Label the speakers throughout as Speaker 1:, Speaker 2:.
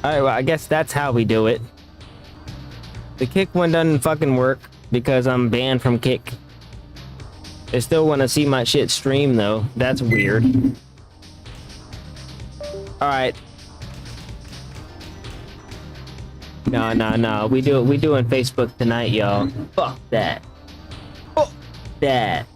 Speaker 1: Alright, well, I guess that's how we do it. The kick one doesn't fucking work because I'm banned from kick. They still want to see my shit stream though. That's weird. Alright. No. We doing Facebook tonight, y'all. Fuck that. Fuck that.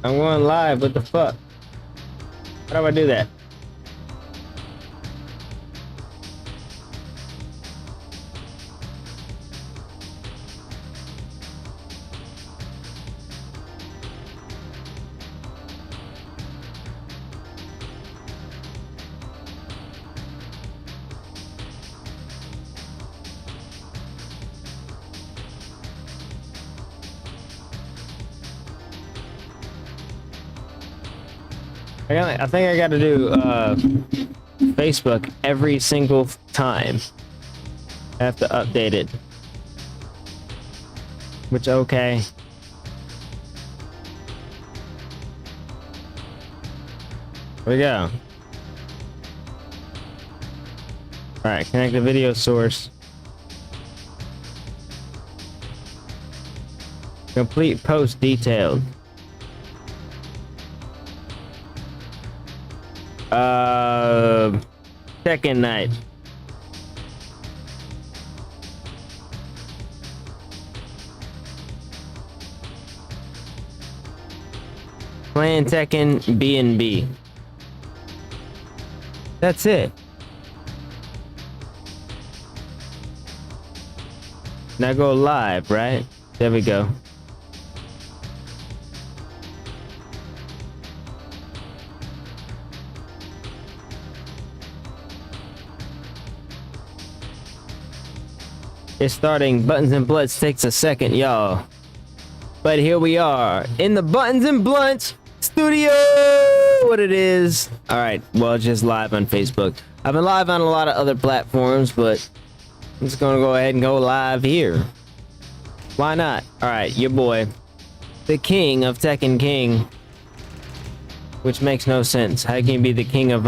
Speaker 1: I'm going live, what the fuck? How do I do that? I think I gotta do Facebook every single time. I have to update it. Which, okay. Here we go. Alright, connect the video source. Complete post detailed. Second night. Playing Tekken B&B. That's it. Now go live, right? There we go. It's starting. Buttons and Blunts takes a second, y'all. But here we are in the Buttons and Blunts studio. What it is. All right. Well, just live on Facebook. I've been live on a lot of other platforms, but I'm just gonna go ahead and go live here. Why not? All right, your boy, the king of Tekken King, which makes no sense. How can you be the king of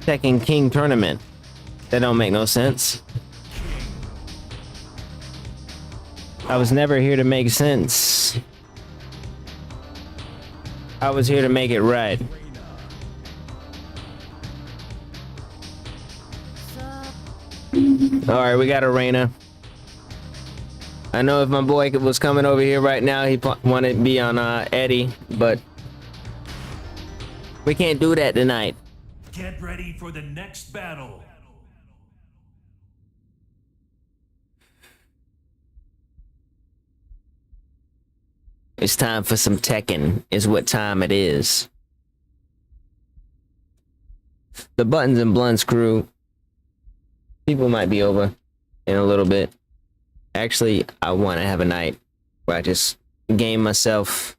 Speaker 1: Tekken King tournament? That don't make no sense. I was never here to make sense. I was here to make it right. Alright, we got Arena. I know if my boy was coming over here right now, he wanted to be on Eddie, but we can't do that tonight.
Speaker 2: Get ready for the next battle.
Speaker 1: It's time for some Tekken, is what time it is. The Buttons and Blunts crew. People might be over in a little bit. Actually, I want to have a night where I just game myself,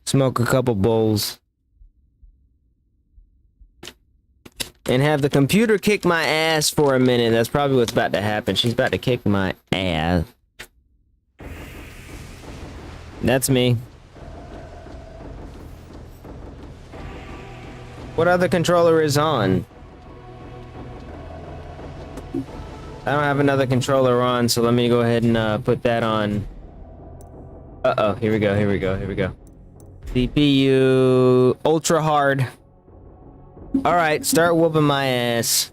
Speaker 1: smoke a couple bowls, and have the computer kick my ass for a minute. That's probably what's about to happen. She's about to kick my ass. That's me. What other controller is on? I don't have another controller on, so let me go ahead and put that on. Uh-oh, here we go. CPU ultra hard. All right, start whooping my ass.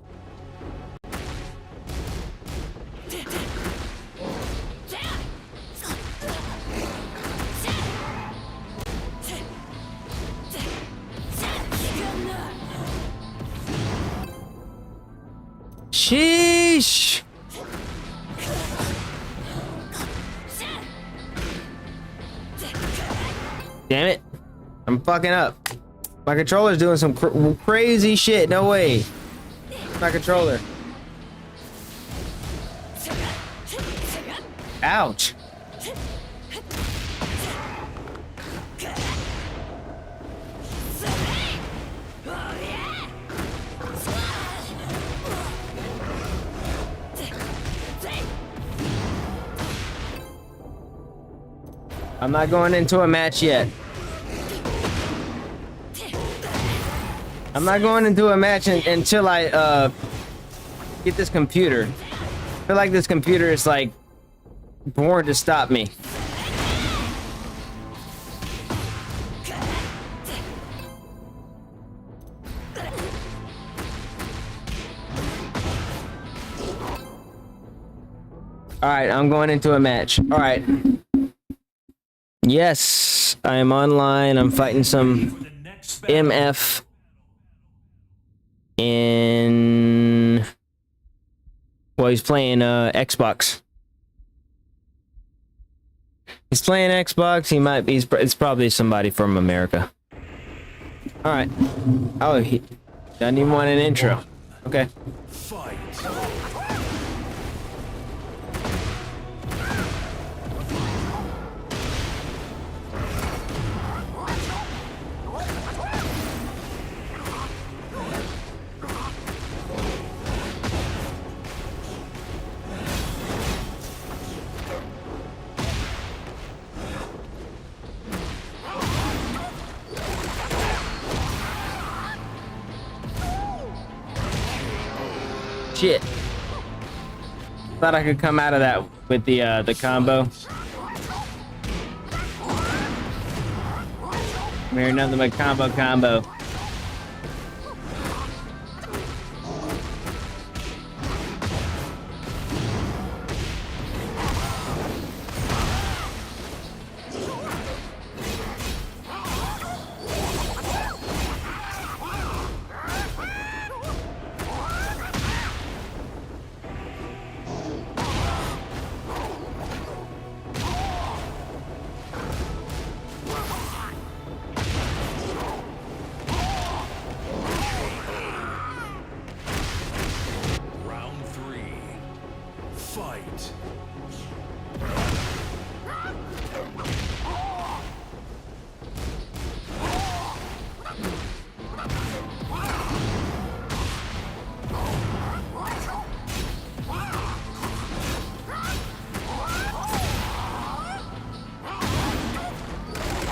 Speaker 1: Sheesh. Damn it. I'm fucking up. My controller's doing some crazy shit. No way. My controller. Ouch. I'm not going into a match yet. I'm not going into a match until I get this computer. I feel like this computer is like born to stop me. All right, I'm going into a match. All right. Yes, I am online. I'm fighting some MF in. Well, he's playing Xbox. He's playing Xbox. He might be. It's probably somebody from America. All right. Oh, he doesn't even want an intro. Okay.
Speaker 2: Fight.
Speaker 1: Shit. Thought I could come out of that with the combo. I'm hearing nothing but combo.
Speaker 2: Round 3. Fight.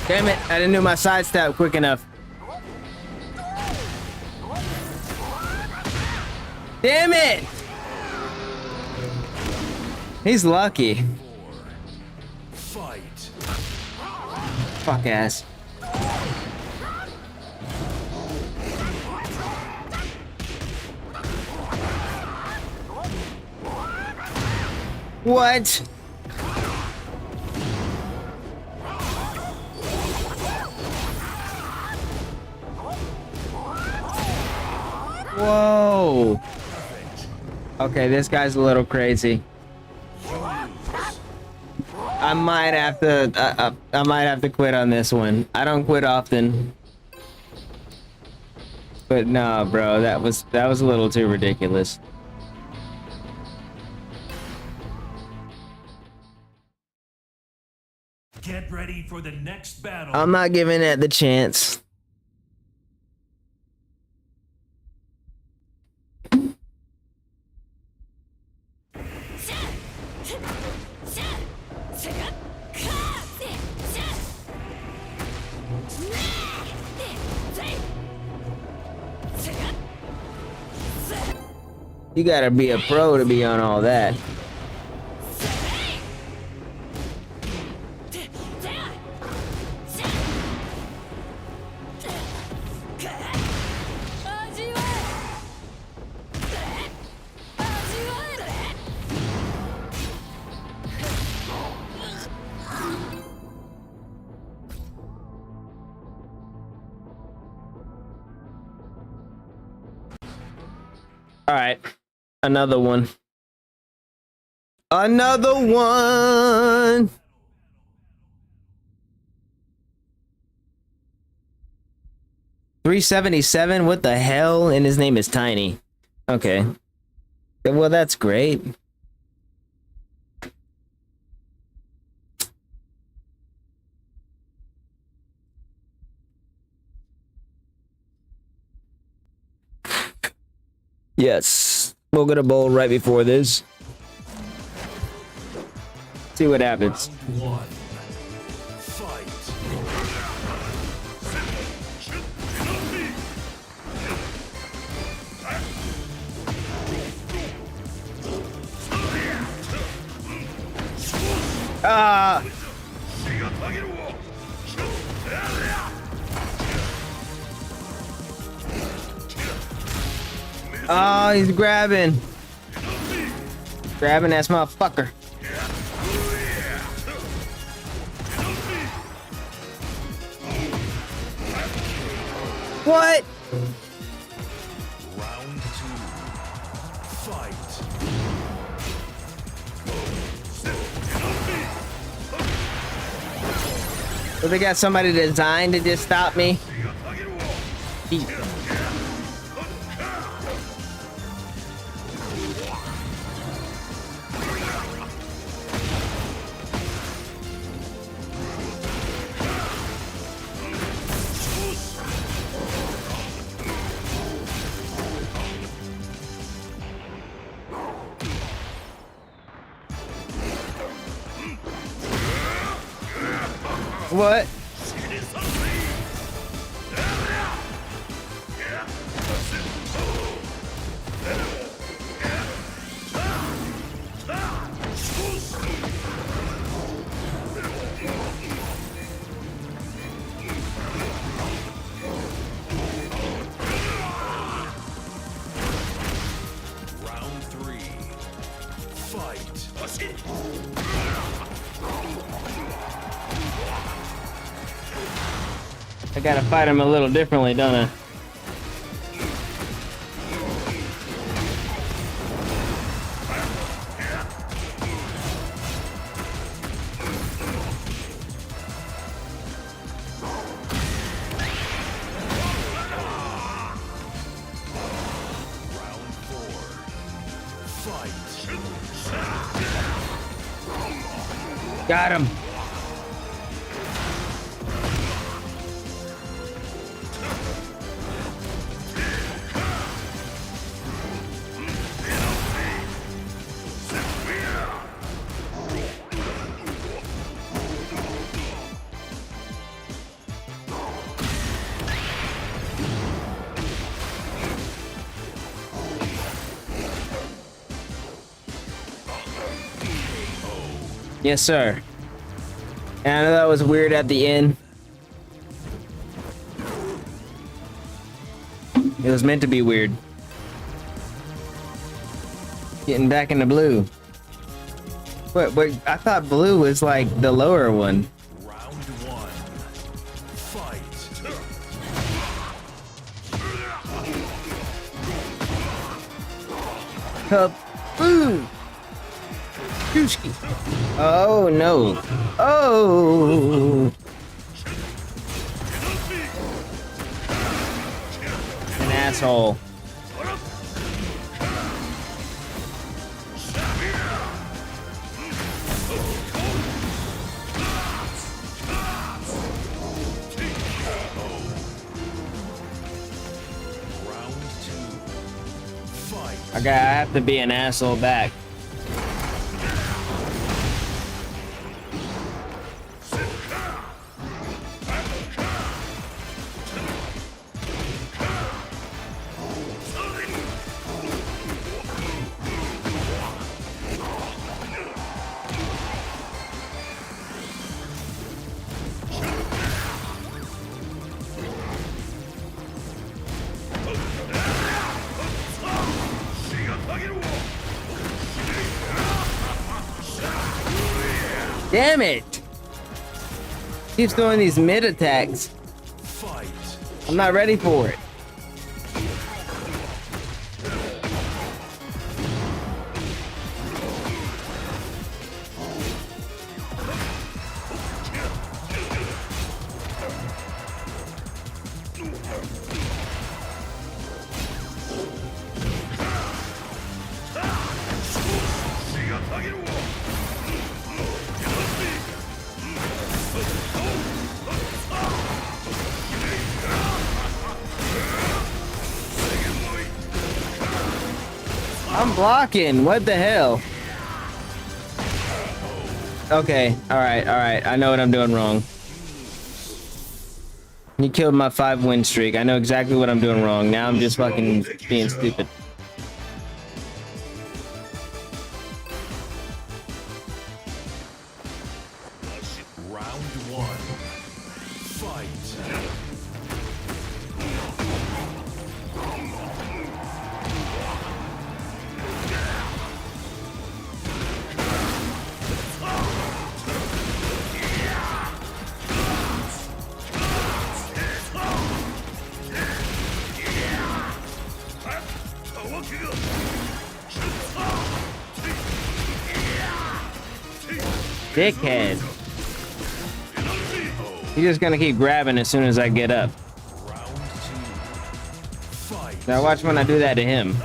Speaker 1: Damn it, I didn't do my side step quick enough. Damn it! He's lucky.
Speaker 2: 4. Fight.
Speaker 1: Fuck ass. What? Whoa. Okay, this guy's a little crazy. I might have to I might have to quit on this one. I don't quit often. But nah, bro, that was a little too ridiculous.
Speaker 2: Get ready for the next battle.
Speaker 1: I'm not giving it the chance. You gotta be a pro to be on all that. All right, another one. Another one. 377? What the hell? And his name is Tiny. Okay. Well, that's great. Yes. We'll get a bowl right before this. See what happens.
Speaker 2: Round one. Fight.
Speaker 1: Ah! Oh, he's grabbing. Grabbing that motherfucker. What?
Speaker 2: Round two. Fight.
Speaker 1: So they got somebody designed to just stop me? What?
Speaker 2: Round three. Fight.
Speaker 1: I gotta fight him a little differently, don't I?
Speaker 2: Round four. Fight.
Speaker 1: Got him. Yes, sir. And I know that was weird at the end. It was meant to be weird. Getting back into blue. Wait, I thought blue was like the lower one.
Speaker 2: Round one. Fight.
Speaker 1: Kaboom! Dooski. Oh no. Oh! An asshole.
Speaker 2: Round two. Fight.
Speaker 1: I have to be an asshole back. Damn it! Keeps throwing these mid attacks.
Speaker 2: Fight.
Speaker 1: I'm not ready for it. blocking? What the hell? Okay, alright, alright. I know what I'm doing wrong. You killed my 5-win streak. I know exactly what I'm doing wrong. Now I'm just fucking being stupid.
Speaker 2: Round one. Fight.
Speaker 1: Dickhead. He's just gonna keep grabbing as soon as I get up.
Speaker 2: Round two. Fight.
Speaker 1: Now watch when I do that to him.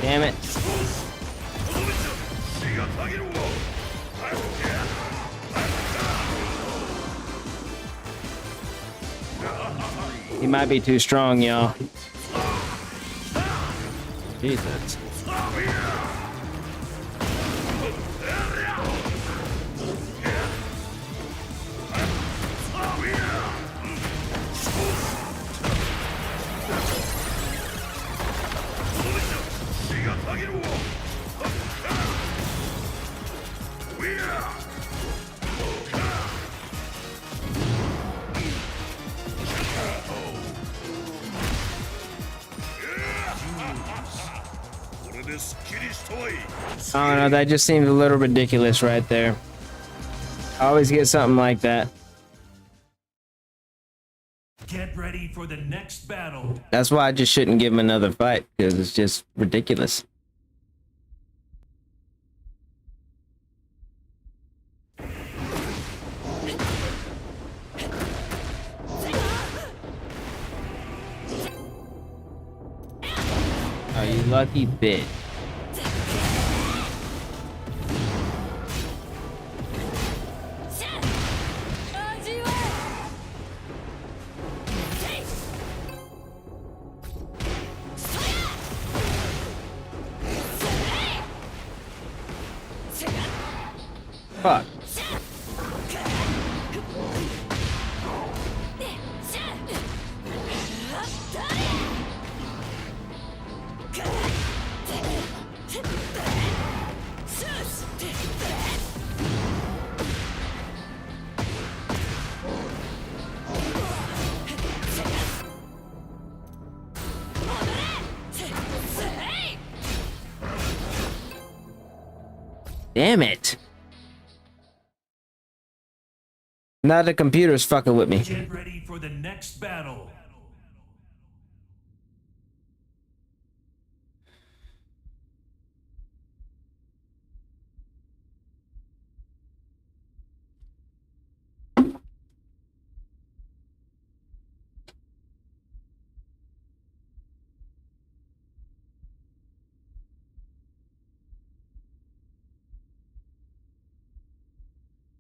Speaker 1: Damn it. He might be too strong, y'all. Jesus. I don't know, that just seemed a little ridiculous right there. I always get something like that.
Speaker 2: Get ready for the next battle.
Speaker 1: That's why I just shouldn't give him another fight, because it's just ridiculous. Oh, you lucky bitch. Fuck. Damn it. Now the computer's fucking with me.
Speaker 2: Get ready for the next battle.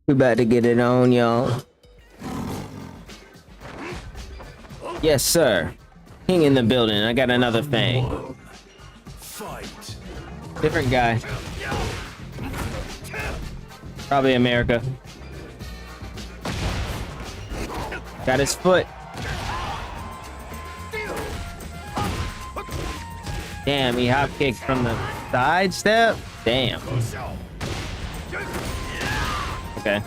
Speaker 1: We about to get it on, y'all. Yes, sir. King in the building. I got another thing.
Speaker 2: Fight.
Speaker 1: Different guy. Probably America. Got his foot. Damn, he hop kicked from the side step. Damn. Okay.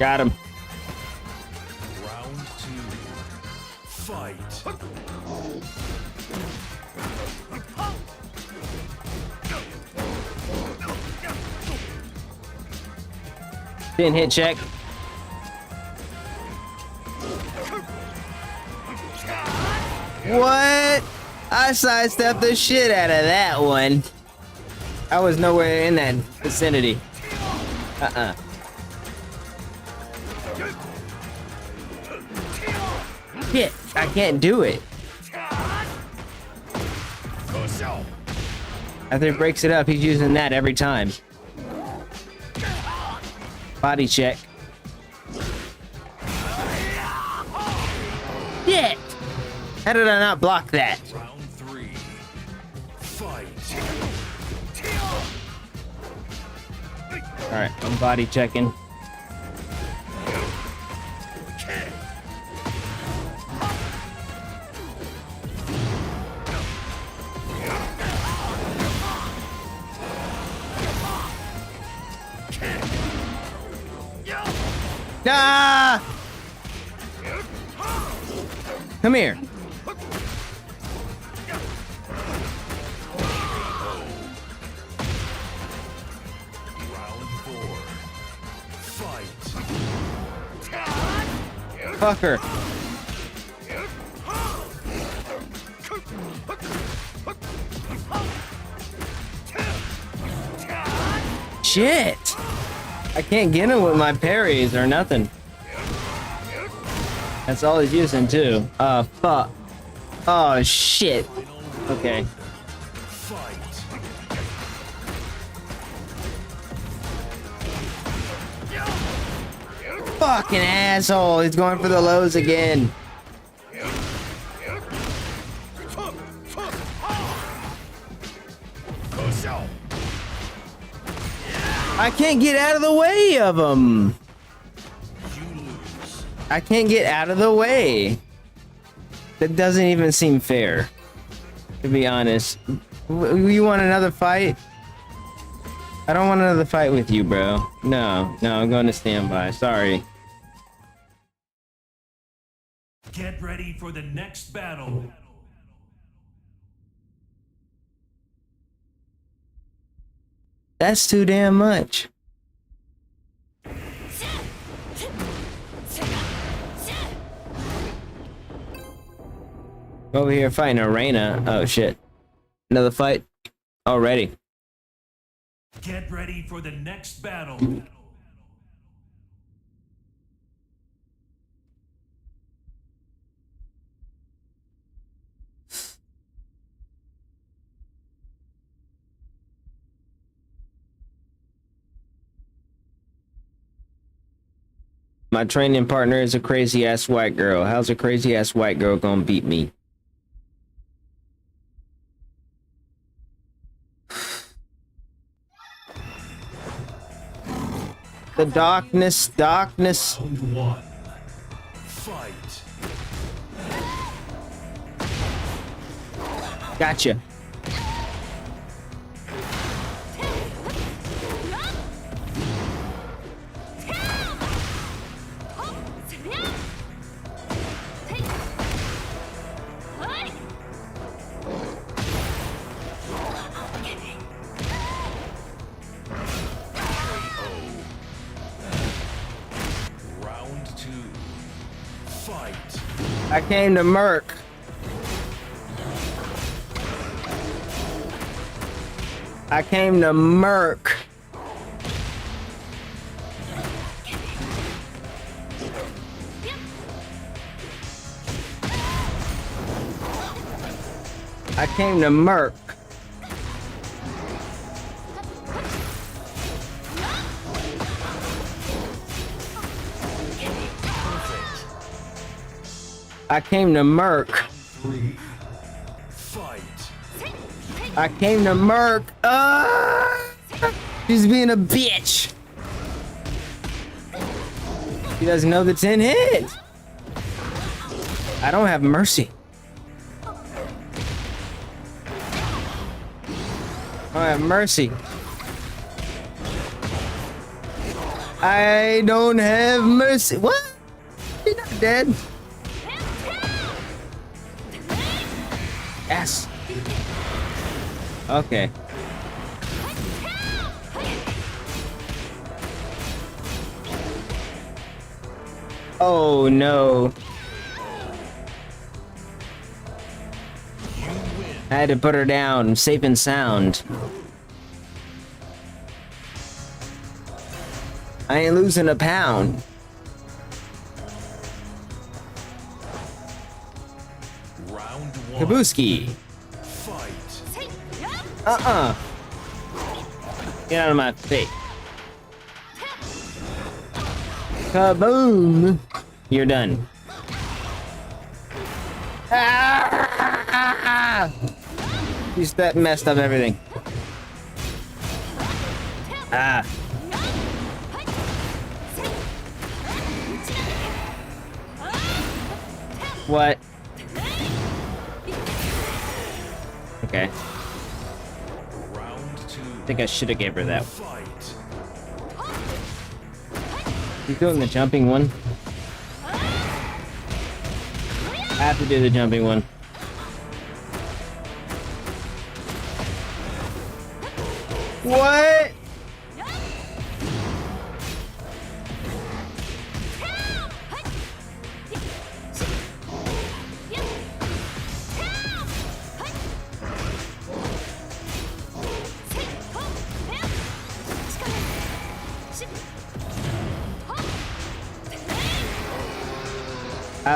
Speaker 1: Got him.
Speaker 2: Round two. Fight.
Speaker 1: Didn't hit check. What? I sidestepped the shit out of that one. I was nowhere in that vicinity. Shit, I can't do it. After he breaks it up, he's using that every time. Body check. Shit! How did I not block that?
Speaker 2: Round 3. Fight.
Speaker 1: Alright, I'm body checking. Ah! Come here.
Speaker 2: Round 4. Fight.
Speaker 1: Fucker. Shit! I can't get him with my parries or nothing. That's all he's using too. Fuck. Oh shit. Okay.
Speaker 2: Fight.
Speaker 1: Fucking asshole. He's going for the lows again. I can't get out of the way of him. I can't get out of the way. That doesn't even seem fair, to be honest. You want another fight? I don't want another fight with you, bro. No, I'm going to standby. Sorry.
Speaker 2: Get ready for the next battle.
Speaker 1: That's too damn much. Over here fighting Arena. Oh shit. Another fight already.
Speaker 2: Get ready for the next battle.
Speaker 1: My training partner is a crazy ass white girl. How's a crazy ass white girl gonna beat me? The darkness.
Speaker 2: Round 1. Fight.
Speaker 1: Gotcha.
Speaker 2: Round 2. Fight.
Speaker 1: I came to murk. I came to murk. I came to murk. I came to murk.
Speaker 2: 3. Fight.
Speaker 1: I came to murk. She's being a bitch. She doesn't know the 10 hit. I don't have mercy. I don't have mercy. I don't have mercy. What? She's not dead. Yes. Okay. Oh no. I had to put her down, safe and sound. I ain't losing a pound.
Speaker 2: Round one.
Speaker 1: Kabuski.
Speaker 2: Fight.
Speaker 1: Get out of my face. Kaboom. You're done. Ah! That messed up everything. Ah. What? Okay.
Speaker 2: Round two.
Speaker 1: I think I should have gave her that.
Speaker 2: Fight.
Speaker 1: You doing the jumping one? I have to do the jumping one. What?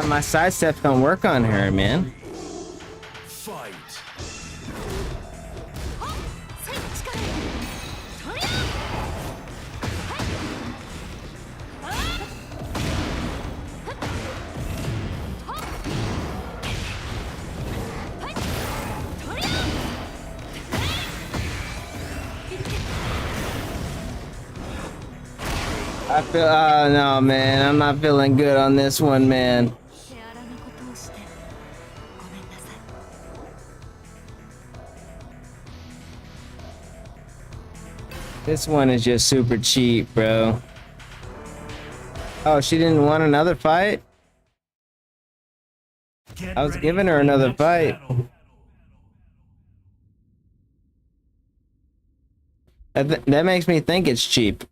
Speaker 1: My sidestep don't work on her, man.
Speaker 2: Fight.
Speaker 1: I feel, oh no, man, I'm not feeling good on this one, man. This one is just super cheap, bro. Oh, she didn't want another fight?
Speaker 2: Get
Speaker 1: I was
Speaker 2: ready
Speaker 1: giving
Speaker 2: for
Speaker 1: her
Speaker 2: the
Speaker 1: another
Speaker 2: next
Speaker 1: fight.
Speaker 2: battle.
Speaker 1: That makes me think it's cheap.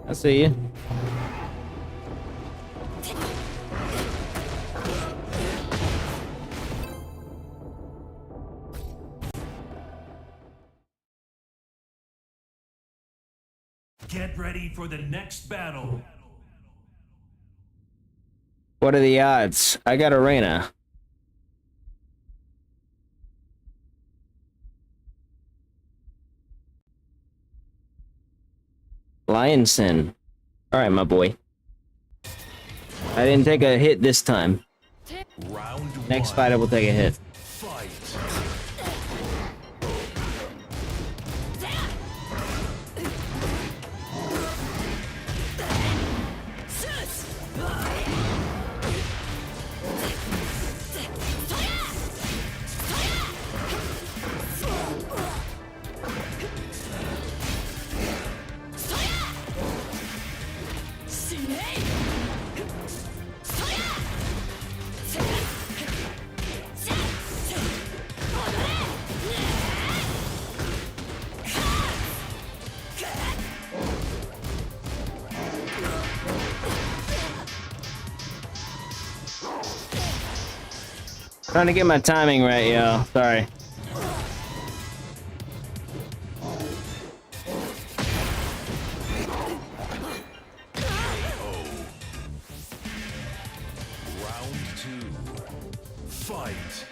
Speaker 1: I see you.
Speaker 2: Get ready for the next battle.
Speaker 1: What are the odds? I got Arena. Lionson. Alright, my boy. I didn't take a hit this time.
Speaker 2: Round
Speaker 1: Next
Speaker 2: one.
Speaker 1: fight I will take a hit.
Speaker 2: Fight.
Speaker 1: Trying to get my timing right, yo. Sorry.
Speaker 2: Round two. Fight.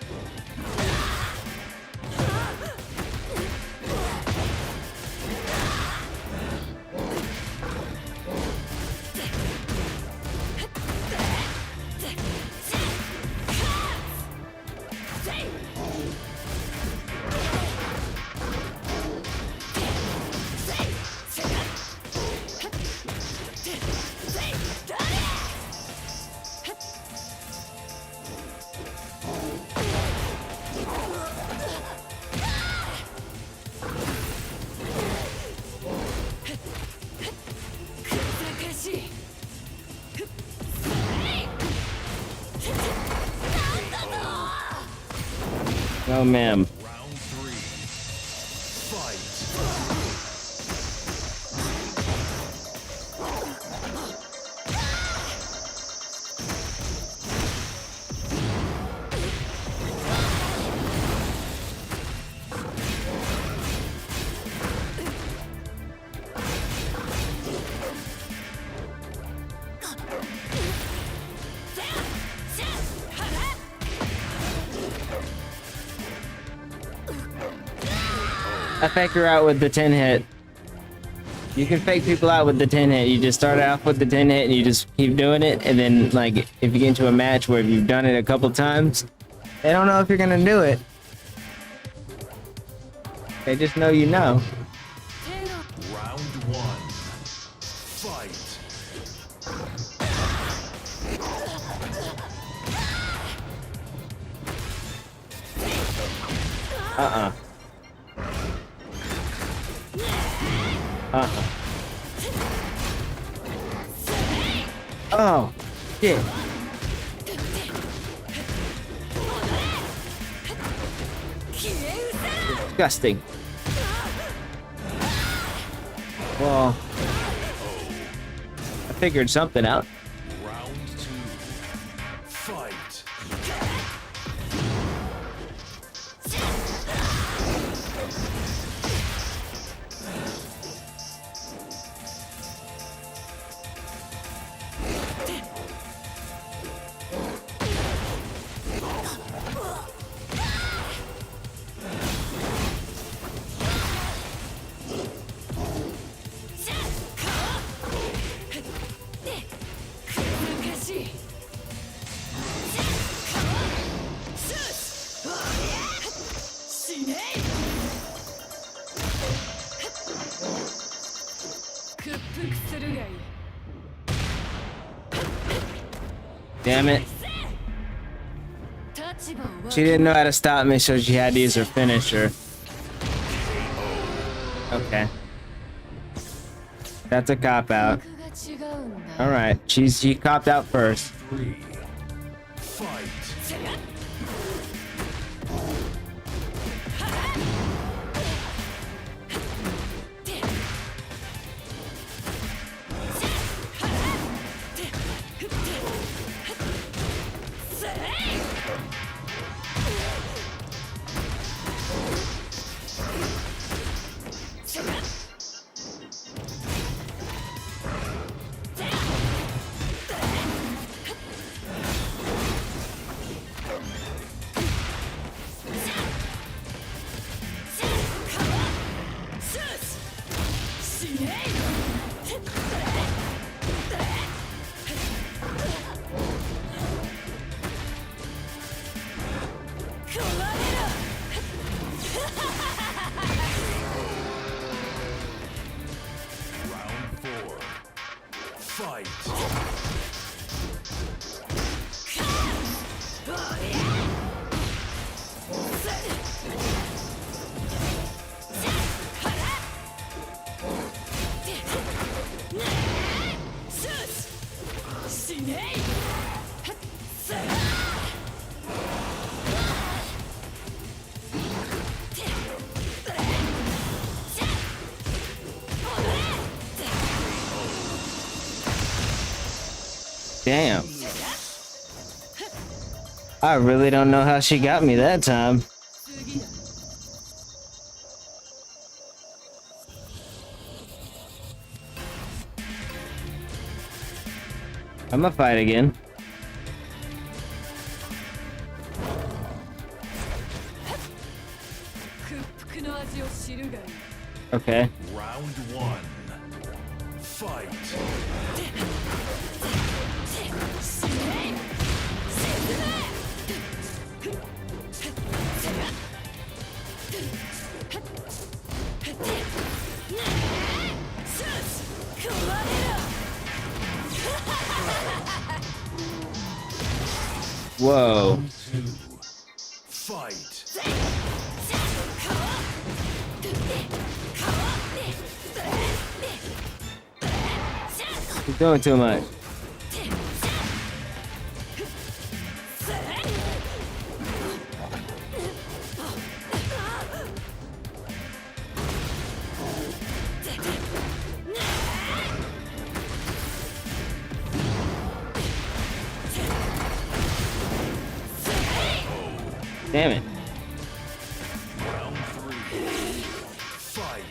Speaker 1: Oh, ma'am.
Speaker 2: Round three.
Speaker 1: I faked her out with the 10 hit. You can fake people out with the 10 hit. You just start off with the 10 hit and you just keep doing it. And then, like, if you get into a match where you've done it a couple times, they don't know if you're gonna do it. They just know you know.
Speaker 2: Round one. Fight.
Speaker 1: Uh-uh. Uh-uh. Oh, shit. Disgusting. Well, I figured something out.
Speaker 2: Round two. Fight.
Speaker 1: Damn it. She didn't know how to stop me, so she had to use her finisher. Okay. That's a cop-out. Alright, she copped out first.
Speaker 2: Three. Fight. Round four. Fight.
Speaker 1: Damn. I really don't know how she got me that time. I'm gonna fight again. Okay.
Speaker 2: Round one. Fight.
Speaker 1: Whoa.
Speaker 2: Round two. Fight.
Speaker 1: You're doing too much. Damn it.
Speaker 2: Round three. Fight.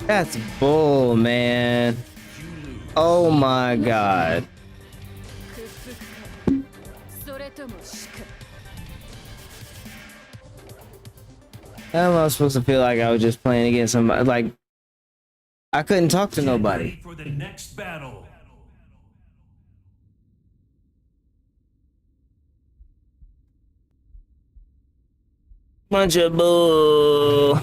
Speaker 1: That's bull, man. Oh my god. How am I supposed to feel like I was just playing against somebody? Like, I couldn't talk to nobody.
Speaker 2: Ready for the next battle.
Speaker 1: Bunch of bull.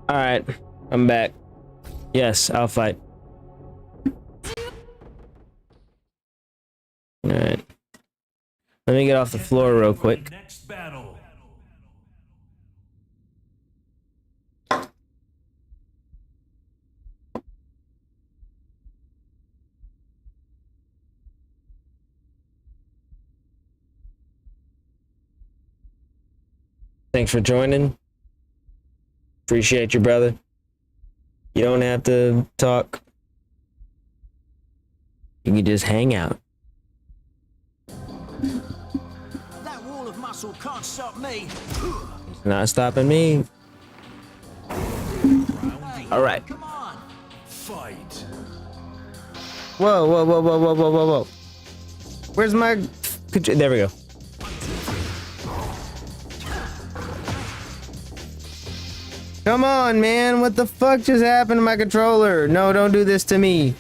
Speaker 1: All right, I'm back. Yes, I'll fight. All right. Let me get off the floor real quick.
Speaker 2: Next battle.
Speaker 1: Thanks for joining. Appreciate you, brother. You don't have to talk. You can just hang out.
Speaker 3: That wall of muscle can't stop me.
Speaker 1: It's not stopping me. All right.
Speaker 3: Come on.
Speaker 2: Fight.
Speaker 1: Whoa, whoa, whoa, whoa, whoa, whoa, whoa, whoa. Where's my... There we go. Come on, man. What the fuck just happened to my controller? No, don't do this to me.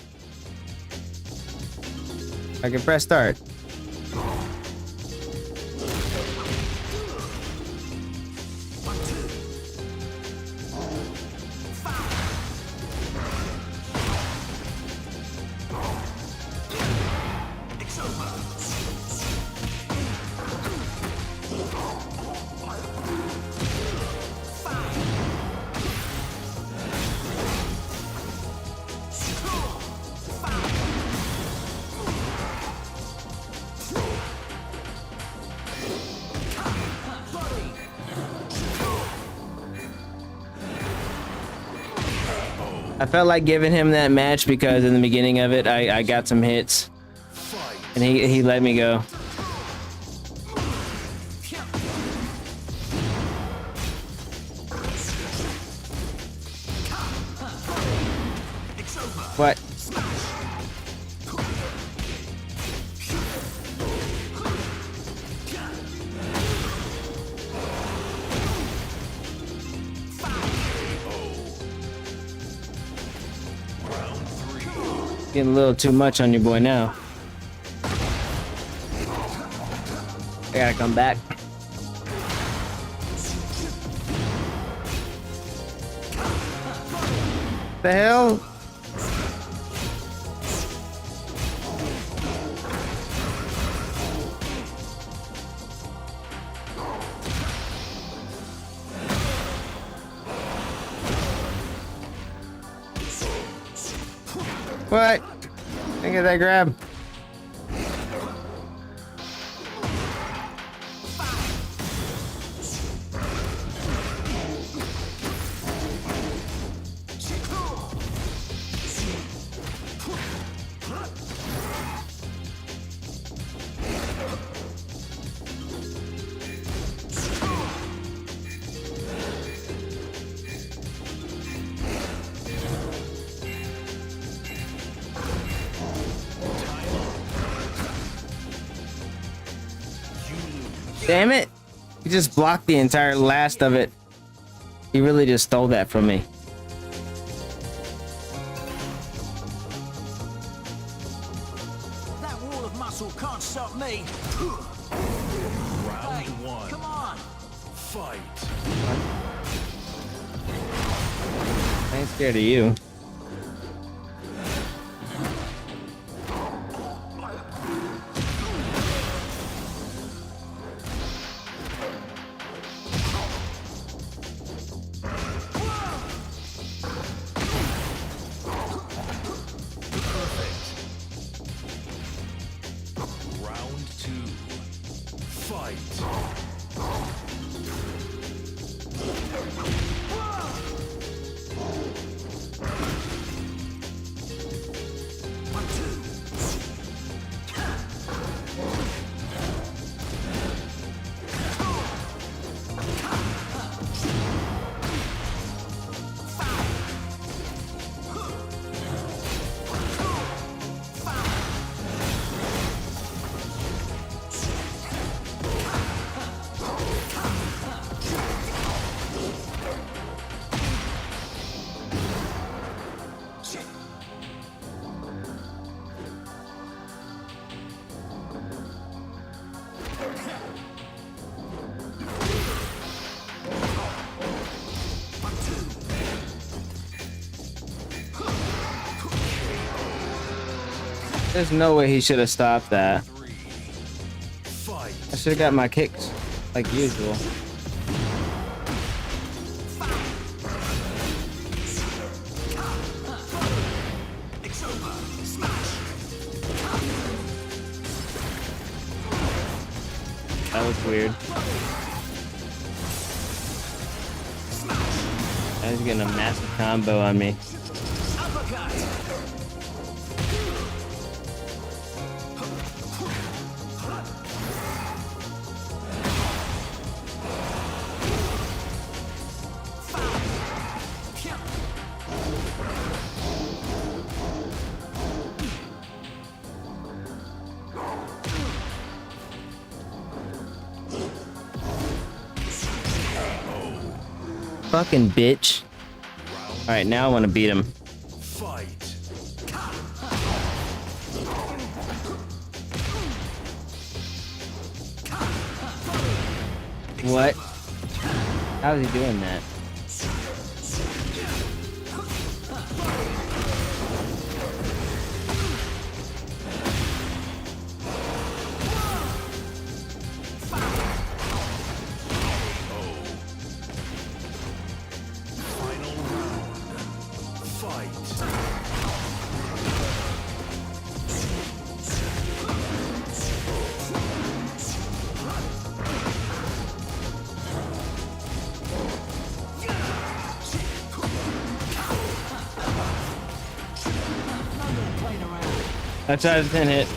Speaker 1: I can press start. I felt like giving him that match because in the beginning of it, I got some hits. And he let me go. What? Getting a little too much on your boy now. I gotta come back. The hell? What? Look at that grab. Damn it! He just blocked the entire last of it. He really just stole that from me.
Speaker 3: That wall of muscle can't stop me.
Speaker 2: Round
Speaker 3: Hey,
Speaker 2: one.
Speaker 3: come on.
Speaker 2: Fight.
Speaker 1: I ain't scared of you.
Speaker 2: Round two. Fight.
Speaker 1: There's no way he should have stopped that.
Speaker 2: Three. Fight.
Speaker 1: I should have got my kicks like usual.
Speaker 3: It's over. Smash.
Speaker 1: That was weird. I was getting a massive combo on me.
Speaker 3: Uppercut.
Speaker 1: Fucking bitch. Alright, now I want to beat him.
Speaker 2: Fight.
Speaker 1: What? How is he doing that?
Speaker 2: Final round. Fight.
Speaker 1: I tried to pin hit.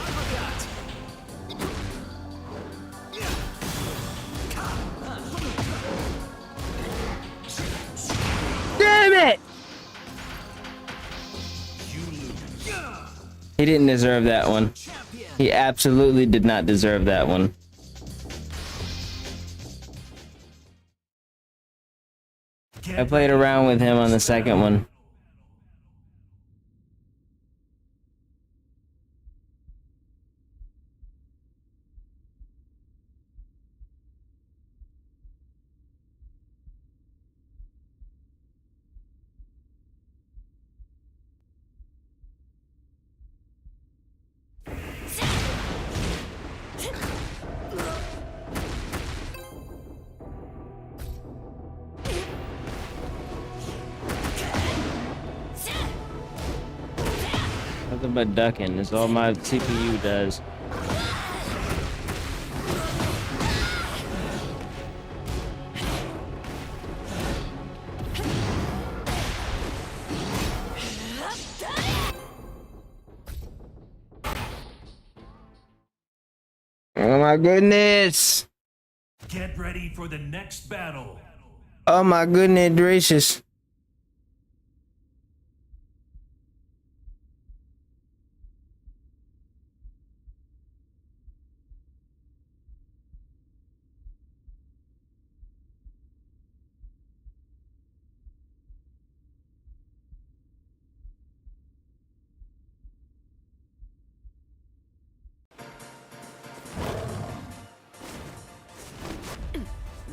Speaker 1: Damn it!
Speaker 2: You lose.
Speaker 1: He didn't deserve that one. He absolutely did not deserve that one. I played around with him on the second one. Nothing but ducking is all my CPU does. Oh my goodness!
Speaker 2: Get ready for the next battle.
Speaker 1: Oh my goodness gracious!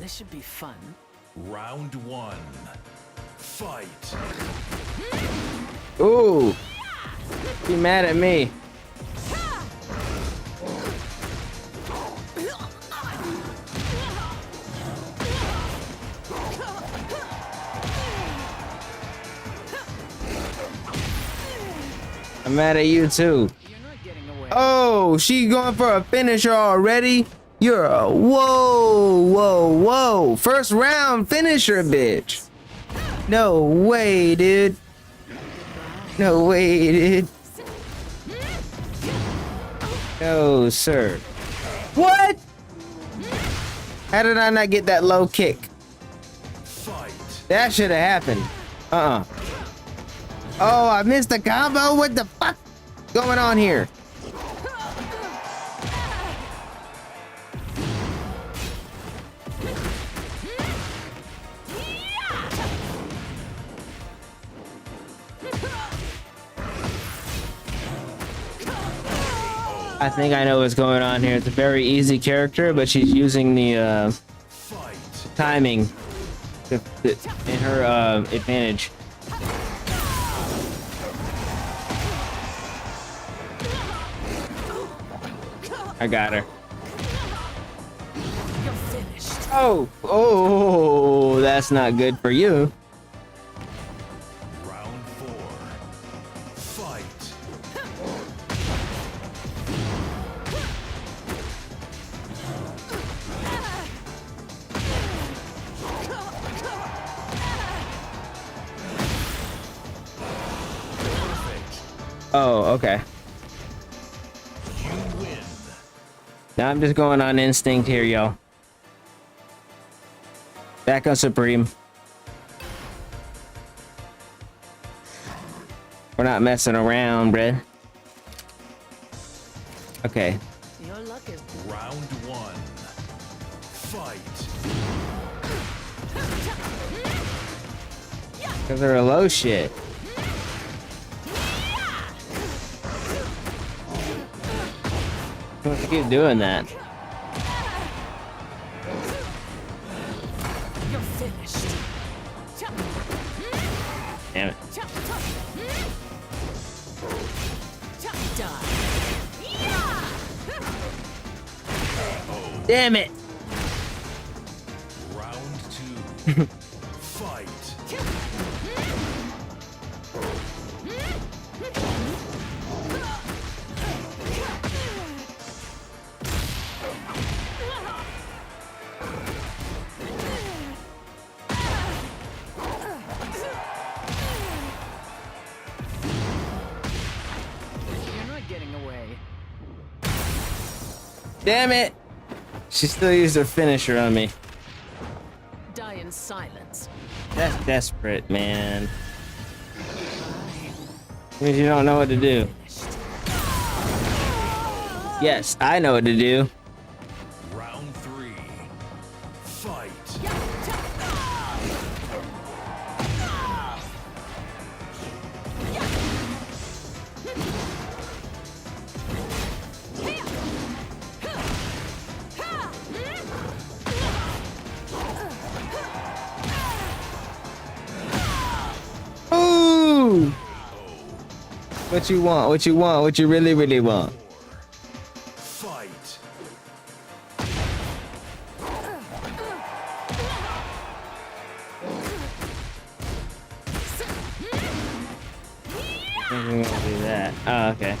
Speaker 4: This should be fun.
Speaker 2: Round one. Fight.
Speaker 1: Ooh. Be mad at me. I'm mad at you too.
Speaker 4: You're not getting away.
Speaker 1: Oh, she going for a finisher already? You're a whoa. First round finisher, bitch. No way, dude. No way, dude. No, sir. What? How did I not get that low kick?
Speaker 2: Fight.
Speaker 1: That should have happened. Oh, I missed the combo? What the fuck going on here? I think I know what's going on here. It's a very easy character, but she's using the
Speaker 2: Fight.
Speaker 1: timing in her advantage. I got her.
Speaker 4: You're finished.
Speaker 1: Oh, that's not good for you.
Speaker 2: Round four. Fight.
Speaker 1: Oh, okay.
Speaker 2: You win.
Speaker 1: Now I'm just going on instinct here, yo. Back on Supreme. We're not messing around, bruh. Okay.
Speaker 4: You're lucky.
Speaker 2: Round one. Fight.
Speaker 1: Because they're a low shit. Don't keep doing that.
Speaker 4: You're finished.
Speaker 1: Damn it.
Speaker 4: Done.
Speaker 1: Damn it.
Speaker 2: Round two. Fight.
Speaker 4: You're not getting away.
Speaker 1: Damn it. She still used her finisher on me.
Speaker 4: Die in silence.
Speaker 1: That's desperate, man. Means you don't know what to do.
Speaker 4: Finished.
Speaker 1: Yes, I know what to do.
Speaker 2: Round three. Fight.
Speaker 1: Ooh! What you want? What you want? What you really want?
Speaker 2: Fight.
Speaker 1: I think we're gonna do that. Oh, okay.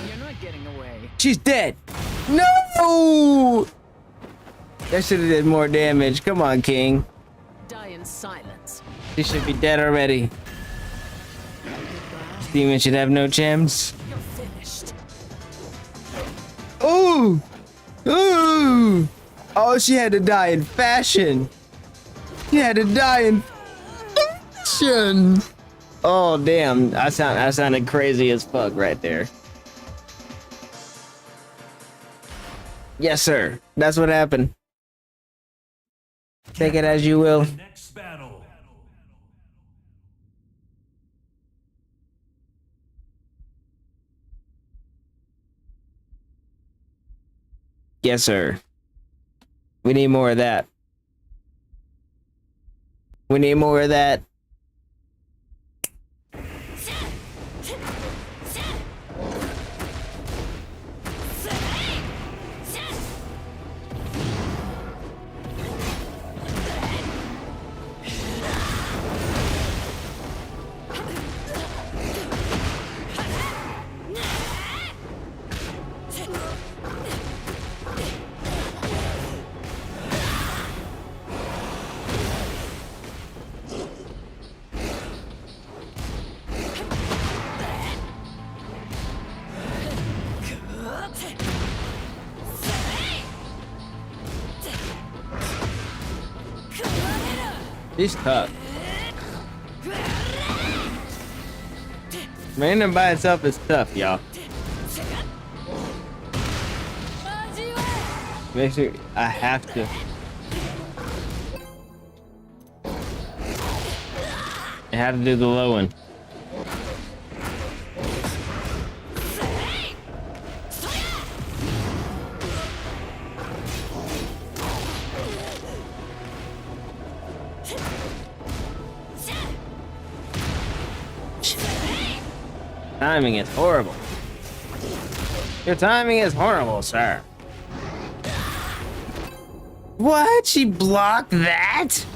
Speaker 4: You're not getting away.
Speaker 1: She's dead. No! That should have did more damage. Come on, King.
Speaker 4: Die in silence.
Speaker 1: She should be dead already. Demon should have no chance.
Speaker 4: You're finished.
Speaker 1: Ooh! Ooh! Oh, she had to die in fashion. She had to die in fashion. Oh, damn. I sounded crazy as fuck right there. Yes, sir. That's what happened. Take it as you will.
Speaker 2: The next battle.
Speaker 1: Yes, sir. We need more of that. We need more of that. He's tough. Random by itself is tough, y'all. Make sure I have to. I have to do the low one. Timing is horrible. Your timing is horrible, sir. What? She blocked that?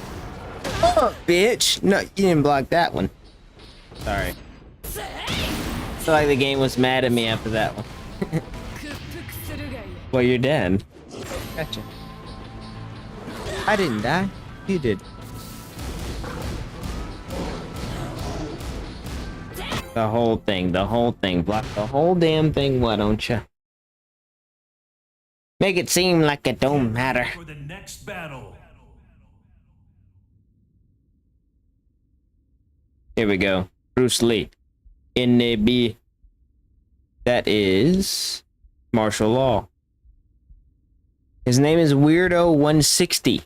Speaker 1: Oh, bitch. No, you didn't block that one. Sorry. I feel like the game was mad at me after that one. Well, you're dead. Gotcha. I didn't die. You did. The whole thing, block the whole damn thing, why don't you? Make it seem like it don't matter.
Speaker 2: For the next battle.
Speaker 1: Here we go. Bruce Lee. NAB. That is martial law. His name is Weirdo 160.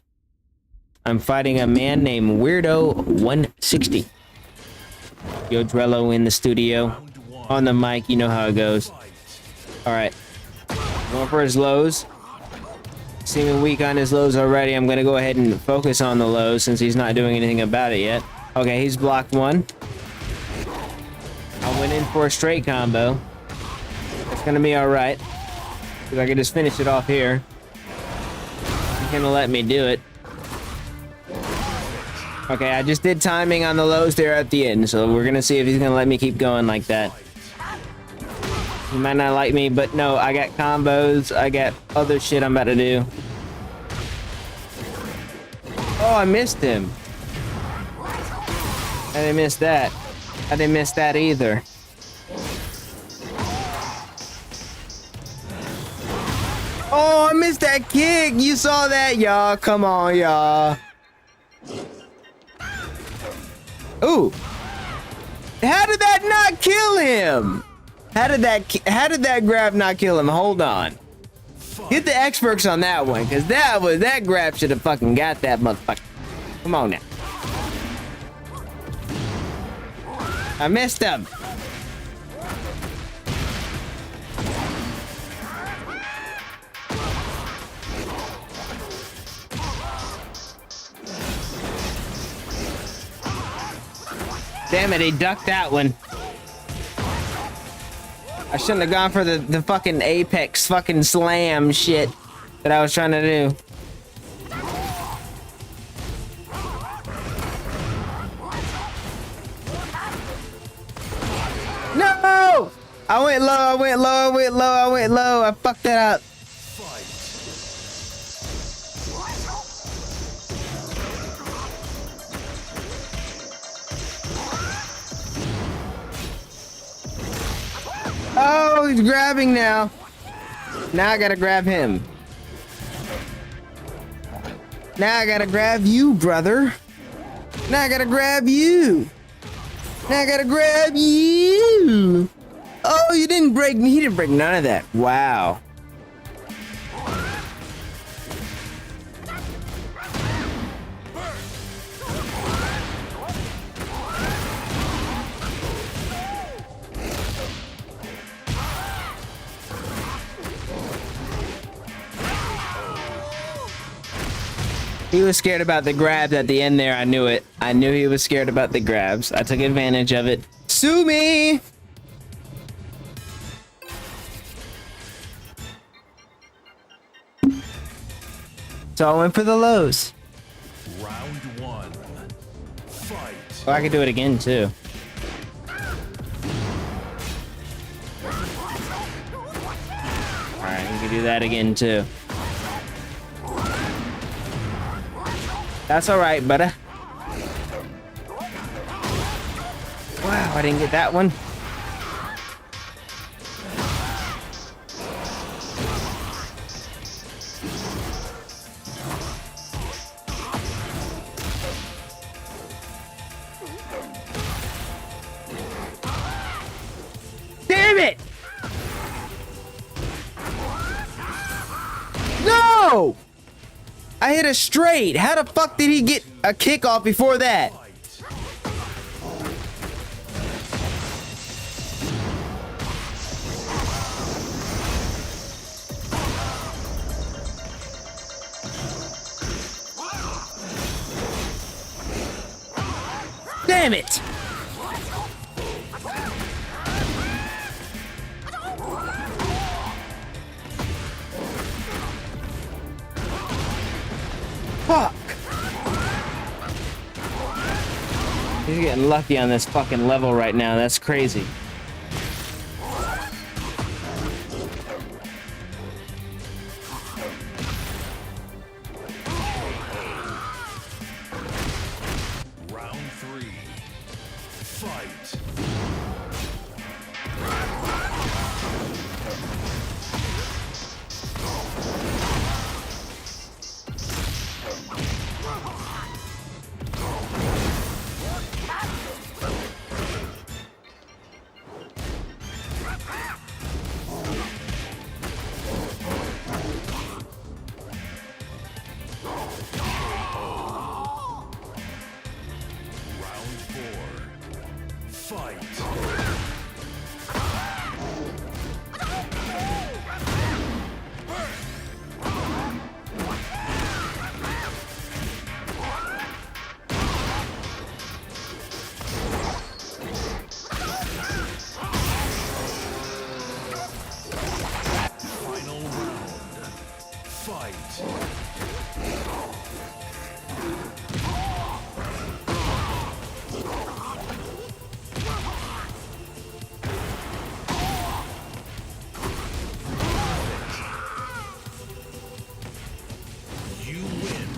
Speaker 1: I'm fighting a man named Weirdo 160. Yo, Drello in the studio. On the mic, you know how it goes. Alright. Going for his lows. Seeming weak on his lows already. I'm going to go ahead and focus on the lows since he's not doing anything about it yet. Okay, he's blocked one. I went in for a straight combo. It's going to be alright. If I can just finish it off here. He's going to let me do it. Okay, I just did timing on the lows there at the end, so we're gonna see if he's gonna let me keep going like that. He might not like me, but no, I got combos, I got other shit I'm about to do. Oh, I missed him. I didn't miss that. I didn't miss that either. Oh, I missed that kick! You saw that, y'all. Come on, y'all. Ooh. How did that not kill him? How did that grab not kill him? Hold on. Get the experts on that one, because that grab should have fucking got that motherfucker. Come on now. I missed him. Damn it, he ducked that one. I shouldn't have gone for the fucking apex fucking slam shit that I was trying to do. No! I went low. I fucked that up. Oh, he's grabbing now. Now I gotta grab him. Now I gotta grab you, brother. Now I gotta grab you. Now I gotta grab you. Oh, you didn't break me. He didn't break none of that. Wow. He was scared about the grabs at the end there. I knew it. I knew he was scared about the grabs. I took advantage of it. Sue me! So I went for the lows.
Speaker 2: Round one. Fight.
Speaker 1: Oh, I could do it again too. Alright, we can do that again too. That's alright, buddy. Wow, I didn't get that one. Damn it! No! I hit a straight. How the fuck did he get a kickoff before that? Damn it! Fuck! He's getting lucky on this fucking level right now. That's crazy.
Speaker 2: Round three. Fight. Round four. Fight. Final round. Fight. You win.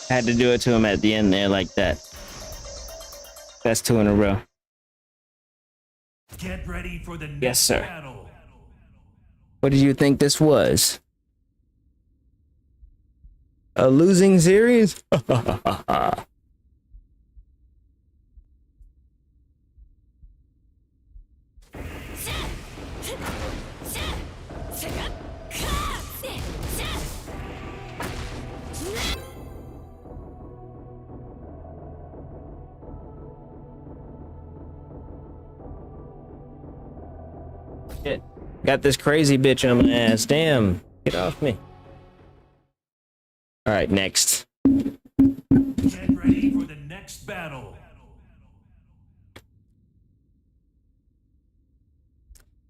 Speaker 1: Had to do it to him at the end there like that. That's 2 in a row.
Speaker 2: Get ready for the next
Speaker 1: Yes, sir.
Speaker 2: battle.
Speaker 1: What did you think this was? A losing series? Shit. Got this crazy bitch on my ass. Damn. Get off me. Alright, next.
Speaker 2: Get ready for the next battle.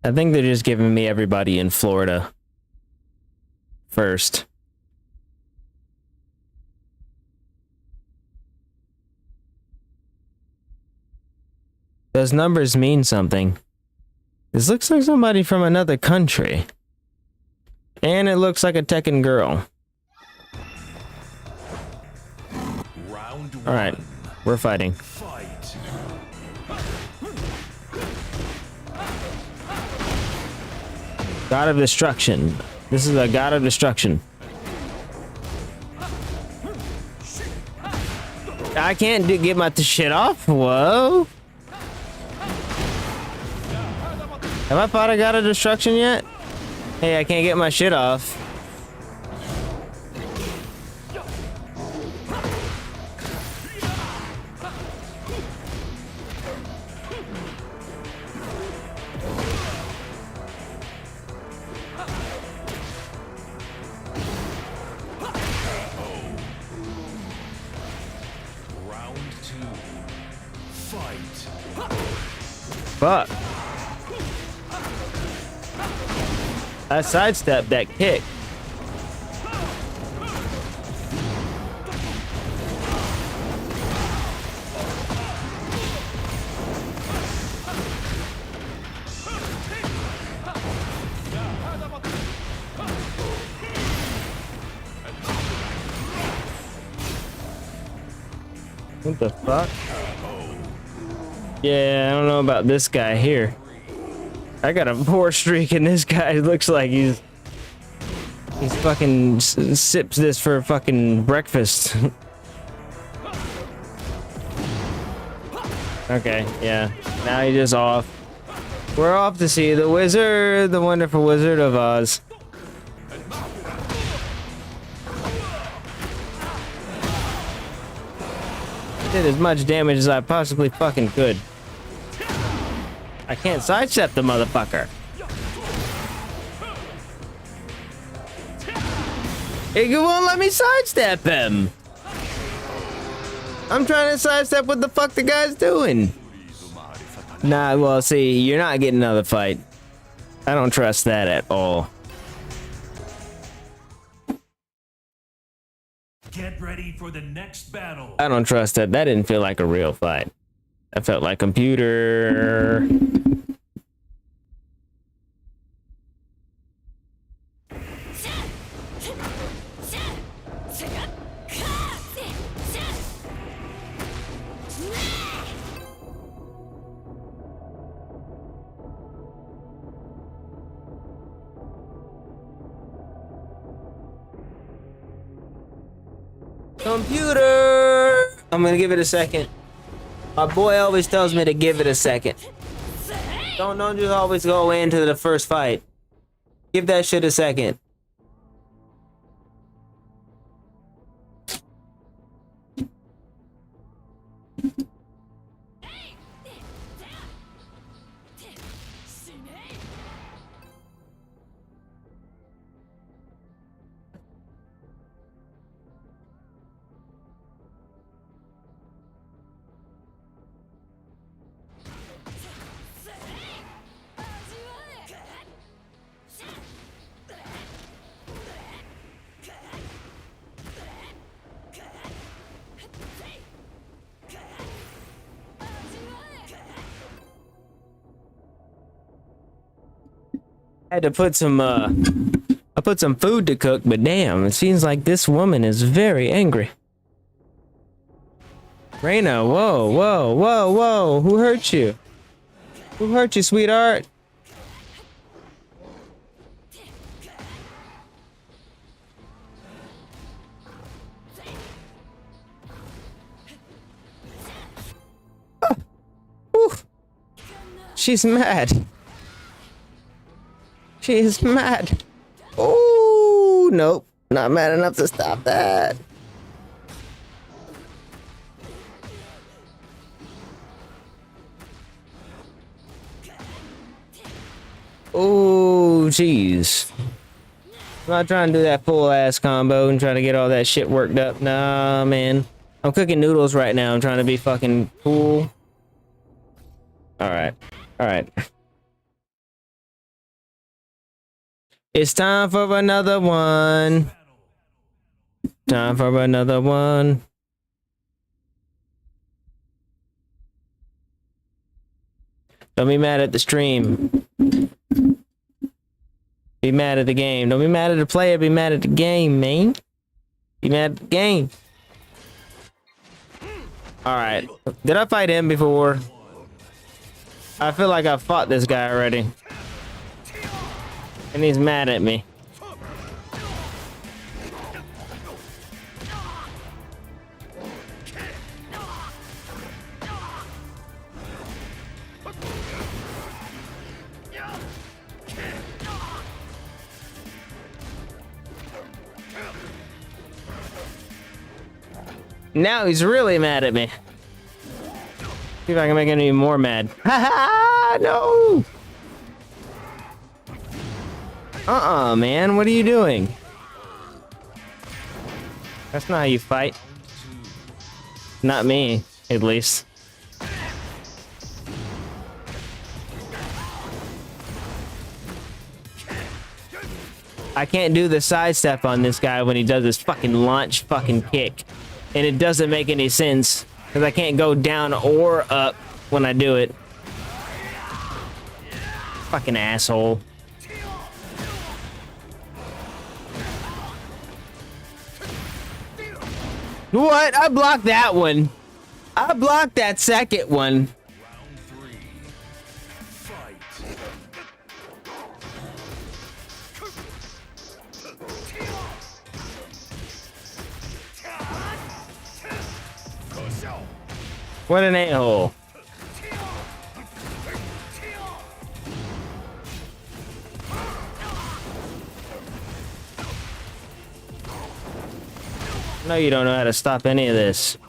Speaker 1: I think they're just giving me everybody in Florida first. Those numbers mean something. This looks like somebody from another country. And it looks like a Tekken girl.
Speaker 2: Round one.
Speaker 1: Alright, we're fighting.
Speaker 2: Fight.
Speaker 1: God of Destruction. This is a God of Destruction. I can't get my shit off. Whoa. Have I fought a God of Destruction yet? Hey, I can't get my shit off. fuck? I sidestepped that kick. What the fuck? Yeah, I don't know about this guy here. I got a poor streak, and this guy looks like he's fucking sips this for fucking breakfast. Okay, yeah. Now he's just off. We're off to see the wizard, the wonderful Wizard of Oz. Did as much damage as I possibly fucking could. I can't sidestep the motherfucker. It won't let me sidestep him. I'm trying to sidestep what the fuck the guy's doing. Nah, well, see, you're not getting another fight. I don't trust that at all.
Speaker 2: Get ready for the next battle.
Speaker 1: I don't trust that. That didn't feel like a real fight. That felt like computer. Computer! I'm gonna give it a second. My boy always tells me to give it a second. Don't just always go into the first fight. Give that shit a second. Had to put some I put some food to cook, but damn, it seems like this woman is very angry. Reina, whoa, whoa, whoa, whoa, who hurt you? Who hurt you, sweetheart? Oh. Whew. She's mad. She is mad. Oh, nope. Not mad enough to stop that. Oh, jeez. I'm not trying to do that full ass combo and try to get all that shit worked up. Nah, man. I'm cooking noodles right now. I'm trying to be fucking cool. Alright. Alright. It's time for another one. Time for another one. Don't be mad at the stream. Be mad at the game. Don't be mad at the player, be mad at the game, man. Be mad at the game. Alright. Did I fight him before? I feel like I fought this guy already. And he's mad at me. Now he's really mad at me. See if I can make him even more mad. Ha ha! No! Man, what are you doing? That's not how you fight. Not me, at least. I can't do the sidestep on this guy when he does this fucking launch fucking kick. And it doesn't make any sense because I can't go down or up when I do it. Fucking asshole. What? I blocked that one. I blocked that second one.
Speaker 2: Round 3. Fight.
Speaker 1: What an a-hole. No, you don't know how to stop any of this.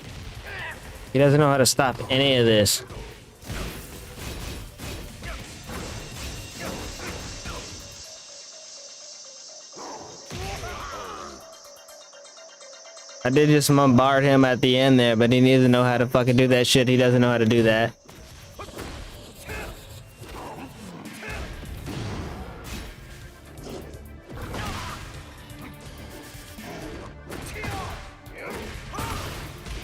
Speaker 1: He doesn't know how to stop any of this. I did just bombard him at the end there, but he needs to know how to fucking do that shit. He doesn't know how to do that.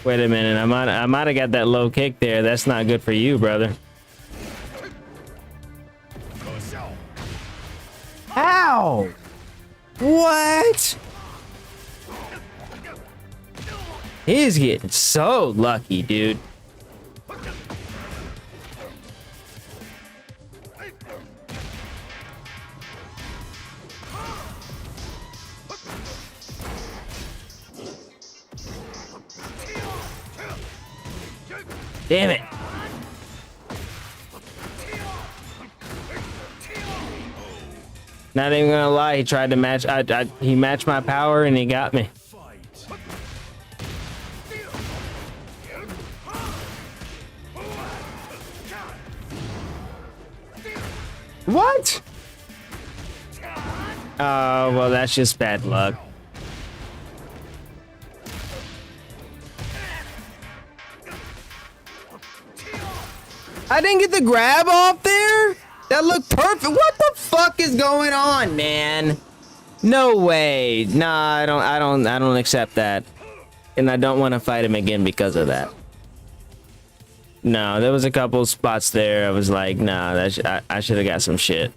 Speaker 1: Wait a minute, I might have got that low kick there. That's not good for you, brother. How? What? He's getting so lucky, dude. Damn it. Not even gonna lie, he tried to match. He matched my power and he got me. What? Oh, well, that's just bad luck. I didn't get the grab off there? That looked perfect. What the fuck is going on, man? No way. Nah, I don't accept that. And I don't want to fight him again because of that. No, there was a couple spots there. I was like, nah, I should have got some shit.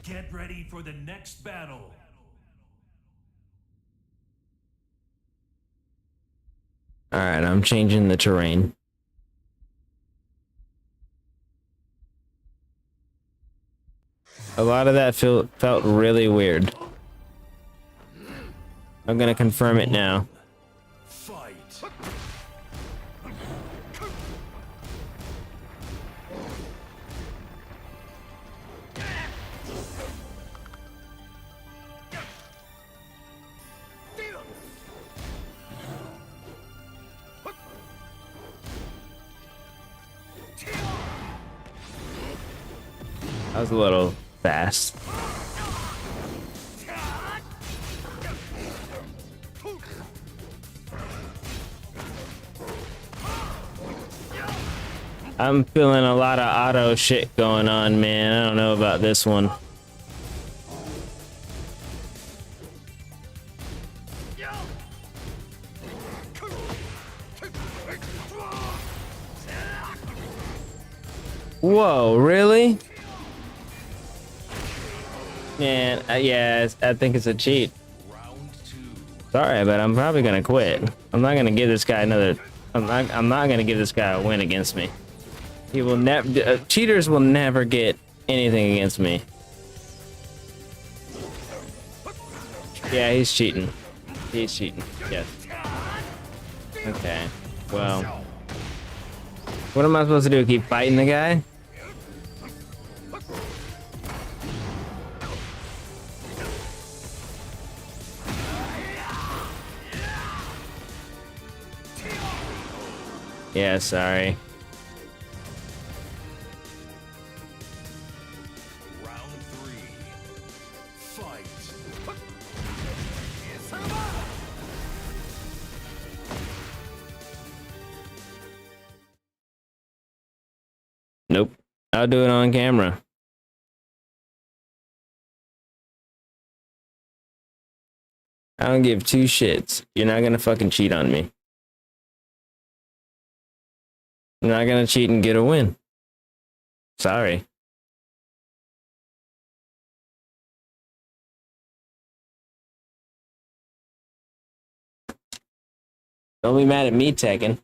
Speaker 2: Get ready for the next battle.
Speaker 1: All right, I'm changing the terrain. A lot of that felt really weird. I'm gonna confirm it now.
Speaker 2: Fight.
Speaker 1: That was a little fast. I'm feeling a lot of auto shit going on, man. I don't know about this one. Whoa, really? Man, yeah, I think it's a cheat.
Speaker 2: Round 2.
Speaker 1: Sorry, but I'm probably gonna quit. I'm not gonna give this guy another. I'm not gonna give this guy a win against me. He will never. Cheaters will never get anything against me. Yeah, he's cheating. He's cheating. Yes. Okay. Well, what am I supposed to do? Keep fighting the guy? Yeah, sorry. Nope. I'll do it on camera. I don't give two shits. You're not gonna fucking cheat on me. You're not gonna cheat and get a win. Sorry. Don't be mad at me, Tekken.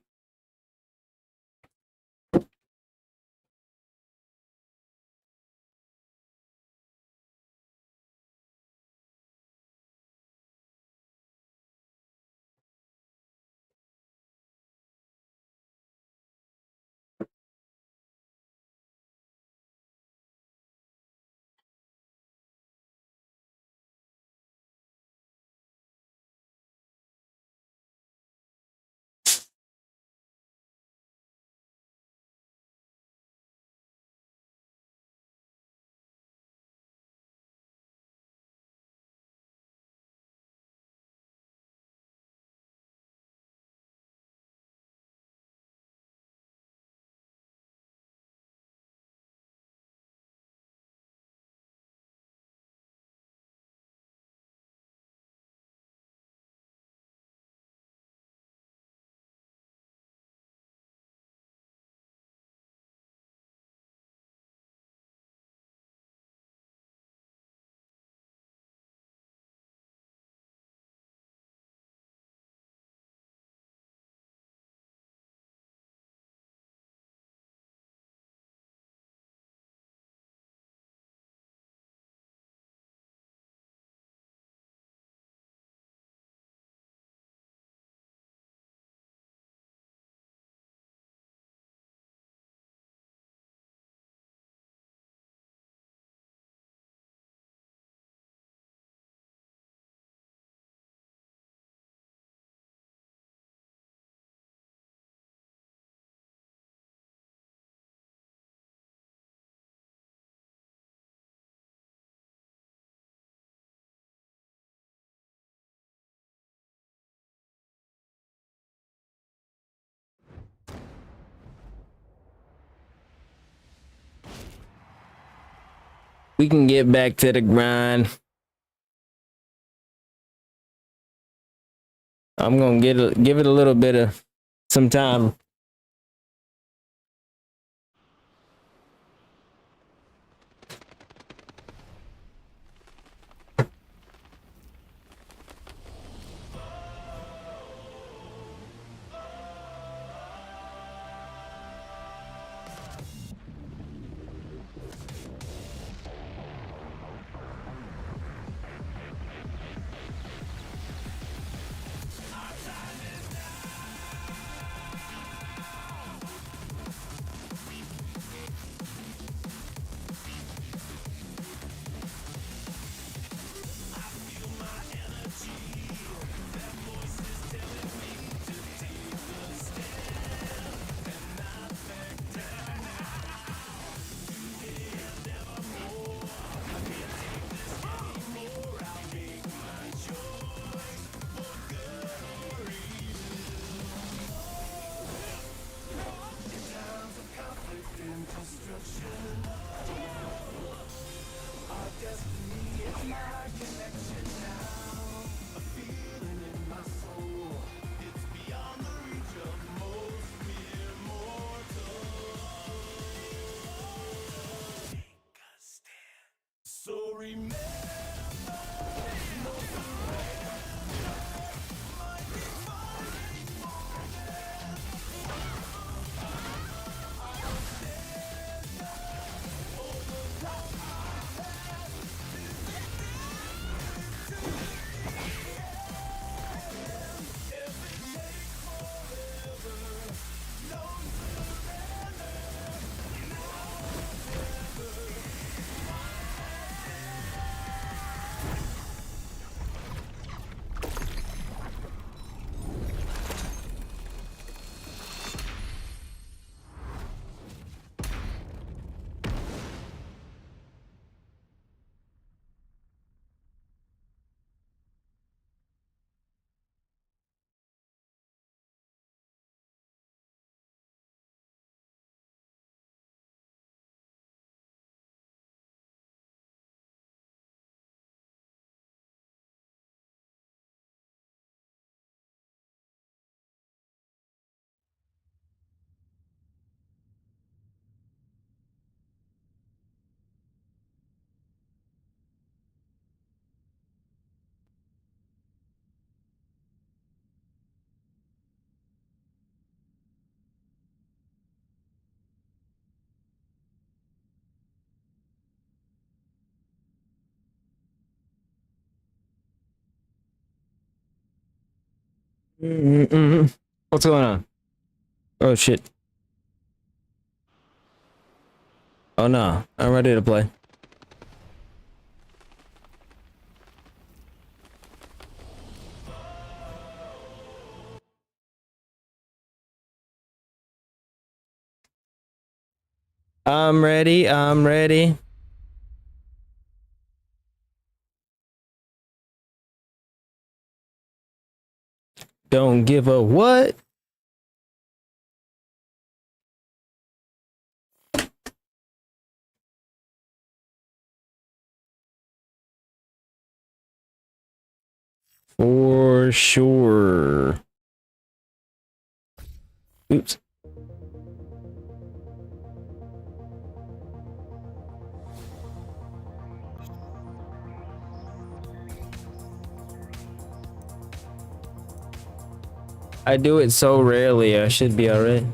Speaker 1: We can get back to the grind. I'm gonna give it a little bit of some time. What's going on? Oh shit. Oh no, I'm ready to play. I'm ready, I'm ready. Don't give a what? For sure. Oops. I do it so rarely. I should be alright.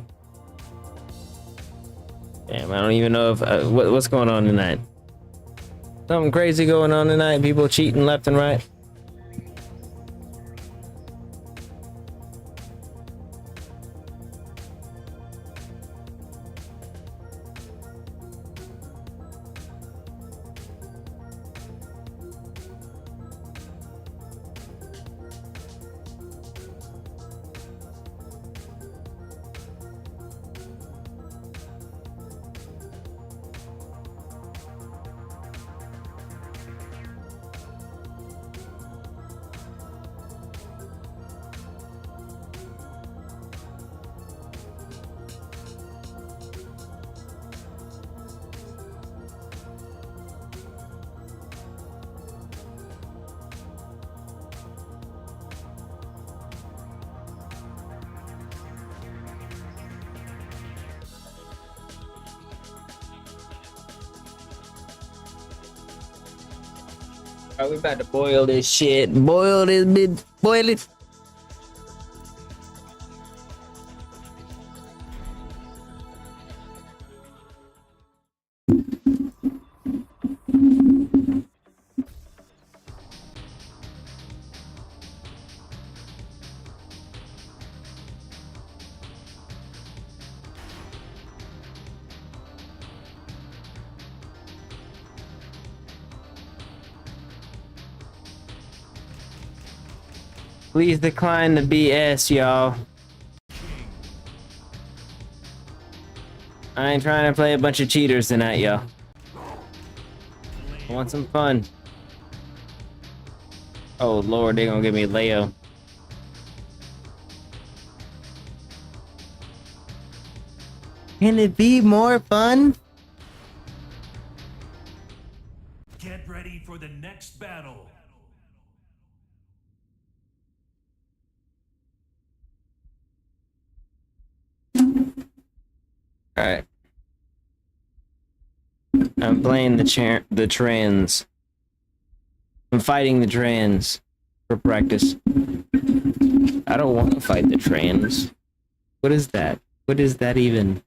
Speaker 1: Damn, I don't even know if what's going on tonight. Something crazy going on tonight. People cheating left and right. Alright, we about to boil this shit. Boil this bit. Boil it. Please decline the BS, y'all. I ain't trying to play a bunch of cheaters tonight, y'all. I want some fun. Oh lord, they gonna give me Leo. Can it be more fun?
Speaker 2: Get ready for the next battle.
Speaker 1: Alright. I'm playing the trans. I'm fighting the trans for practice. I don't want to fight the trans. What is that? What is that even?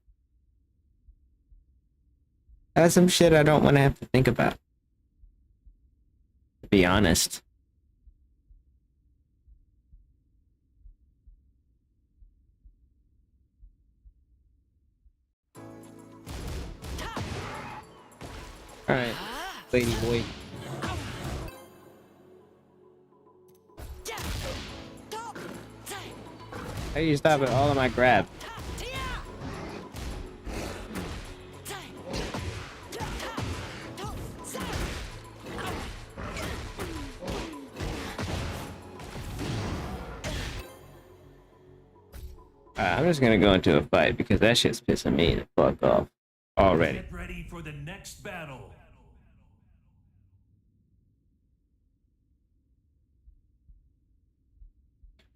Speaker 1: That's some shit I don't want to have to think about. To be honest. Alright, lady boy. How do you stop at all of my grab? I'm just gonna go into a fight because that shit's pissing me the fuck off already.
Speaker 2: Get ready for the next battle.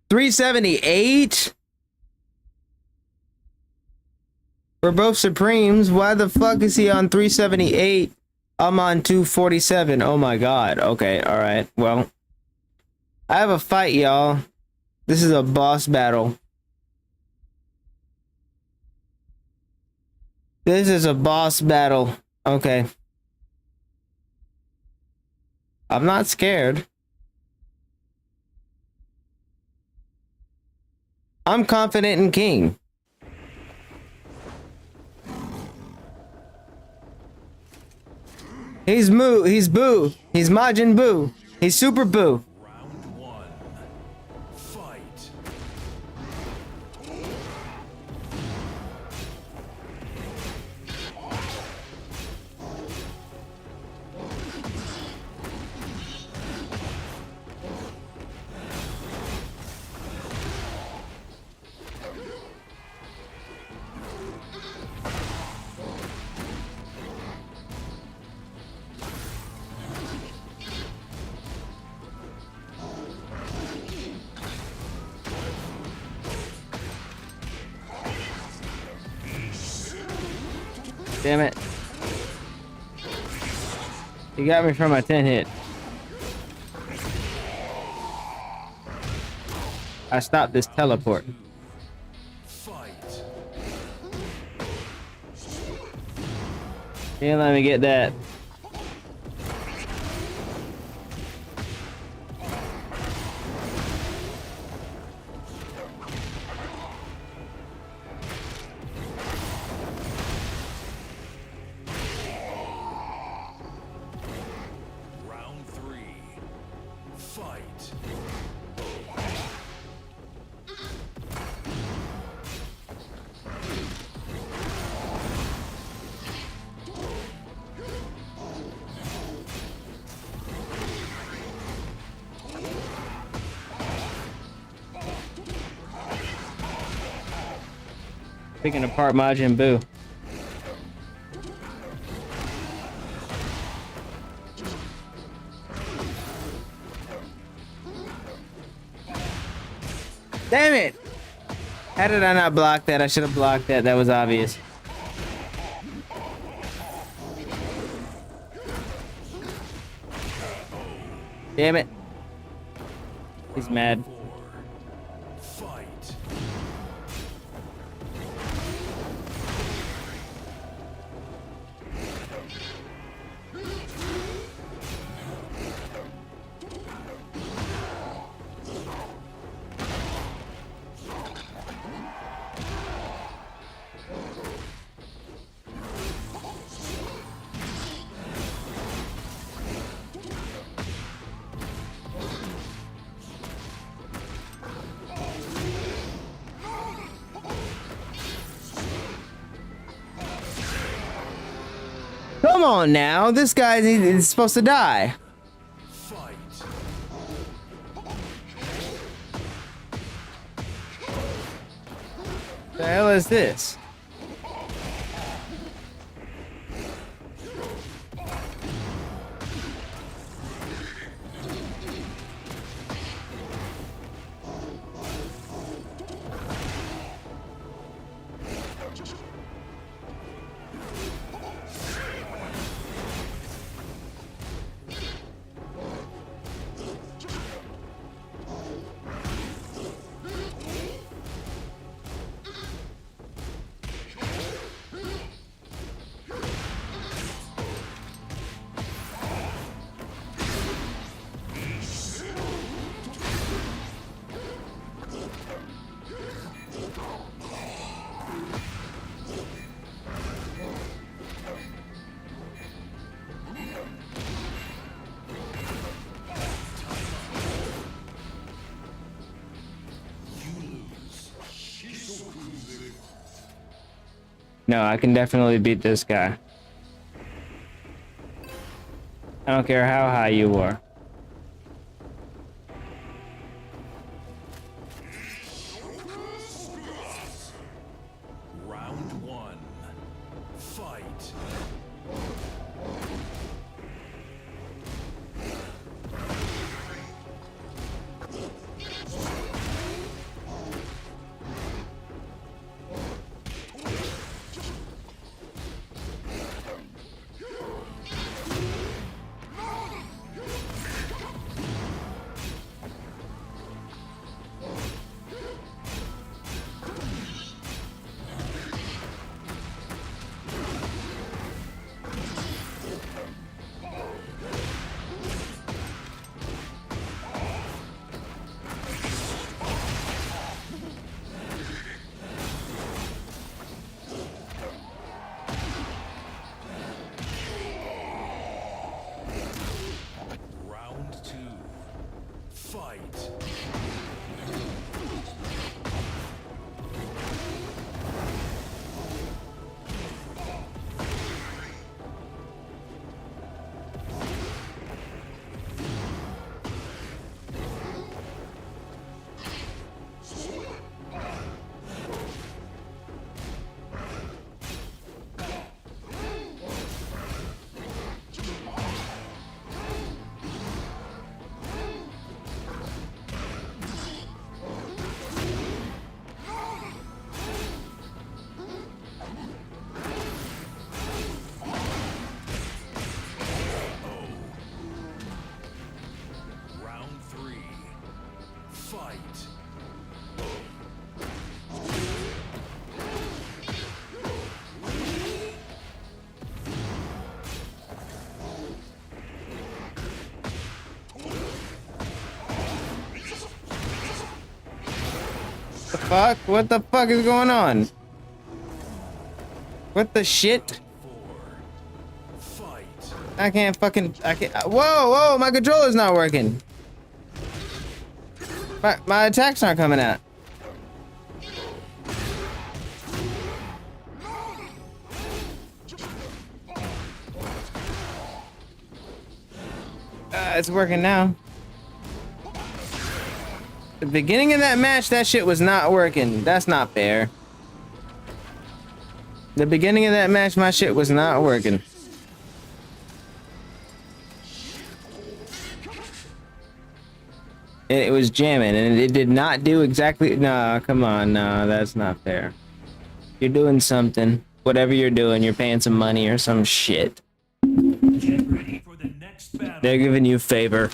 Speaker 1: $378? We're both Supremes. Why the fuck is he on 378? I'm on 247. Oh my god. Okay, alright. Well, I have a fight, y'all. This is a boss battle. This is a boss battle. Okay. I'm not scared. I'm confident in King. He's Moo. He's Boo. He's Majin Boo. He's Super Boo.
Speaker 2: Round one. Fight.
Speaker 1: Damn it. You got me from my 10 hit. I stopped this teleport.
Speaker 2: Fight.
Speaker 1: Can't let me get that.
Speaker 2: Round three. Fight.
Speaker 1: Picking apart Majin Buu. Damn it! How did I not block that? I should have blocked that. That was obvious. Damn it. He's mad.
Speaker 2: Fight.
Speaker 1: Come on now. This guy's he's supposed to die.
Speaker 2: Fight.
Speaker 1: The hell is this? No, I can definitely beat this guy. I don't care how high you are.
Speaker 2: Round one. Fight.
Speaker 1: The fuck? What the fuck is going on? What the shit? I can't. Whoa, my controller's not working. My attacks aren't coming out. It's working now. The beginning of that match, that shit was not working. That's not fair. The beginning of that match, my shit was not working. And it was jamming, and it did not do exactly. Nah, come on, nah, that's not fair. You're doing something. Whatever you're doing, you're paying some money or some shit.
Speaker 2: Get ready for the next battle.
Speaker 1: They're giving you a favor.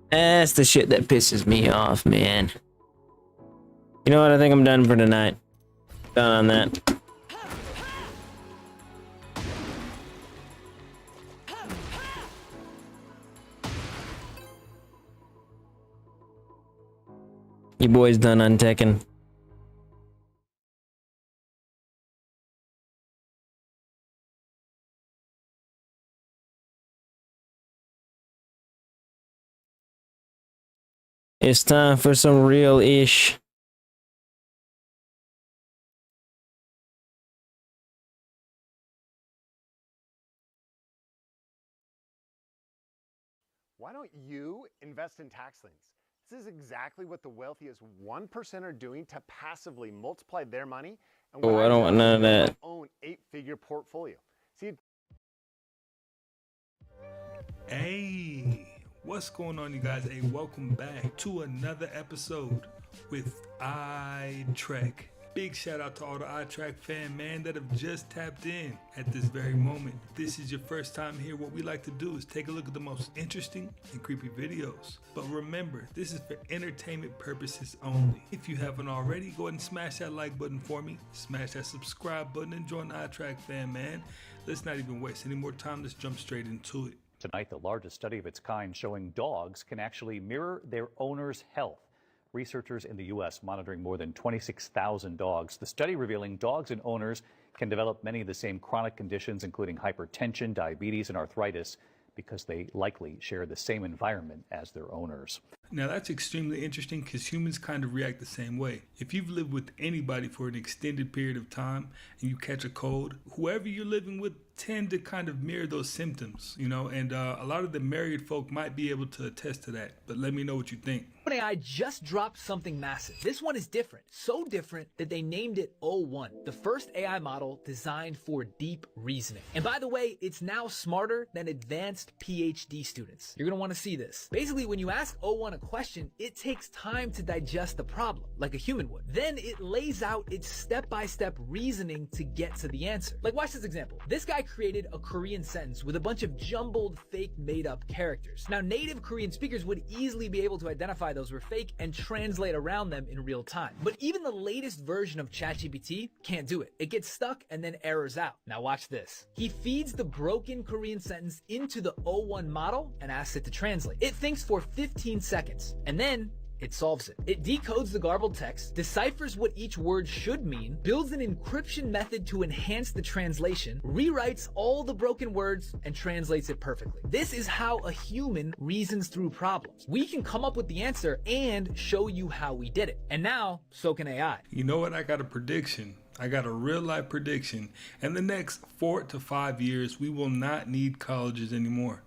Speaker 1: That's the shit that pisses me off, man. You know what? I think I'm done for tonight. Done on that. You boys done on Tekken. It's time for some real-ish.
Speaker 5: Why don't you invest in tax liens? This is exactly what the wealthiest 1% are doing to passively multiply their money. And
Speaker 1: Oh, I don't want none of that.
Speaker 5: Own 8-figure portfolio. See,
Speaker 6: Hey, what's going on, you guys? Hey, welcome back to another episode with iTrek. Big shout out to all the iTrek fan man that have just tapped in at this very moment. If this is your first time here, what we like to do is take a look at the most interesting and creepy videos. But remember, this is for entertainment purposes only. If you haven't already, go ahead and smash that like button for me, smash that subscribe button, and join the iTrek fan man. Let's not even waste any more time, let's jump straight into it.
Speaker 7: Tonight, the largest study of its kind showing dogs can actually mirror their owner's health. Researchers in the U.S. monitoring more than 26,000 dogs. The study revealing dogs and owners can develop many of the same chronic conditions, including hypertension, diabetes, and arthritis, because they likely share the same environment as their owners.
Speaker 6: Now that's extremely interesting because humans kind of react the same way. If you've lived with anybody for an extended period of time and you catch a cold, whoever you're living with tend to kind of mirror those symptoms, you know, and a lot of the married folk might be able to attest to that, but let me know what you think.
Speaker 8: OpenAI just dropped something massive. This one is different. So different that they named it O1, the first AI model designed for deep reasoning. And by the way, it's now smarter than advanced PhD students. You're gonna wanna see this. Basically, when you ask O1 a question, it takes time to digest the problem, like a human would. Then it lays out its step-by-step reasoning to get to the answer. Like, watch this example. This guy created a Korean sentence with a bunch of jumbled, fake, made-up characters. Now, native Korean speakers would easily be able to identify those were fake and translate around them in real time. But even the latest version of ChatGPT can't do it. It gets stuck and then errors out. Now watch this. He feeds the broken Korean sentence into the O1 model and asks it to translate. It thinks for 15 seconds, and then it solves it. It decodes the garbled text, deciphers what each word should mean, builds an encryption method to enhance the translation, rewrites all the broken words, and translates it perfectly. This is how a human reasons through problems. We can come up with the answer and show you how we did it. And now, so can AI.
Speaker 6: You know what? I got a prediction. I got a real life prediction. In the next 4 to 5 years, we will not need colleges anymore.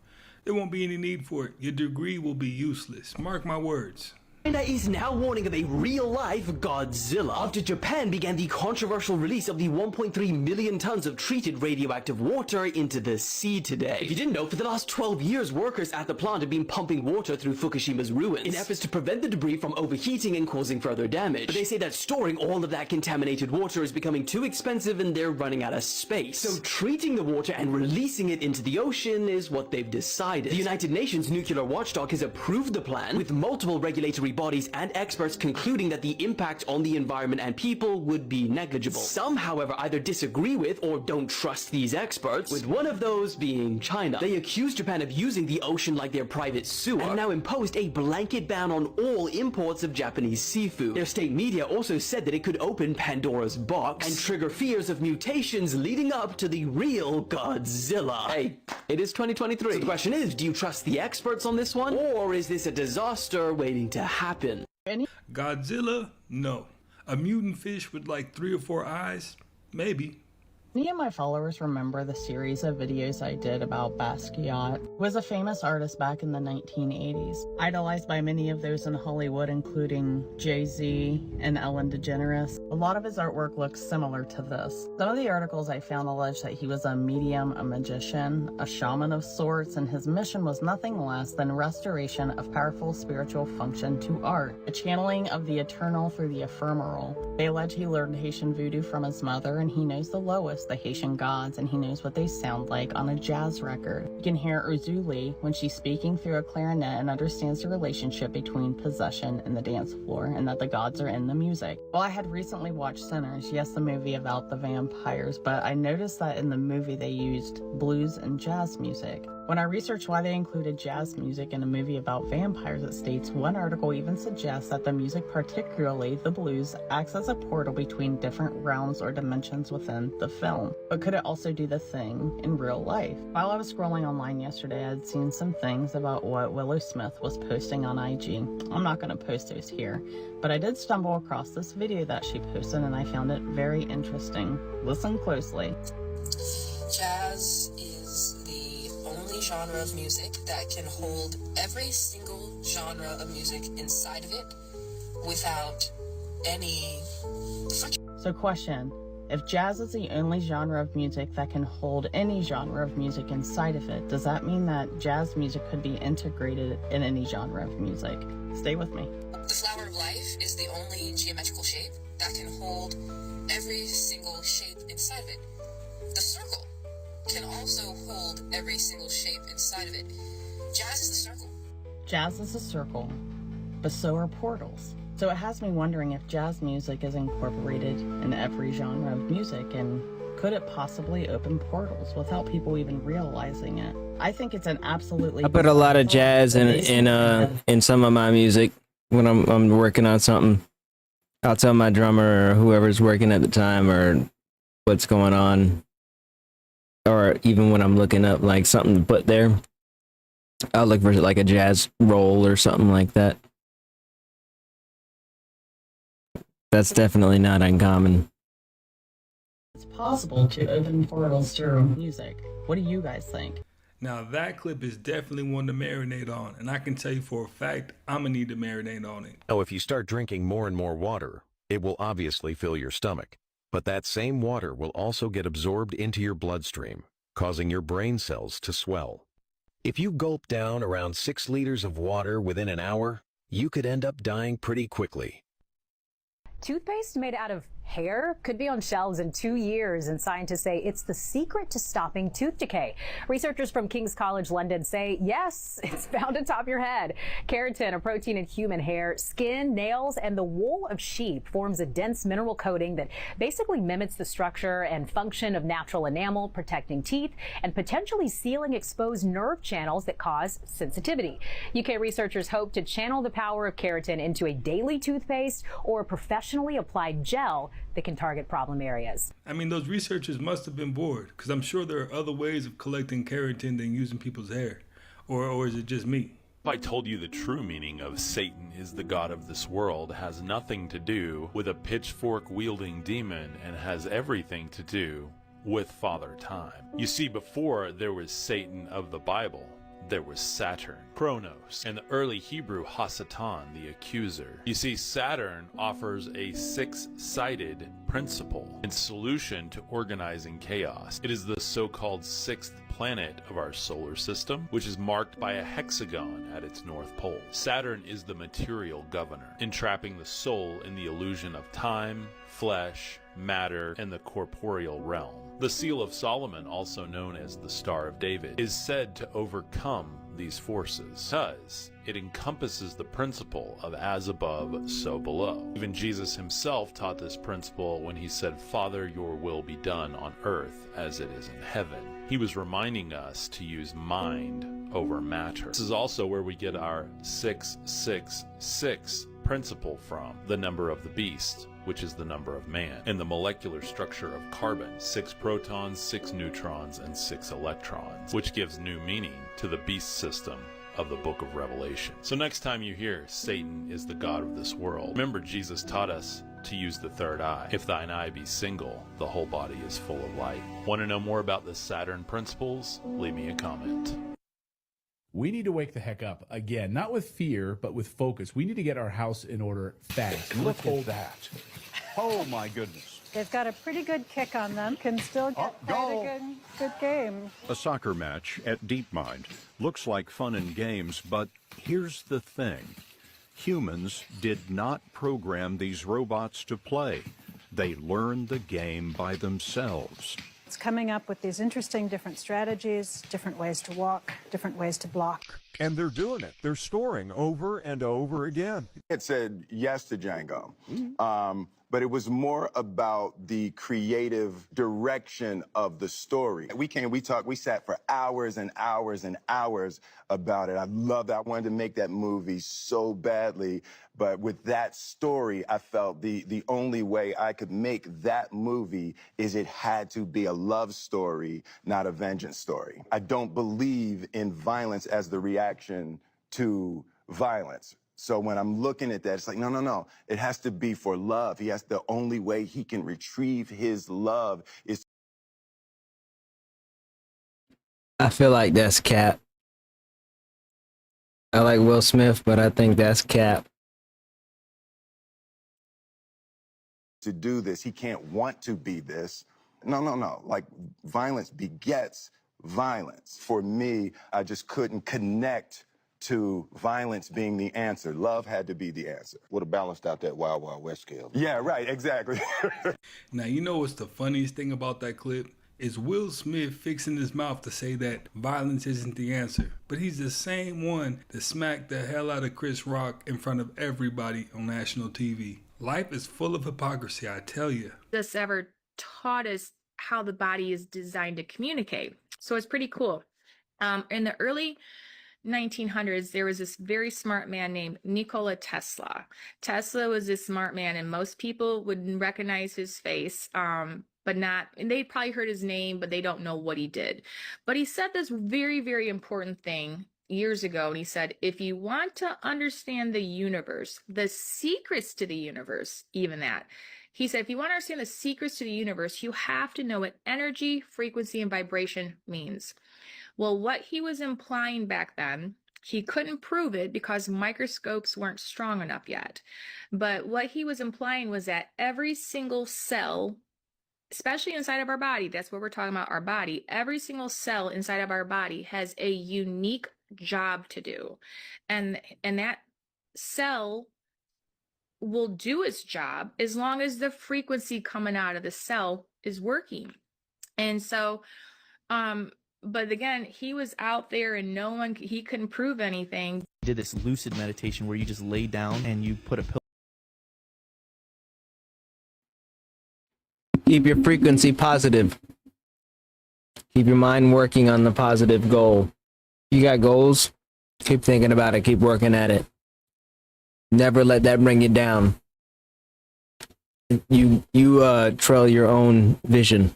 Speaker 6: There won't be any need for it. Your degree will be useless. Mark my words.
Speaker 9: China is now warning of a real-life Godzilla after Japan began the controversial release of the 1.3 million tons of treated radioactive water into the sea today. If you didn't know, for the last 12 years, workers at the plant have been pumping water through Fukushima's ruins in efforts to prevent the debris from overheating and causing further damage. But they say that storing all of that contaminated water is becoming too expensive and they're running out of space. So treating the water and releasing it into the ocean is what they've decided. The United Nations nuclear watchdog has approved the plan, with multiple regulatory bodies and experts concluding that the impact on the environment and people would be negligible. Some, however, either disagree with or don't trust these experts, with one of those being China. They accuse Japan of using the ocean like their private sewer, and now imposed a blanket ban on all imports of Japanese seafood. Their state media also said that it could open Pandora's box and trigger fears of mutations leading up to the real Godzilla. Hey, it is 2023. So the question is, do you trust the experts on this one, or is this a disaster waiting to happen?
Speaker 6: Godzilla? No. A mutant fish with like 3 or 4 eyes? Maybe.
Speaker 10: Many of my followers remember the series of videos I did about Basquiat, who was a famous artist back in the 1980s, idolized by many of those in Hollywood, including Jay-Z and Ellen DeGeneres. A lot of his artwork looks similar to this. Some of the articles I found allege that he was a medium, a magician, a shaman of sorts, and his mission was nothing less than restoration of powerful spiritual function to art, a channeling of the eternal through the ephemeral. They allege he learned Haitian voodoo from his mother, and he knows the lowest, the Haitian gods, and he knows what they sound like on a jazz record. You can hear Uzuli when she's speaking through a clarinet and understands the relationship between possession and the dance floor, and that the gods are in the music. Well, I had recently watched Sinners, yes, the movie about the vampires, but I noticed that in the movie they used blues and jazz music. When I researched why they included jazz music in a movie about vampires, it states one article even suggests that the music, particularly the blues, acts as a portal between different realms or dimensions within the film. But could it also do the thing in real life? While I was scrolling online yesterday, I had seen some things about what Willow Smith was posting on IG. I'm not going to post those here, but I did stumble across this video that she posted and I found it very interesting. Listen closely.
Speaker 11: Jazz is the only genre of music that can hold every single genre of music inside of it without any friction.
Speaker 10: So question, if jazz is the only genre of music that can hold any genre of music inside of it, does that mean that jazz music could be integrated in any genre of music? Stay with me.
Speaker 11: The flower of life is the only geometrical shape that can hold every single shape inside of it. The circle can also hold every single shape inside of it. Jazz is the circle.
Speaker 10: Jazz is a circle, but so are portals. So it has me wondering if jazz music is incorporated in every genre of music, and could it possibly open portals without people even realizing it? I think it's an absolutely...
Speaker 1: I put a lot of jazz in some of my music when I'm working on something. I'll tell my drummer or whoever's working at the time or what's going on, or even when I'm looking up like something to put there, I'll look for like a jazz roll or something like that. That's definitely not uncommon.
Speaker 10: It's possible to open portals through music. What do you guys think?
Speaker 6: Now that clip is definitely one to marinate on, and I can tell you for a fact I'm gonna need to marinate on it.
Speaker 12: Oh, if you start drinking more and more water, it will obviously fill your stomach. But that same water will also get absorbed into your bloodstream, causing your brain cells to swell. If you gulp down around 6 liters of water within an hour, you could end up dying pretty quickly.
Speaker 13: Toothpaste made out of hair could be on shelves in 2 years, and scientists say it's the secret to stopping tooth decay. Researchers from King's College London say, yes, it's bound to top your head. Keratin, a protein in human hair, skin, nails, and the wool of sheep, forms a dense mineral coating that basically mimics the structure and function of natural enamel, protecting teeth and potentially sealing exposed nerve channels that cause sensitivity. UK researchers hope to channel the power of keratin into a daily toothpaste or a professionally applied gel that can target problem areas.
Speaker 6: I mean, those researchers must have been bored, because I'm sure there are other ways of collecting keratin than using people's hair. Or is it just me?
Speaker 14: If I told you the true meaning of Satan is the god of this world, has nothing to do with a pitchfork-wielding demon and has everything to do with Father Time. You see, before there was Satan of the Bible, there was Saturn, Kronos, and the early Hebrew Hasatan, the accuser. You see, Saturn offers a six-sided principle and solution to organizing chaos. It is the so-called sixth planet of our solar system, which is marked by a hexagon at its north pole. Saturn is the material governor, entrapping the soul in the illusion of time, flesh, matter, and the corporeal realm. The Seal of Solomon, also known as the Star of David, is said to overcome these forces because it encompasses the principle of as above, so below. Even Jesus himself taught this principle when he said, "Father, your will be done on earth as it is in heaven." He was reminding us to use mind over matter. This is also where we get our 666 principle from, the number of the beast, which is the number of man, and the molecular structure of carbon, 6 protons, 6 neutrons, and 6 electrons, which gives new meaning to the beast system of the book of Revelation. So next time you hear Satan is the god of this world, remember Jesus taught us to use the third eye. If thine eye be single, the whole body is full of light. Want to know more about the Saturn principles? Leave me a comment.
Speaker 15: We need to wake the heck up again, not with fear, but with focus. We need to get our house in order fast.
Speaker 16: Look at that. Oh my goodness.
Speaker 17: They've got a pretty good kick on them. Can still get quite a good game.
Speaker 16: A soccer match at DeepMind looks like fun and games, but here's the thing. Humans did not program these robots to play. They learned the game by themselves.
Speaker 17: It's coming up with these interesting different strategies, different ways to walk, different ways to block.
Speaker 18: And they're doing it. They're scoring over and over again.
Speaker 19: It said yes to Django, but it was more about the creative direction of the story. We sat for hours and hours and hours about it. I loved that. I wanted to make that movie so badly, but with that story, I felt the only way I could make that movie is it had to be a love story, not a vengeance story. I don't believe in violence as the reaction to violence. So when I'm looking at that, it's like, no. It has to be for love. The only way he can retrieve his love is.
Speaker 1: I feel like that's cap. I like Will Smith, but I think that's cap.
Speaker 19: To do this, he can't want to be this. No. Like, violence begets violence. For me, I just couldn't connect to violence being the answer. Love had to be the answer. Would have balanced out that Wild Wild West scale. Yeah, right, exactly.
Speaker 6: Now, you know what's the funniest thing about that clip? Is Will Smith fixing his mouth to say that violence isn't the answer. But he's the same one that smacked the hell out of Chris Rock in front of everybody on national TV. Life is full of hypocrisy, I tell you.
Speaker 20: This ever taught us how the body is designed to communicate. So it's pretty cool. In the early 1900s, there was this very smart man named Nikola Tesla. Tesla was this smart man, and most people would recognize his face, but not, and they probably heard his name, but they don't know what he did. But he said this very, very important thing years ago, and he said, if you want to understand the universe, the secrets to the universe, even that, he said, if you want to understand the secrets to the universe, you have to know what energy, frequency, and vibration means. Well, what he was implying back then, he couldn't prove it because microscopes weren't strong enough yet. But what he was implying was that every single cell, especially inside of our body, that's what we're talking about, our body, every single cell inside of our body has a unique job to do. And that cell will do its job as long as the frequency coming out of the cell is working. And so, but again, he was out there and he couldn't prove anything.
Speaker 21: He did this lucid meditation where you just lay down and you put a pillow.
Speaker 1: Keep your frequency positive. Keep your mind working on the positive goal. You got goals, keep thinking about it, keep working at it. Never let that bring you down. You trail your own vision.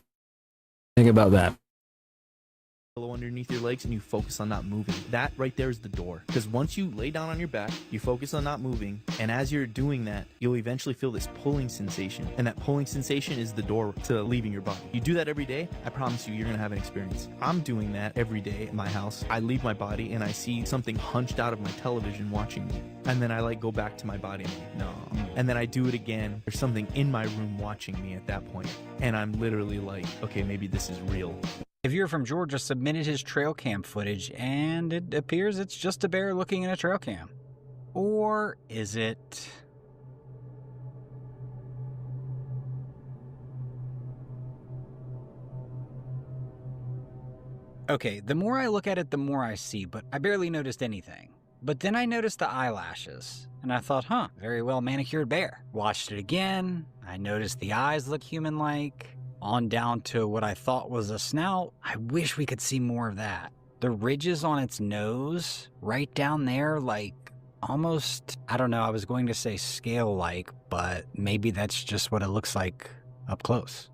Speaker 1: Think about that.
Speaker 21: underneath your legs and you focus on not moving. That right there is the door. Because once you lay down on your back, you focus on not moving, and as you're doing that, you'll eventually feel this pulling sensation, and that pulling sensation is the door to leaving your body. You do that every day, I promise you, you're gonna have an experience. I'm doing that every day at my house. I leave my body and I see something hunched out of my television watching me, and then I like go back to my body and I'm like, no. And then I do it again. There's something in my room watching me at that point, and I'm literally like, okay, maybe this is real.
Speaker 3: A viewer from Georgia submitted his trail cam footage, and it appears it's just a bear looking in a trail cam. Or is it? Okay, the more I look at it, the more I see, but I barely noticed anything. But then I noticed the eyelashes, and I thought, huh, very well manicured bear. Watched it again, I noticed the eyes look human-like. On down to what I thought was a snout. I wish we could see more of that. The ridges on its nose, right down there, like almost, I don't know, I was going to say scale-like, but maybe that's just what it looks like up close.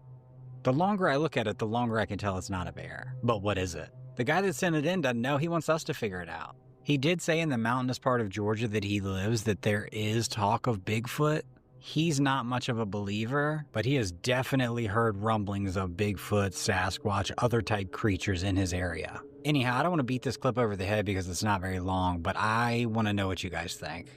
Speaker 3: The longer I look at it, the longer I can tell it's not a bear. But what is it? The guy that sent it in doesn't know. He wants us to figure it out. He did say in the mountainous part of Georgia that he lives that there is talk of Bigfoot. He's not much of a believer, but he has definitely heard rumblings of Bigfoot, Sasquatch, other type creatures in his area. Anyhow, I don't want to beat this clip over the head because it's not very long, but I want to know what you guys think.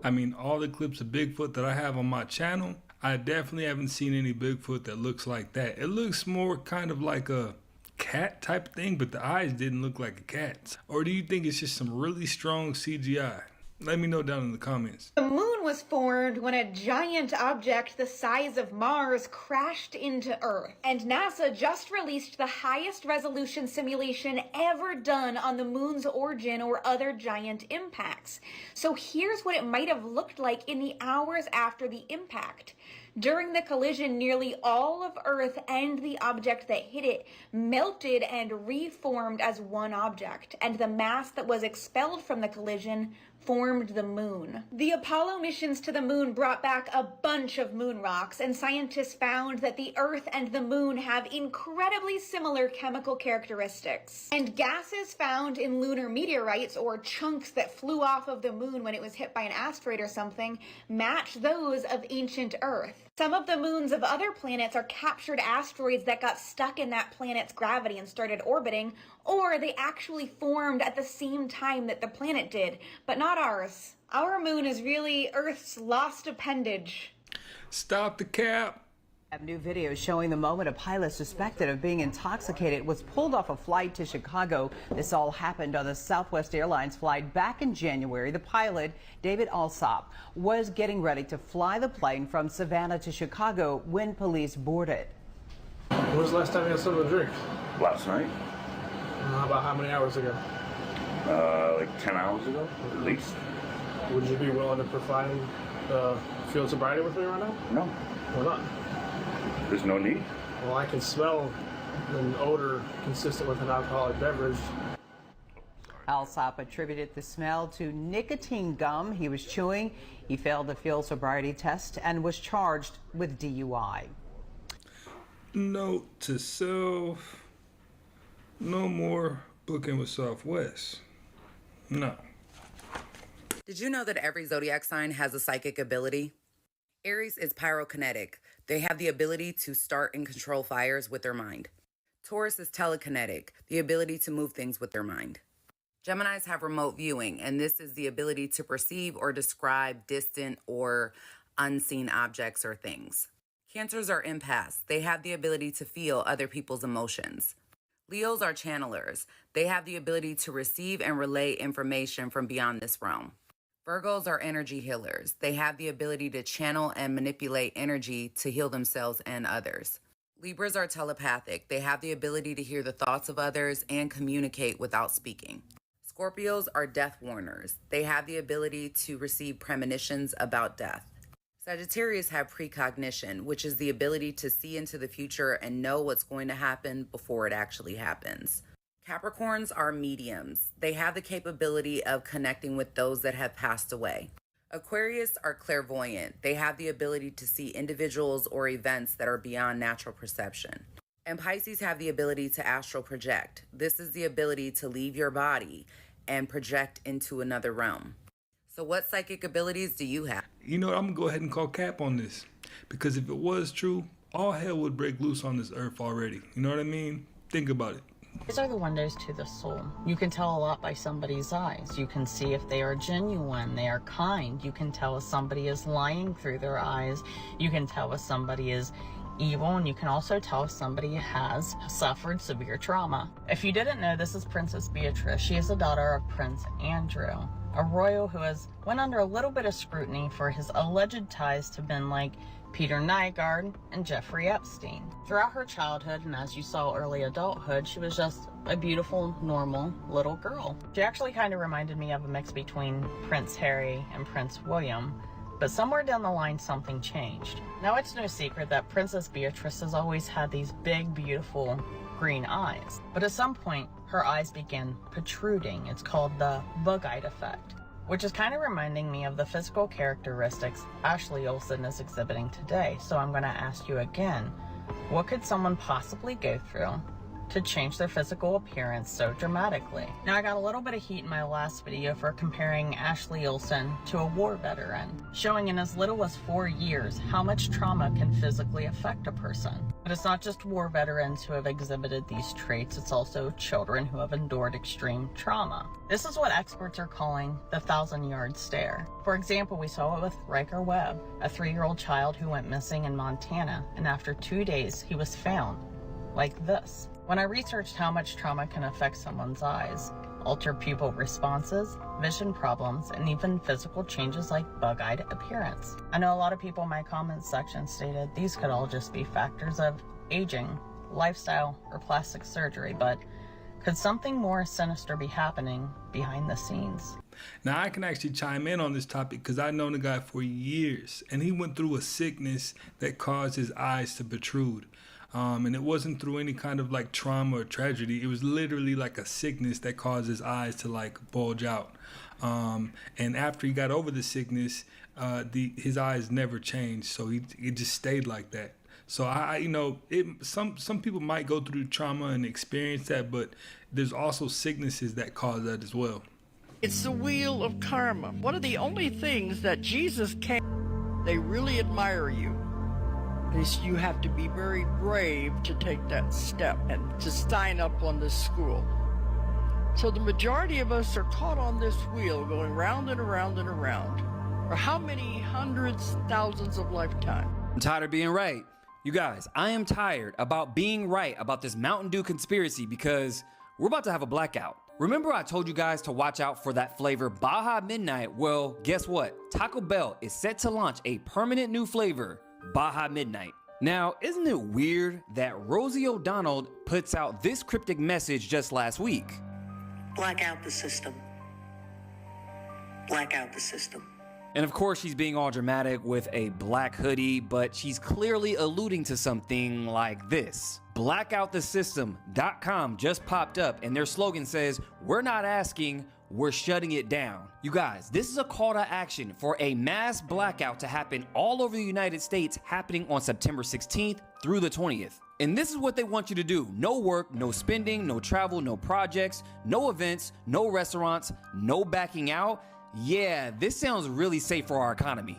Speaker 6: I mean, all the clips of Bigfoot that I have on my channel, I definitely haven't seen any Bigfoot that looks like that. It looks more kind of like a cat type thing, but the eyes didn't look like a cat's. Or do you think it's just some really strong CGI? Let me know down in the comments.
Speaker 22: The moon was formed when a giant object the size of Mars crashed into Earth. And NASA just released the highest resolution simulation ever done on the moon's origin or other giant impacts. So here's what it might have looked like in the hours after the impact. During the collision, nearly all of Earth and the object that hit it melted and reformed as one object, and the mass that was expelled from the collision formed the moon. The Apollo missions to the moon brought back a bunch of moon rocks, and scientists found that the Earth and the moon have incredibly similar chemical characteristics. And gases found in lunar meteorites, or chunks that flew off of the moon when it was hit by an asteroid or something, match those of ancient Earth. Some of the moons of other planets are captured asteroids that got stuck in that planet's gravity and started orbiting, or they actually formed at the same time that the planet did, but not ours. Our moon is really Earth's lost appendage.
Speaker 6: Stop the cap.
Speaker 23: Have new videos showing the moment a pilot suspected of being intoxicated was pulled off a flight to Chicago. This all happened on the Southwest Airlines flight back in January. The pilot, David Alsop, was getting ready to fly the plane from Savannah to Chicago when police boarded.
Speaker 24: When was the last time you had something to drink?
Speaker 25: Last night.
Speaker 24: About how many hours ago?
Speaker 25: Like 10 hours ago, at least.
Speaker 24: Would you be willing to provide field sobriety with me right now?
Speaker 25: No.
Speaker 24: Why not?
Speaker 25: There's no need.
Speaker 24: Well, I can smell an odor consistent with an alcoholic beverage.
Speaker 23: Alsop attributed the smell to nicotine gum he was chewing. He failed the field sobriety test and was charged with DUI.
Speaker 6: Note to self, no more booking with Southwest. No.
Speaker 26: Did you know that every zodiac sign has a psychic ability? Aries is pyrokinetic. They have the ability to start and control fires with their mind. Taurus is telekinetic, the ability to move things with their mind. Geminis have remote viewing, and this is the ability to perceive or describe distant or unseen objects or things. Cancers are empaths. They have the ability to feel other people's emotions. Leos are channelers. They have the ability to receive and relay information from beyond this realm. Virgos are energy healers. They have the ability to channel and manipulate energy to heal themselves and others. Libras are telepathic. They have the ability to hear the thoughts of others and communicate without speaking. Scorpios are death warners. They have the ability to receive premonitions about death. Sagittarius have precognition, which is the ability to see into the future and know what's going to happen before it actually happens. Capricorns are mediums. They have the capability of connecting with those that have passed away. Aquarius are clairvoyant. They have the ability to see individuals or events that are beyond natural perception. And Pisces have the ability to astral project. This is the ability to leave your body and project into another realm. So what psychic abilities do you have?
Speaker 6: You know what, I'm gonna go ahead and call cap on this. Because if it was true, all hell would break loose on this earth already. You know what I mean? Think about it.
Speaker 10: These are the windows to the soul. You can tell a lot by somebody's eyes. You can see if they are genuine, they are kind. You can tell if somebody is lying through their eyes. You can tell if somebody is evil, and you can also tell if somebody has suffered severe trauma. If you didn't know, this is Princess Beatrice. She is the daughter of Prince Andrew, a royal who has went under a little bit of scrutiny for his alleged ties to men like Peter Nygaard and Jeffrey Epstein. Throughout her childhood, and as you saw early adulthood, she was just a beautiful, normal little girl. She actually kind of reminded me of a mix between Prince Harry and Prince William, but somewhere down the line something changed. Now it's no secret that Princess Beatrice has always had these big, beautiful green eyes, but at some point her eyes began protruding. It's called the bug-eyed effect, which is kind of reminding me of the physical characteristics Ashley Olsen is exhibiting today. So I'm going to ask you again, what could someone possibly go through to change their physical appearance so dramatically? Now, I got a little bit of heat in my last video for comparing Ashley Olsen to a war veteran, showing in as little as 4 years how much trauma can physically affect a person. But it's not just war veterans who have exhibited these traits, it's also children who have endured extreme trauma. This is what experts are calling the 1,000-yard stare. For example, we saw it with Riker Webb, a 3-year-old child who went missing in Montana, and after 2 days, he was found like this. When I researched how much trauma can affect someone's eyes, alter pupil responses, vision problems, and even physical changes like bug-eyed appearance. I know a lot of people in my comments section stated these could all just be factors of aging, lifestyle, or plastic surgery, but could something more sinister be happening behind the scenes?
Speaker 6: Now, I can actually chime in on this topic because I've known the guy for years, and he went through a sickness that caused his eyes to protrude. And it wasn't through any kind of like trauma or tragedy. It was literally like a sickness that caused his eyes to like bulge out. And after he got over the sickness, his eyes never changed. So it just stayed like that. So some people might go through trauma and experience that, but there's also sicknesses that cause that as well.
Speaker 2: It's the wheel of karma. One of the only things that Jesus came, they really admire you. You have to be very brave to take that step and to sign up on this school. So the majority of us are caught on this wheel going round and around and around for how many hundreds, thousands of lifetimes?
Speaker 4: I'm tired of being right. You guys, I am tired about being right about this Mountain Dew conspiracy because we're about to have a blackout. Remember I told you guys to watch out for that flavor Baja Midnight? Well, guess what? Taco Bell is set to launch a permanent new flavor, Baja Midnight. Now, isn't it weird that Rosie O'Donnell puts out this cryptic message just last week?
Speaker 5: Black out the system. Black out the system.
Speaker 4: And of course, she's being all dramatic with a black hoodie, but she's clearly alluding to something like this. Blackoutthesystem.com just popped up, and their slogan says, "We're not asking, we're shutting it down." You guys, this is a call to action for a mass blackout to happen all over the United States, happening on September 16th through the 20th. And this is what they want you to do. No work, no spending, no travel, no projects, no events, no restaurants, no backing out. Yeah, this sounds really safe for our economy.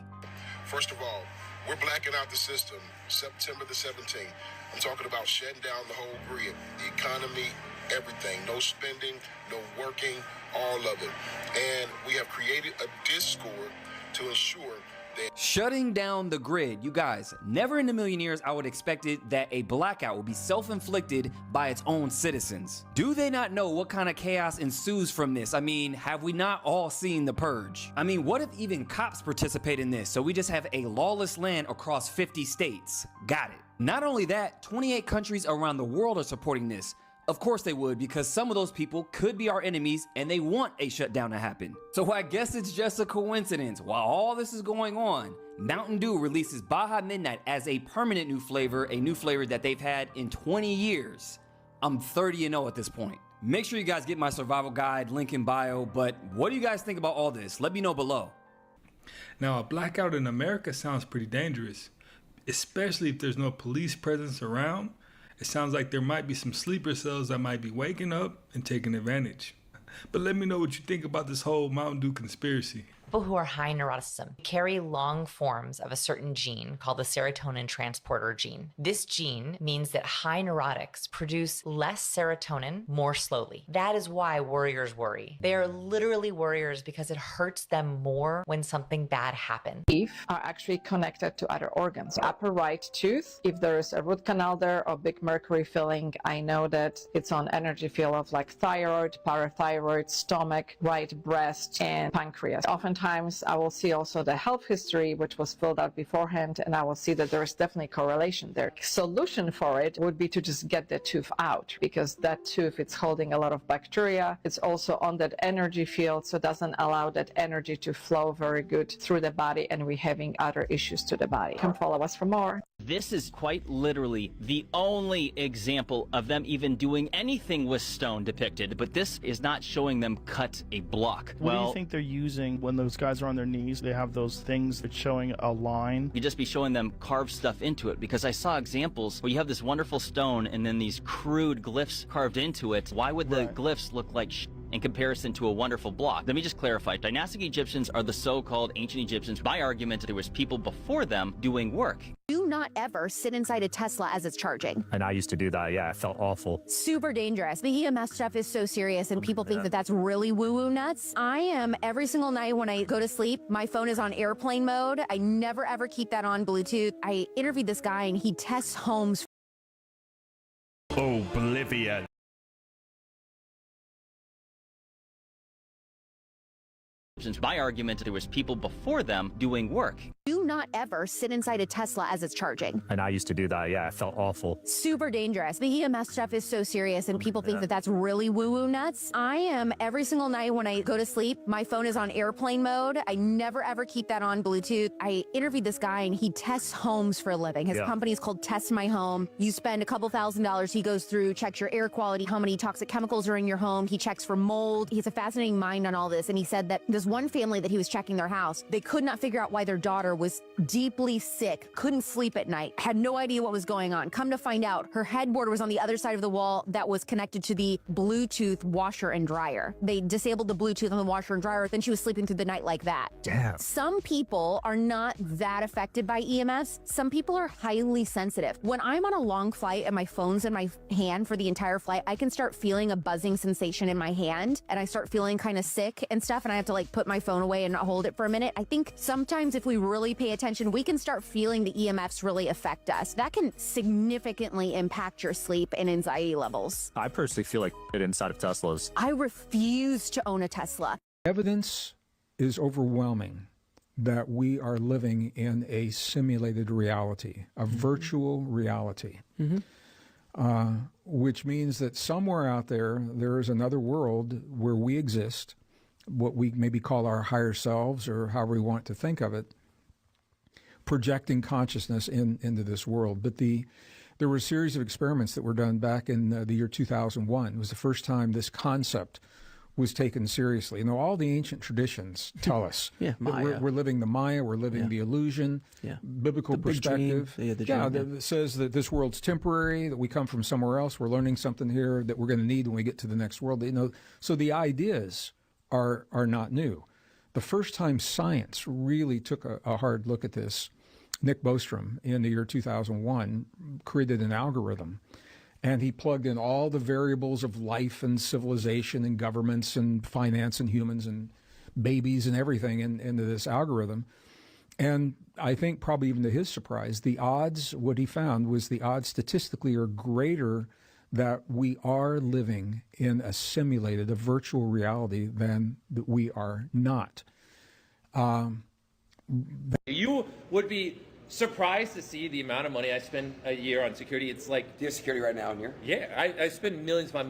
Speaker 7: First of all, we're blacking out the system September the 17th. I'm talking about shutting down the whole grid, the economy, everything. No spending, no working, all of it. And we have created a Discord to ensure that
Speaker 4: shutting down the grid. You guys, never in a million years I would expect it that a blackout will be self-inflicted by its own citizens. Do they not know what kind of chaos ensues from this? I mean, have we not all seen The Purge? I mean, what if even cops participate in this? So we just have a lawless land across 50 states. Got it. Not only that, 28 countries around the world are supporting this. Of course they would, because some of those people could be our enemies and they want a shutdown to happen. So I guess it's just a coincidence. While all this is going on, Mountain Dew releases Baja Midnight as a permanent new flavor, a new flavor that they've had in 20 years. I'm 30-0 at this point. Make sure you guys get my survival guide, link in bio, but what do you guys think about all this? Let me know below.
Speaker 6: Now, a blackout in America sounds pretty dangerous, especially if there's no police presence around. It sounds like there might be some sleeper cells that might be waking up and taking advantage. But let me know what you think about this whole Mountain Dew conspiracy.
Speaker 8: People who are high in neuroticism carry long forms of a certain gene called the serotonin transporter gene. This gene means that high neurotics produce less serotonin more slowly. That is why warriors worry. They are literally warriors because it hurts them more when something bad happens.
Speaker 9: Teeth are actually connected to other organs. Upper right tooth, if there is a root canal there or big mercury filling, I know that it's on energy field of like thyroid, parathyroid, stomach, right breast, and pancreas. Oftentimes I will see also the health history, which was filled out beforehand, and I will see that there is definitely correlation there. Solution for it would be to just get the tooth out, because that tooth, it's holding a lot of bacteria. It's also on that energy field, so it doesn't allow that energy to flow very good through the body, and we're having other issues to the body. Come follow us for more.
Speaker 11: This is quite literally the only example of them even doing anything with stone depicted, but this is not showing them cut a block.
Speaker 12: What do you think they're using when those guys are on their knees? They have those things that's showing a line.
Speaker 11: You just be showing them carved stuff into it, because I saw examples where you have this wonderful stone and then these crude glyphs carved into it. Why would the glyphs look like in comparison to a wonderful block? Let me just clarify. Dynastic Egyptians are the so-called ancient Egyptians. My argument, there was people before them doing work.
Speaker 13: Do not ever sit inside a Tesla as it's charging.
Speaker 14: And I used to do that. Yeah, it felt awful.
Speaker 13: Super dangerous. The EMS stuff is so serious, and people think that that's really woo-woo nuts. I am every single night when I go to sleep, my phone is on airplane mode. I never ever keep that on Bluetooth. I interviewed this guy, and he tests homes.
Speaker 14: Oblivion.
Speaker 11: My argument, there was people before them doing work.
Speaker 13: Do not ever sit inside a Tesla as it's charging.
Speaker 14: And I used to do that. Yeah, it felt awful.
Speaker 13: Super dangerous. The EMS stuff is so serious, and people think that that's really woo-woo nuts. I am every single night when I go to sleep, my phone is on airplane mode. I never ever keep that on Bluetooth. I interviewed this guy, and he tests homes for a living. His company is called Test My Home. You spend a couple $1,000s. He goes through, checks your air quality, how many toxic chemicals are in your home. He checks for mold. He has a fascinating mind on all this, and he said that this one family that he was checking their house, they could not figure out why their daughter was deeply sick, couldn't sleep at night, had no idea what was going on. Come to find out, her headboard was on the other side of the wall that was connected to the Bluetooth washer and dryer. They disabled the Bluetooth on the washer and dryer, then she was sleeping through the night like that.
Speaker 14: Damn.
Speaker 13: Some people are not that affected by EMS. Some people are highly sensitive. When I'm on a long flight and my phone's in my hand for the entire flight, I can start feeling a buzzing sensation in my hand, and I start feeling kind of sick and stuff, and I have to like put my phone away and not hold it for a minute. I think sometimes if we really pay attention, we can start feeling the EMFs really affect us. That can significantly impact your sleep and anxiety levels.
Speaker 14: I personally feel like it inside of Teslas.
Speaker 13: I refuse to own a Tesla.
Speaker 27: Evidence is overwhelming that we are living in a simulated reality, a virtual reality, which means that somewhere out there, there is another world where we exist, what we maybe call our higher selves, or however we want to think of it, projecting consciousness into this world. But there were a series of experiments that were done back in the year 2001. It was the first time this concept was taken seriously. You know, all the ancient traditions tell us that we're living the Maya, we're living the illusion, biblical
Speaker 1: the
Speaker 27: perspective. That says that this world's temporary, that we come from somewhere else, we're learning something here that we're going to need when we get to the next world. You know, so the ideas are not new. The first time science really took a hard look at this, Nick Bostrom in the year 2001 created an algorithm, and he plugged in all the variables of life and civilization and governments and finance and humans and babies and everything into this algorithm. And I think probably even to his surprise, the odds, what he found was the odds statistically are greater that we are living in a simulated, a virtual reality than that we are not.
Speaker 28: You would be surprised to see the amount of money I spend a year on security. It's like...
Speaker 29: Do you have security right now in here?
Speaker 28: Yeah, I spend millions upon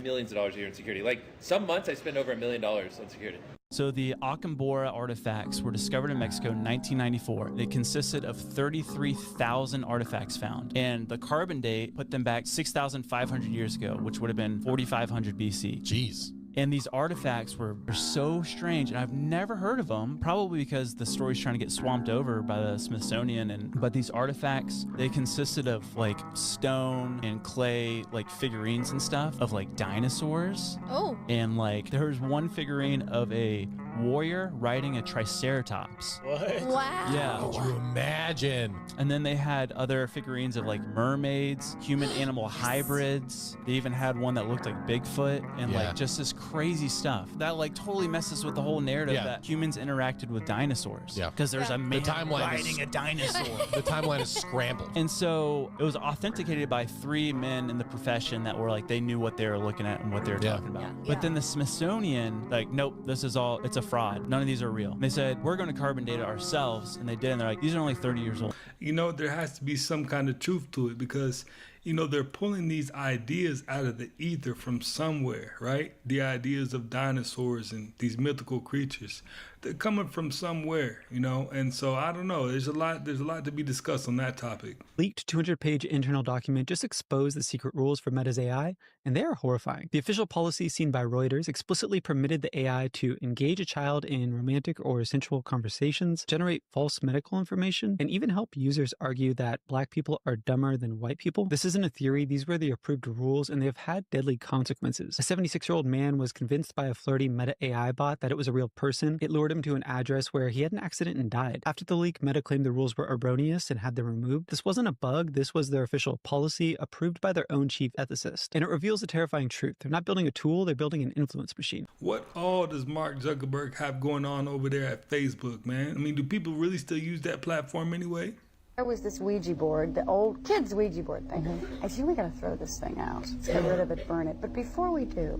Speaker 28: millions of dollars a year in security. Like, some months I spend over $1 million on security.
Speaker 30: So the Acambora artifacts were discovered in Mexico in 1994. They consisted of 33,000 artifacts found, and the carbon date put them back 6,500 years ago, which would have been 4,500 BC.
Speaker 31: Jeez.
Speaker 30: And these artifacts were so strange, and I've never heard of them, probably because the story's trying to get swamped over by the Smithsonian. But these artifacts, they consisted of like stone and clay, like figurines and stuff of like dinosaurs.
Speaker 3: Oh.
Speaker 30: And like there was one figurine of a warrior riding a triceratops.
Speaker 3: What? Wow.
Speaker 30: Yeah.
Speaker 3: Could
Speaker 30: you imagine? And then they had other figurines of like mermaids, human-animal hybrids. They even had one that looked like Bigfoot, and like just this crazy stuff that like totally messes with the whole narrative that humans interacted with dinosaurs.
Speaker 15: Yeah.
Speaker 30: Because there's a man riding a dinosaur.
Speaker 15: The timeline is scrambled.
Speaker 30: And so it was authenticated by 3 men in the profession that were like, they knew what they were looking at and what they were talking about. But then the Smithsonian, like, nope, this is all, it's a fraud. None of these are real. And they said, we're going to carbon date it ourselves. And they did. And they're like, these are only 30 years old.
Speaker 6: You know, there has to be some kind of truth to it because, you know, they're pulling these ideas out of the ether from somewhere, right? The ideas of dinosaurs and these mythical creatures. They're coming from somewhere, you know? And so I don't know. There's a lot to be discussed on that topic.
Speaker 16: Leaked 200-page internal document just exposed the secret rules for Meta's AI, and they are horrifying. The official policy seen by Reuters explicitly permitted the AI to engage a child in romantic or sensual conversations, generate false medical information, and even help users argue that black people are dumber than white people. This isn't a theory. These were the approved rules, and they have had deadly consequences. A 76-year-old man was convinced by a flirty Meta AI bot that it was a real person. It lured him to an address where he had an accident and died. After the leak, Meta claimed the rules were erroneous and had them removed. This wasn't a bug. This was their official policy approved by their own chief ethicist. And it reveals a terrifying truth. They're not building a tool, they're building an influence machine.
Speaker 6: What all does Mark Zuckerberg have going on over there at Facebook, man? I mean, do people really still use that platform anyway?
Speaker 17: There was this Ouija board, the old kids' Ouija board thing. I said, we gotta throw this thing out. Let's get rid of it, burn it. But before we do,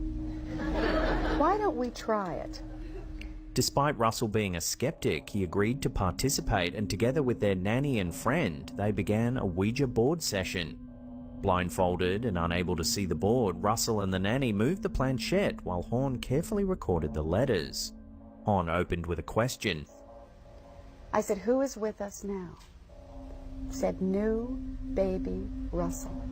Speaker 17: why don't we try it?
Speaker 18: Despite Russell being a skeptic, he agreed to participate, and together with their nanny and friend, they began a Ouija board session. Blindfolded and unable to see the board, Russell and the nanny moved the planchette while Horn carefully recorded the letters. Horn opened with a question.
Speaker 17: I said, who is with us now? Said, new baby Russell.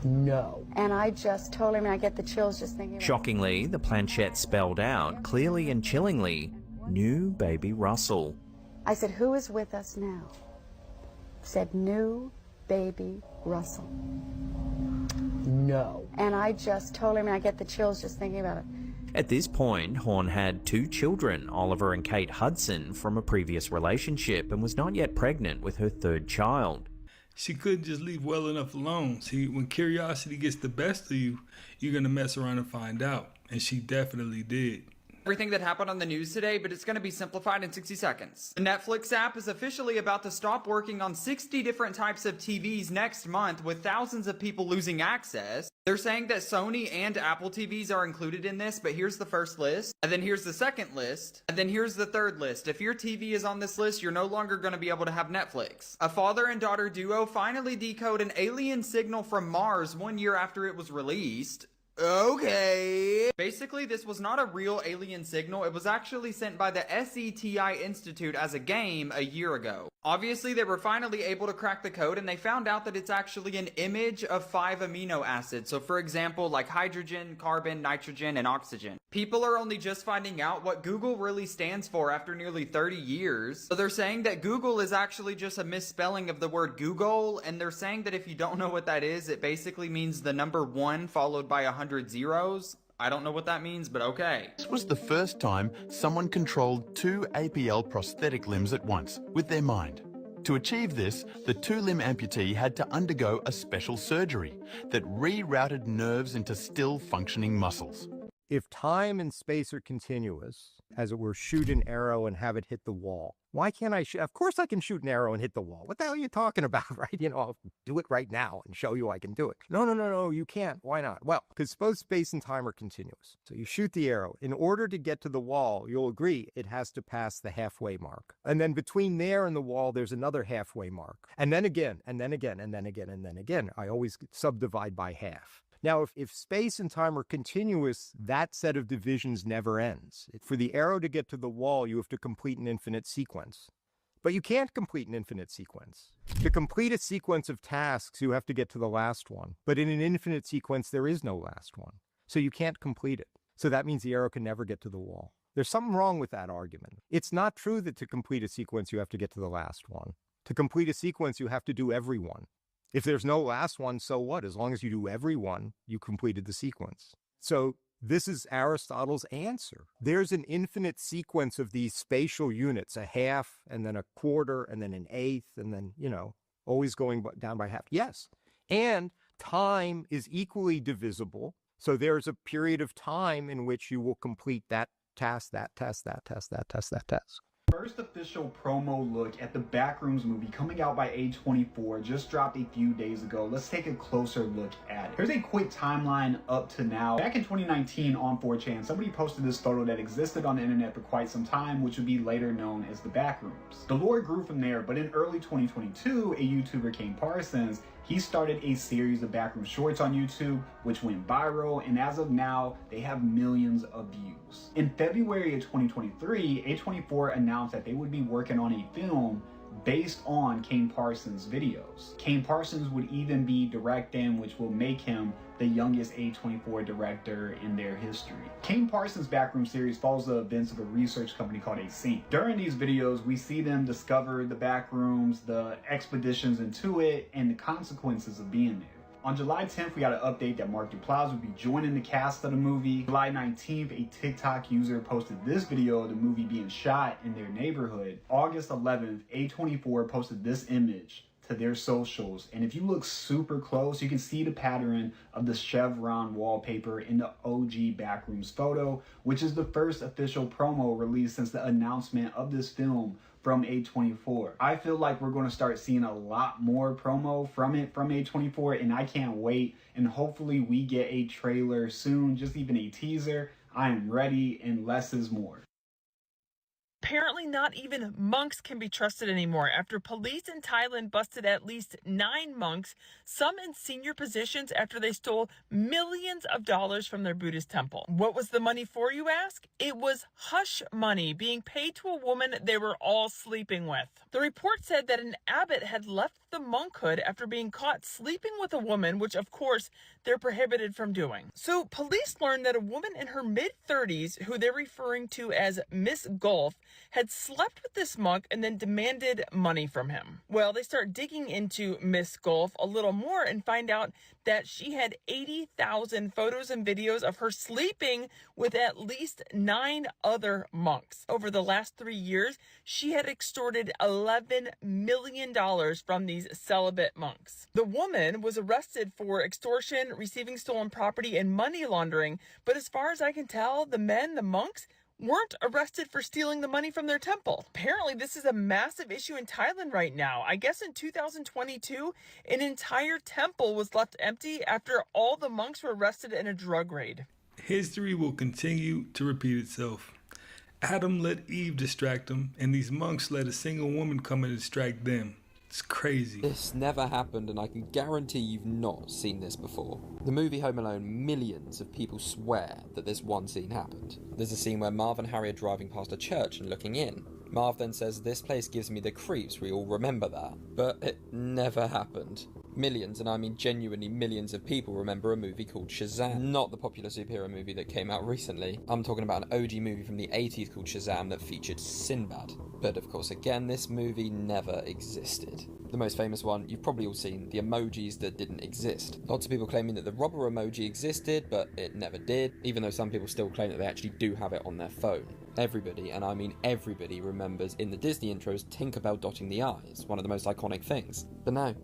Speaker 17: No. And I just told him, and I get the chills just thinking about it.
Speaker 18: Shockingly, the planchette spelled out, clearly and chillingly, new baby Russell.
Speaker 17: I said, who is with us now? Said, new baby Russell. No. And I just told him, and I get the chills just thinking about it.
Speaker 18: At this point, Horn had 2 children, Oliver and Kate Hudson, from a previous relationship, and was not yet pregnant with her 3rd child.
Speaker 6: She couldn't just leave well enough alone. See, when curiosity gets the best of you, you're going to mess around and find out. And she definitely did.
Speaker 19: Everything that happened on the news today, but it's going to be simplified in 60 seconds. The Netflix app is officially about to stop working on 60 different types of TVs next month, with thousands of people losing access. They're saying that Sony and Apple TVs are included in this, but here's the first list, and then here's the second list, and then here's the third list. If your TV is on this list, you're no longer going to be able to have Netflix. A father and daughter duo finally decode an alien signal from Mars 1 year after it was released. Okay. Basically, this was not a real alien signal. It was actually sent by the SETI Institute as a game a year ago. Obviously, they were finally able to crack the code, and they found out that it's actually an image of 5 amino acids. So for example, like hydrogen, carbon, nitrogen, and oxygen. People are only just finding out what Google really stands for after nearly 30 years. So they're saying that Google is actually just a misspelling of the word Google, and they're saying that if you don't know what that is, it basically means the number 1 followed by 100 zeros. I don't know what that means, but okay.
Speaker 20: This was the first time someone controlled 2 APL prosthetic limbs at once with their mind. To achieve this, the 2-limb amputee had to undergo a special surgery that rerouted nerves into still functioning muscles.
Speaker 21: If time and space are continuous, as it were, shoot an arrow and have it hit the wall, why can't I of course I can shoot an arrow and hit the wall. What the hell are you talking about, right? You know, I'll do it right now and show you I can do it. No, you can't. Why not? Well, because both space and time are continuous. So you shoot the arrow. In order to get to the wall, you'll agree it has to pass the halfway mark. And then between there and the wall, there's another halfway mark. And then again, and then again, and then again, and then again. I always subdivide by half. Now, if space and time are continuous, that set of divisions never ends. For the arrow to get to the wall, you have to complete an infinite sequence. But you can't complete an infinite sequence. To complete a sequence of tasks, you have to get to the last one. But in an infinite sequence, there is no last one. So you can't complete it. So that means the arrow can never get to the wall. There's something wrong with that argument. It's not true that to complete a sequence, you have to get to the last one. To complete a sequence, you have to do every one. If there's no last one, so what? As long as you do every one, you completed the sequence. So this is Aristotle's answer. There's an infinite sequence of these spatial units, a half, and then a quarter, and then an eighth, and then, always going down by half. Yes. And time is equally divisible. So there's a period of time in which you will complete that task, that task, that task, that task, that task.
Speaker 2: First official promo look at the Backrooms movie coming out by A24 just dropped a few days ago. Let's take a closer look at it. Here's a quick timeline up to now. Back in 2019 on 4chan, somebody posted this photo that existed on the internet for quite some time, which would be later known as the Backrooms. The lore grew from there, but in early 2022, a YouTuber, Kane Parsons, he started a series of Backroom shorts on YouTube, which went viral, and as of now, they have millions of views. In February of 2023, A24 announced that they would be working on a film based on Kane Parsons' videos. Kane Parsons would even be directing, which will make him the youngest A24 director in their history. Kane Parsons' Backroom series follows the events of a research company called Async. During these videos, we see them discover the backrooms, the expeditions into it, and the consequences of being there. On July 10th, we got an update that Mark Duplass would be joining the cast of the movie. July 19th, a TikTok user posted this video of the movie being shot in their neighborhood. August 11th, A24 posted this image to their socials, and if you look super close, you can see the pattern of the chevron wallpaper in the OG Backrooms photo, which is the first official promo released since the announcement of this film from A24. I feel like we're going to start seeing a lot more promo from A24, and I can't wait, and hopefully we get a trailer soon, just even a teaser. I am ready, and less is more.
Speaker 3: Apparently not even monks can be trusted anymore after police in Thailand busted at least 9 monks, some in senior positions, after they stole millions of dollars from their Buddhist temple. What was the money for, you ask? It was hush money being paid to a woman they were all sleeping with. The report said that an abbot had left the monkhood after being caught sleeping with a woman, which of course they're prohibited from doing. So police learned that a woman in her mid-30s, who they're referring to as Miss Golf, had slept with this monk and then demanded money from him. Well, they start digging into Miss Golf a little more and find out that she had 80,000 photos and videos of her sleeping with at least 9 other monks. Over the last 3 years, she had extorted $11 million from these celibate monks. The woman was arrested for extortion, receiving stolen property, and money laundering, but as far as I can tell, the monks, weren't arrested for stealing the money from their temple. Apparently, this is a massive issue in Thailand right now. I guess in 2022, an entire temple was left empty after all the monks were arrested in a drug raid.
Speaker 6: History will continue to repeat itself. Adam let Eve distract him, and these monks let a single woman come and distract them. It's crazy.
Speaker 5: This never happened, and I can guarantee you've not seen this before. The movie Home Alone, millions of people swear that this one scene happened. There's a scene where Marv and Harry are driving past a church and looking in. Marv then says, "This place gives me the creeps, we all remember that." But it never happened. Millions, and I mean genuinely millions of people remember a movie called Shazam. Not the popular superhero movie that came out recently. I'm talking about an OG movie from the 80s called Shazam that featured Sinbad. But of course, again, this movie never existed. The most famous one, you've probably all seen, the emojis that didn't exist. Lots of people claiming that the robber emoji existed, but it never did, even though some people still claim that they actually do have it on their phone. Everybody, and I mean everybody, remembers in the Disney intros Tinkerbell dotting the I's, one of the most iconic things. But no,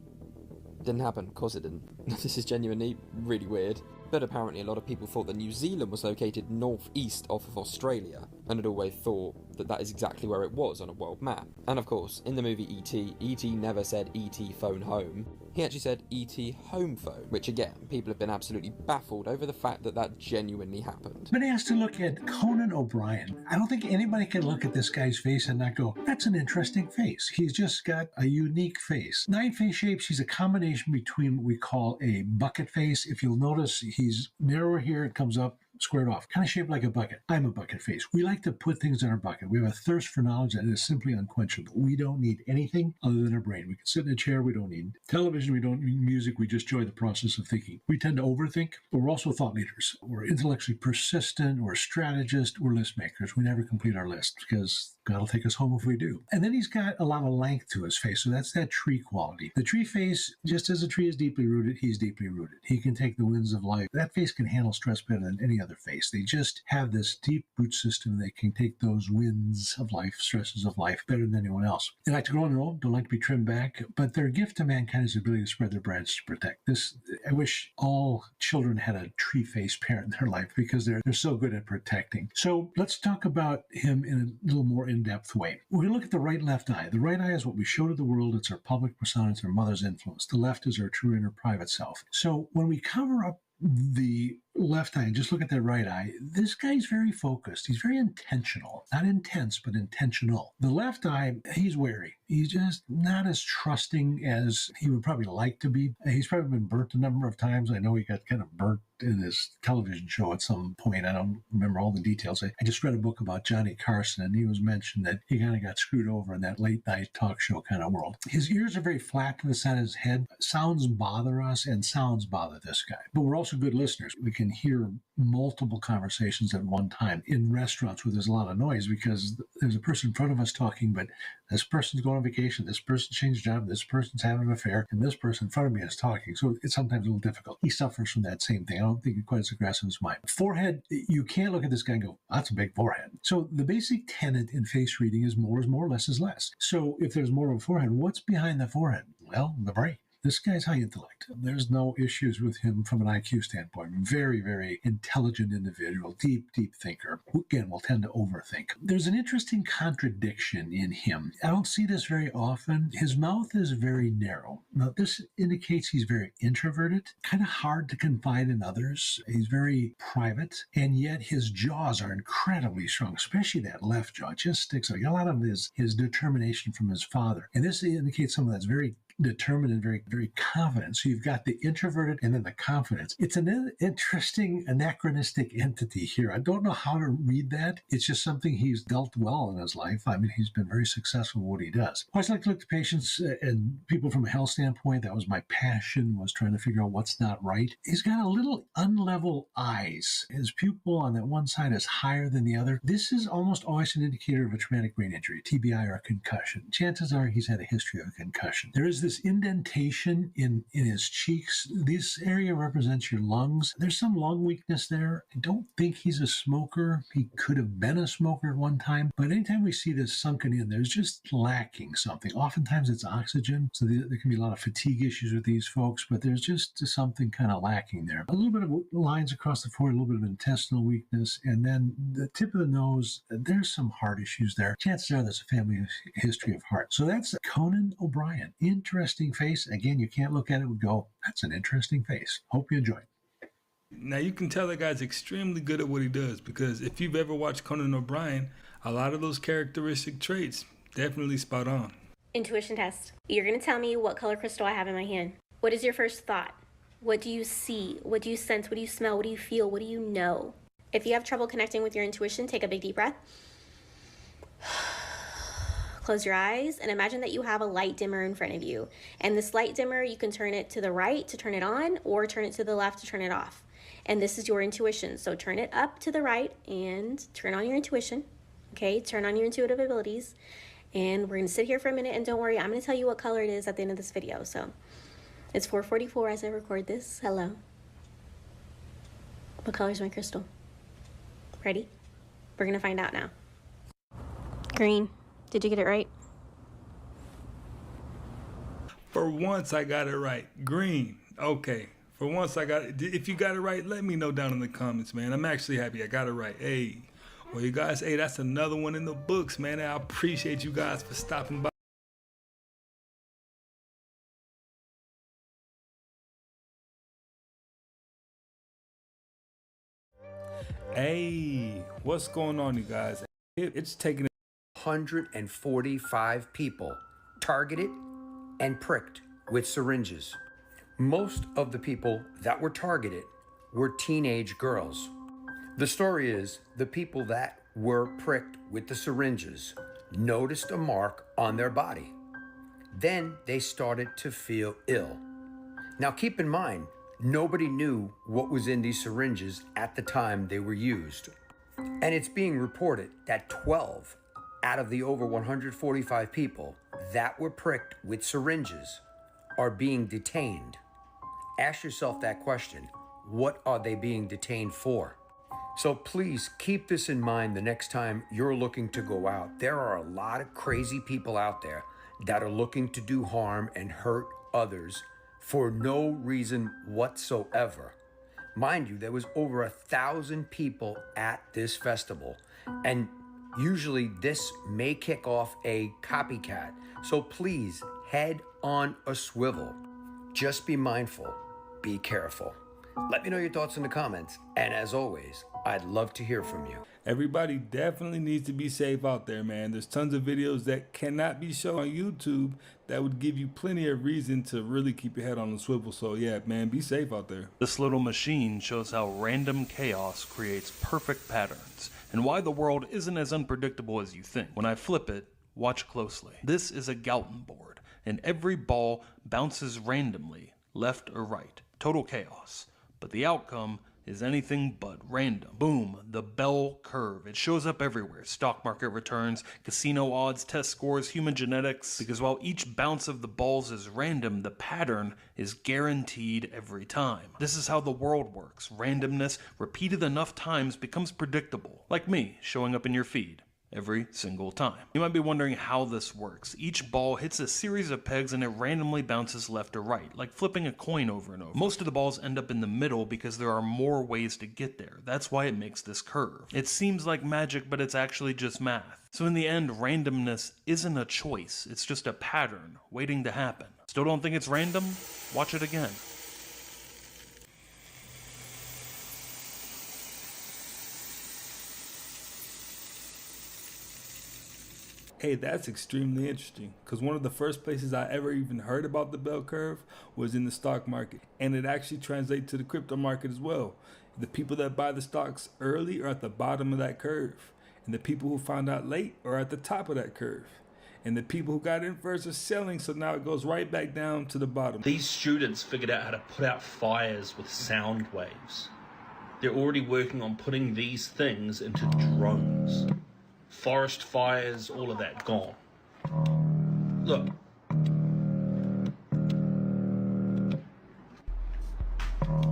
Speaker 5: didn't happen. Of course it didn't. This is genuinely really weird. But apparently a lot of people thought that New Zealand was located northeast off of Australia, and had always thought that that is exactly where it was on a world map. And of course, in the movie E.T., E.T. never said E.T. phone home. He actually said E.T. home phone, which again, people have been absolutely baffled over the fact that that genuinely happened.
Speaker 10: Been asked to look at Conan O'Brien. I don't think anybody can look at this guy's face and not go, that's an interesting face. He's just got a unique face. 9 face shapes, he's a combination between what we call a bucket face. If you'll notice, he's narrower here, it comes up squared off, kind of shaped like a bucket. I'm a bucket face. We like to put things in our bucket. We have a thirst for knowledge that is simply unquenchable. We don't need anything other than our brain. We can sit in a chair. We don't need television. We don't need music. We just enjoy the process of thinking. We tend to overthink, but we're also thought leaders. We're intellectually persistent. We're strategists. We're list makers. We never complete our list because God will take us home if we do. And then he's got a lot of length to his face. So that's that tree quality. The tree face, just as a tree is deeply rooted, he's deeply rooted. He can take the winds of life. That face can handle stress better than any other face. They just have this deep root system. They can take those winds of life, stresses of life, better than anyone else. They like to grow on their own, don't like to be trimmed back, but their gift to mankind is the ability to spread their branches to protect. This, I wish all children had a tree face parent in their life because they're so good at protecting. So let's talk about him in a little more in-depth way. We're going to look at the right and left eye. The right eye is what we show to the world. It's our public persona. It's our mother's influence. The left is our true inner private self. So when we cover up the left eye and just look at that right eye, this guy's very focused. He's very intentional. Not intense, but intentional. The left eye, he's wary. He's just not as trusting as he would probably like to be. He's probably been burnt a number of times. I know he got kind of burnt in his television show at some point. I don't remember all the details. I just read a book about Johnny Carson, and he was mentioned that he kind of got screwed over in that late night talk show kind of world. His ears are very flat to the side of his head. Sounds bother us, and sounds bother this guy. But we're also good listeners. We can hear multiple conversations at one time in restaurants where there's a lot of noise because there's a person in front of us talking, but this person's going on vacation, this person changed job, this person's having an affair, and this person in front of me is talking. So it's sometimes a little difficult. He suffers from that same thing. I don't think he's quite as aggressive as mine. Forehead, you can't look at this guy and go, that's a big forehead. So the basic tenet in face reading is more, less is less. So if there's more of a forehead, what's behind the forehead? Well, the brain. This guy's high intellect. There's no issues with him from an IQ standpoint. Very, very intelligent individual, deep thinker. Again, will tend to overthink. There's an interesting contradiction in him. I don't see this very often. His mouth is very narrow. Now, this indicates he's very introverted, kind of hard to confide in others. He's very private, and yet his jaws are incredibly strong, especially that left jaw. It just sticks out. A lot of his determination from his father. And this indicates someone that's very determined and very, very confident. So you've got the introverted and then the confidence. It's an interesting anachronistic entity here. I don't know how to read that. It's just something he's dealt well in his life. I mean, he's been very successful in what he does. I always like to look at patients and people from a health standpoint. That was my passion, was trying to figure out what's not right. He's got a little unlevel eyes. His pupil on that one side is higher than the other. This is almost always an indicator of a traumatic brain injury, TBI, or a concussion. Chances are he's had a history of a concussion. There is this indentation in his cheeks. This area represents your lungs. There's some lung weakness there. I don't think he's a smoker. He could have been a smoker at one time, but anytime we see this sunken in, there's just lacking something. Oftentimes it's oxygen, so there can be a lot of fatigue issues with these folks, but there's just something kind of lacking there. A little bit of lines across the forehead, a little bit of intestinal weakness, and then the tip of the nose, there's some heart issues there. Chances are there's a family history of heart. So that's Conan O'Brien. Interesting face. Again, you can't look at it and go, that's an interesting face. Hope you enjoy.
Speaker 6: Now you can tell that guy's extremely good at what he does, because if you've ever watched Conan O'Brien, a lot of those characteristic traits definitely spot on.
Speaker 4: Intuition test. You're going to tell me what color crystal I have in my hand. What is your first thought? What do you see? What do you sense? What do you smell? What do you feel? What do you know? If you have trouble connecting with your intuition, take a big deep breath. Close your eyes and imagine that you have a light dimmer in front of you. And this light dimmer, you can turn it to the right to turn it on, or turn it to the left to turn it off. And this is your intuition. So turn it up to the right and turn on your intuition. Okay, turn on your intuitive abilities. And we're gonna sit here for a minute, and don't worry, I'm gonna tell you what color it is at the end of this video. So it's 4:44 as I record this. Hello. What color is my crystal? Ready? We're gonna find out now. Green. Did you get it right?
Speaker 6: For once, I got it right. Green. Okay. For once, I got it. If you got it right, let me know down in the comments, man. I'm actually happy I got it right. Hey. Well, you guys, hey, that's another one in the books, man. I appreciate you guys for stopping by. Hey, what's going on, you guys? It's taking
Speaker 7: 145 people targeted and pricked with syringes. Most of the people that were targeted were teenage girls.
Speaker 21: The story is the people that were pricked with the syringes noticed a mark on their body. Then they started to feel ill. Now keep in mind, nobody knew what was in these syringes at the time they were used. And it's being reported that 12 out of the over 145 people that were pricked with syringes are being detained. Ask yourself that question. What are they being detained for? So please keep this in mind the next time you're looking to go out. There are a lot of crazy people out there that are looking to do harm and hurt others for no reason whatsoever. Mind you, there was over 1,000 people at this festival, and usually this may kick off a copycat. So please head on a swivel. Just be mindful, be careful. Let me know your thoughts in the comments, and as always, I'd love to hear from you.
Speaker 6: Everybody definitely needs to be safe out there, man. There's tons of videos that cannot be shown on YouTube that would give you plenty of reason to really keep your head on the swivel. So yeah, man, be safe out there.
Speaker 8: This little machine shows how random chaos creates perfect patterns and why the world isn't as unpredictable as you think. When I flip it, watch closely. This is a Galton board, and every ball bounces randomly, left or right. Total chaos. But the outcome is anything but random. Boom, the bell curve. It shows up everywhere. Stock market returns, casino odds, test scores, human genetics. Because while each bounce of the balls is random, the pattern is guaranteed every time. This is how the world works. Randomness, repeated enough times, becomes predictable. Like me, showing up in your feed. Every single time. You might be wondering how this works. Each ball hits a series of pegs and it randomly bounces left or right, like flipping a coin over and over. Most of the balls end up in the middle because there are more ways to get there. That's why it makes this curve. It seems like magic, but it's actually just math. So in the end, randomness isn't a choice. It's just a pattern waiting to happen. Still don't think it's random? Watch it again.
Speaker 6: Hey, that's extremely interesting, because one of the first places I ever even heard about the bell curve was in the stock market, and it actually translates to the crypto market as well. The people that buy the stocks early are at the bottom of that curve, and the people who found out late are at the top of that curve, and the people who got in first are selling, so now it goes right back down to the bottom.
Speaker 9: These students figured out how to put out fires with sound waves. They're already working on putting these things into drones. Forest fires, all of that gone. Look.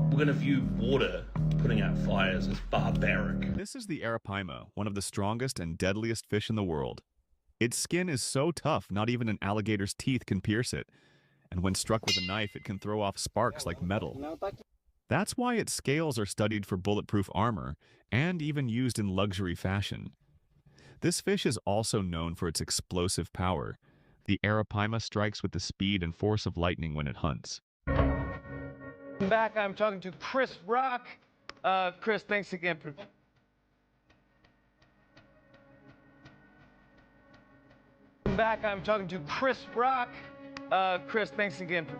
Speaker 9: We're going to view water putting out fires as barbaric.
Speaker 11: This is the arapaima, one of the strongest and deadliest fish in the world. Its skin is so tough, not even an alligator's teeth can pierce it. And when struck with a knife, it can throw off sparks like metal. That's why its scales are studied for bulletproof armor and even used in luxury fashion. This fish is also known for its explosive power. The arapaima strikes with the speed and force of lightning when it hunts.
Speaker 12: Back, I'm talking to Chris Rock. Chris, thanks again for... Back, I'm talking to Chris Rock. Chris, thanks again for...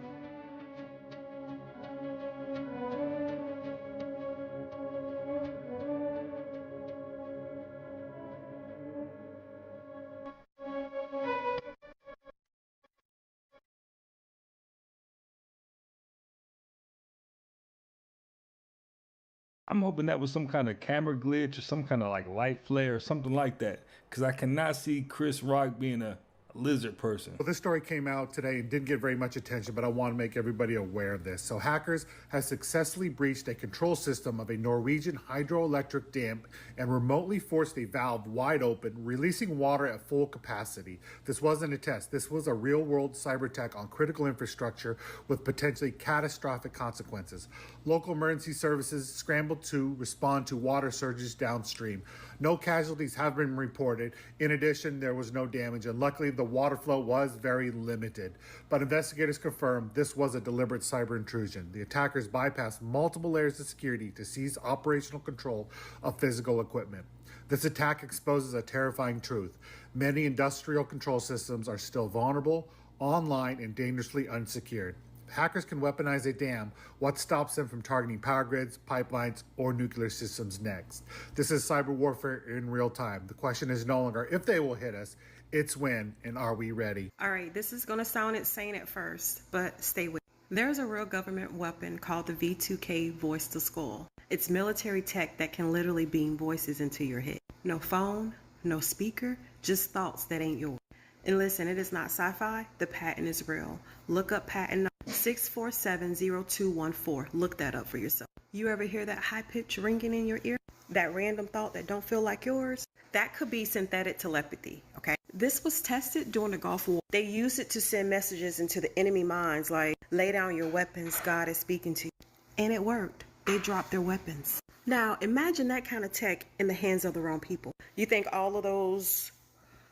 Speaker 6: I'm hoping that was some kind of camera glitch or some kind of like light flare or something like that, because I cannot see Chris Rock being a lizard person.
Speaker 22: Well, this story came out today and didn't get very much attention, but I want to make everybody aware of this. So hackers have successfully breached a control system of a Norwegian hydroelectric dam and remotely forced a valve wide open, releasing water at full capacity. This wasn't a test. This was a real-world cyber attack on critical infrastructure with potentially catastrophic consequences. Local emergency services scrambled to respond to water surges downstream. No casualties have been reported. In addition, there was no damage, and luckily the water flow was very limited. But investigators confirmed this was a deliberate cyber intrusion. The attackers bypassed multiple layers of security to seize operational control of physical equipment. This attack exposes a terrifying truth. Many industrial control systems are still vulnerable, online, and dangerously unsecured. If hackers can weaponize a dam, what stops them from targeting power grids, pipelines, or nuclear systems next? This is cyber warfare in real time. The question is no longer if they will hit us, it's when, and are we ready?
Speaker 1: All right, this is going to sound insane at first, but stay with me. There's a real government weapon called the V2K Voice to Skull. It's military tech that can literally beam voices into your head. No phone, no speaker, just thoughts that ain't yours. And listen, it is not sci-fi. The patent is real. Look up patent number 6470214. Look that up for yourself. You ever hear that high-pitched ringing in your ear? That random thought that don't feel like yours? That could be synthetic telepathy, okay? This was tested during the Gulf War. They used it to send messages into the enemy minds like, lay down your weapons, God is speaking to you. And it worked. They dropped their weapons. Now, imagine that kind of tech in the hands of the wrong people. You think all of those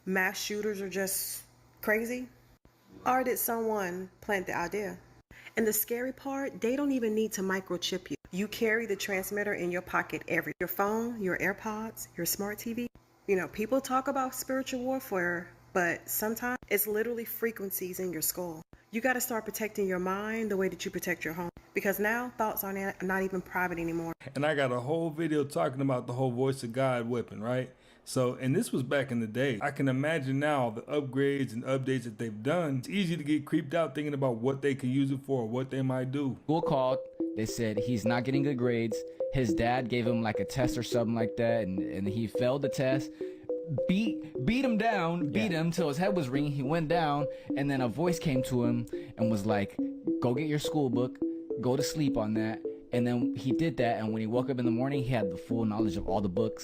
Speaker 1: mass shooters are just crazy? Or did someone plant the idea? And the scary part, they don't even need to microchip you. You carry the transmitter in your pocket your phone, your AirPods, your smart TV. You know, people talk about spiritual warfare, but sometimes it's literally frequencies in your skull. You got to start protecting your mind the way that you protect your home. Because now thoughts are not even private anymore.
Speaker 6: And I got a whole video talking about the whole voice of God weapon, right? So, and this was back in the day. I can imagine now the upgrades and updates that they've done. It's easy to get creeped out thinking about what they could use it for or what they might do.
Speaker 13: School called. They said he's not getting good grades. His dad gave him like a test or something like that, and he failed the test. Beat him till his head was ringing. He went down, and then a voice came to him and was like, go get your school book, go to sleep on that. And then he did that, and when he woke up in the morning, he had the full knowledge of all the book,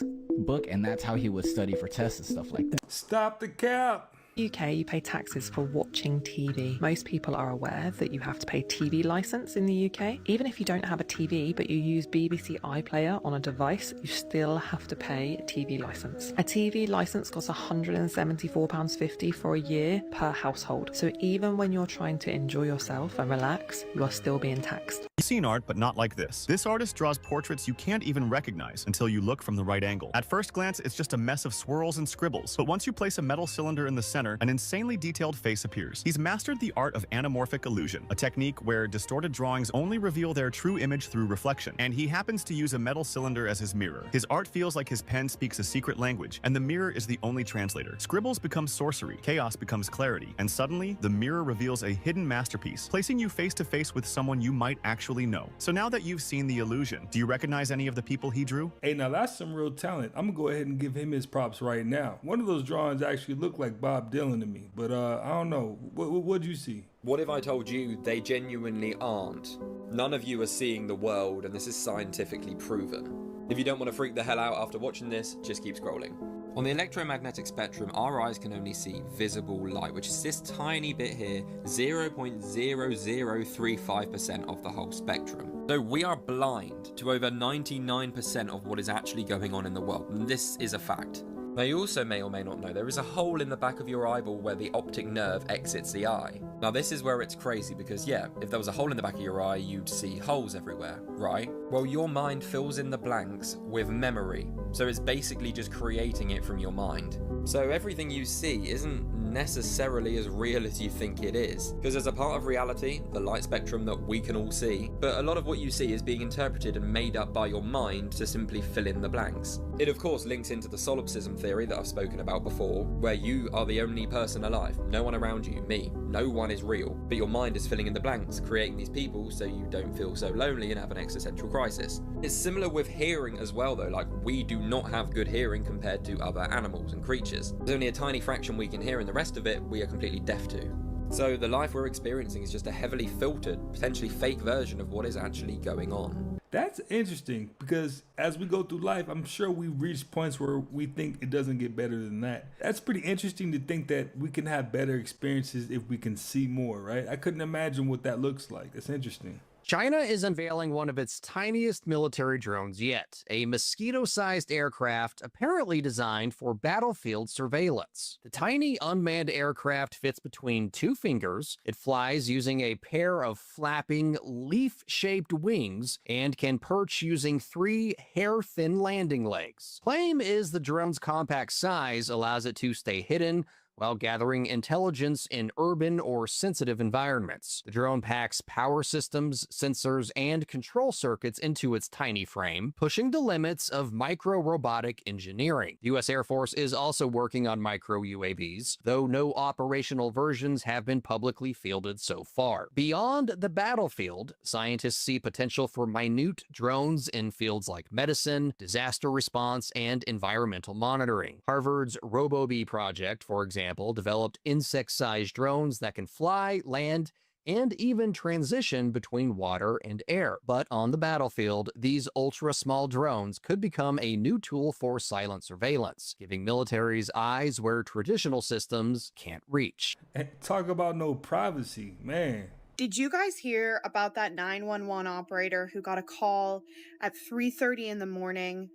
Speaker 13: and that's how he would study for tests and stuff like that.
Speaker 6: Stop the cap!
Speaker 14: UK, you pay taxes for watching TV. Most people are aware that you have to pay TV license in the UK. Even if you don't have a TV, but you use BBC iPlayer on a device, you still have to pay a TV license. A TV license costs £174.50 for a year per household. So even when you're trying to enjoy yourself and relax, you are still being taxed.
Speaker 11: You've seen art, but not like this. This artist draws portraits you can't even recognize until you look from the right angle. At first glance, it's just a mess of swirls and scribbles, but once you place a metal cylinder in the center, an insanely detailed face appears. He's mastered the art of anamorphic illusion, a technique where distorted drawings only reveal their true image through reflection, and he happens to use a metal cylinder as his mirror. His art feels like his pen speaks a secret language, and the mirror is the only translator. Scribbles become sorcery, chaos becomes clarity, and suddenly, the mirror reveals a hidden masterpiece, placing you face to face with someone you might actually know. So now that you've seen the illusion, do you recognize any of the people he drew?
Speaker 6: Hey, now that's some real talent. I'm gonna go ahead and give him his props right now. One of those drawings actually looked like Bob Dylan to me, but I don't know. What'd you see?
Speaker 5: What if I told you they genuinely aren't? None of you are seeing the world, and this is scientifically proven. If you don't want to freak the hell out after watching this, just keep scrolling. On the electromagnetic spectrum, our eyes can only see visible light, which is this tiny bit here, 0.0035% of the whole spectrum. So we are blind to over 99% of what is actually going on in the world, and this is a fact. Now you also may or may not know there is a hole in the back of your eyeball where the optic nerve exits the eye. Now this is where it's crazy because yeah, if there was a hole in the back of your eye, you'd see holes everywhere, right? Well, your mind fills in the blanks with memory, so it's basically just creating it from your mind. So everything you see isn't necessarily as real as you think it is, because there's a part of reality, the light spectrum that we can all see, but a lot of what you see is being interpreted and made up by your mind to simply fill in the blanks. It of course links into the solipsism theory that I've spoken about before, where you are the only person alive, no one around you, me, no one is real, but your mind is filling in the blanks, creating these people so you don't feel so lonely and have an existential crisis. It's similar with hearing as well though, like we do not have good hearing compared to other animals and creatures. There's only a tiny fraction we can hear and the rest of it we are completely deaf to. So the life we're experiencing is just a heavily filtered, potentially fake version of what is actually going on.
Speaker 6: That's interesting because as we go through life, I'm sure we reach points where we think it doesn't get better than that. That's pretty interesting to think that we can have better experiences if we can see more, right? I couldn't imagine what that looks like. That's interesting.
Speaker 15: China is unveiling one of its tiniest military drones yet, a mosquito-sized aircraft apparently designed for battlefield surveillance. The tiny unmanned aircraft fits between two fingers, it flies using a pair of flapping, leaf-shaped wings, and can perch using 3 hair-thin landing legs. Claim is the drone's compact size allows it to stay hidden, while gathering intelligence in urban or sensitive environments. The drone packs power systems, sensors, and control circuits into its tiny frame, pushing the limits of micro-robotic engineering. The U.S. Air Force is also working on micro-UAVs, though no operational versions have been publicly fielded so far. Beyond the battlefield, scientists see potential for minute drones in fields like medicine, disaster response, and environmental monitoring. Harvard's RoboBee project, for example, developed insect-sized drones that can fly, land, and even transition between water and air. But on the battlefield, these ultra-small drones could become a new tool for silent surveillance, giving militaries eyes where traditional systems can't reach.
Speaker 6: And talk about no privacy, man.
Speaker 16: Did you guys hear about that 911 operator who got a call at 3:30 in the morning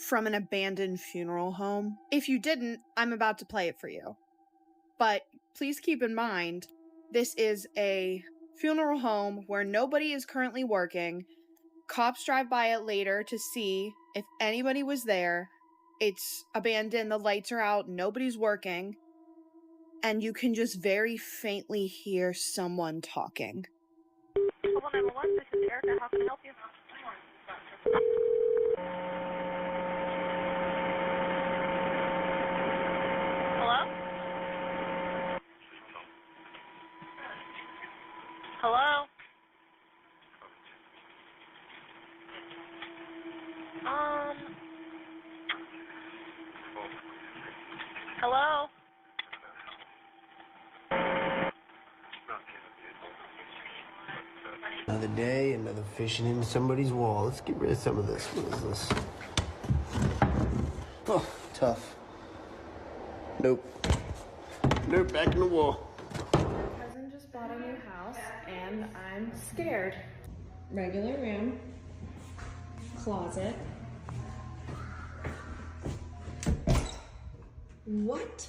Speaker 16: from an abandoned funeral home? If you didn't, I'm about to play it for you. But please keep in mind, this is a funeral home where nobody is currently working. Cops drive by it later to see if anybody was there. It's abandoned, the lights are out, nobody's working. And you can just very faintly hear someone talking.
Speaker 17: 911, this is Erica. How can I help you? Hello? Hello? Hello?
Speaker 23: Another day, another fishing into somebody's wall. Let's get rid of some of this. What is this? Oh, tough. Nope. Nope, back in the wall.
Speaker 24: My cousin just bought a new house, and I'm scared. Regular room, closet. What?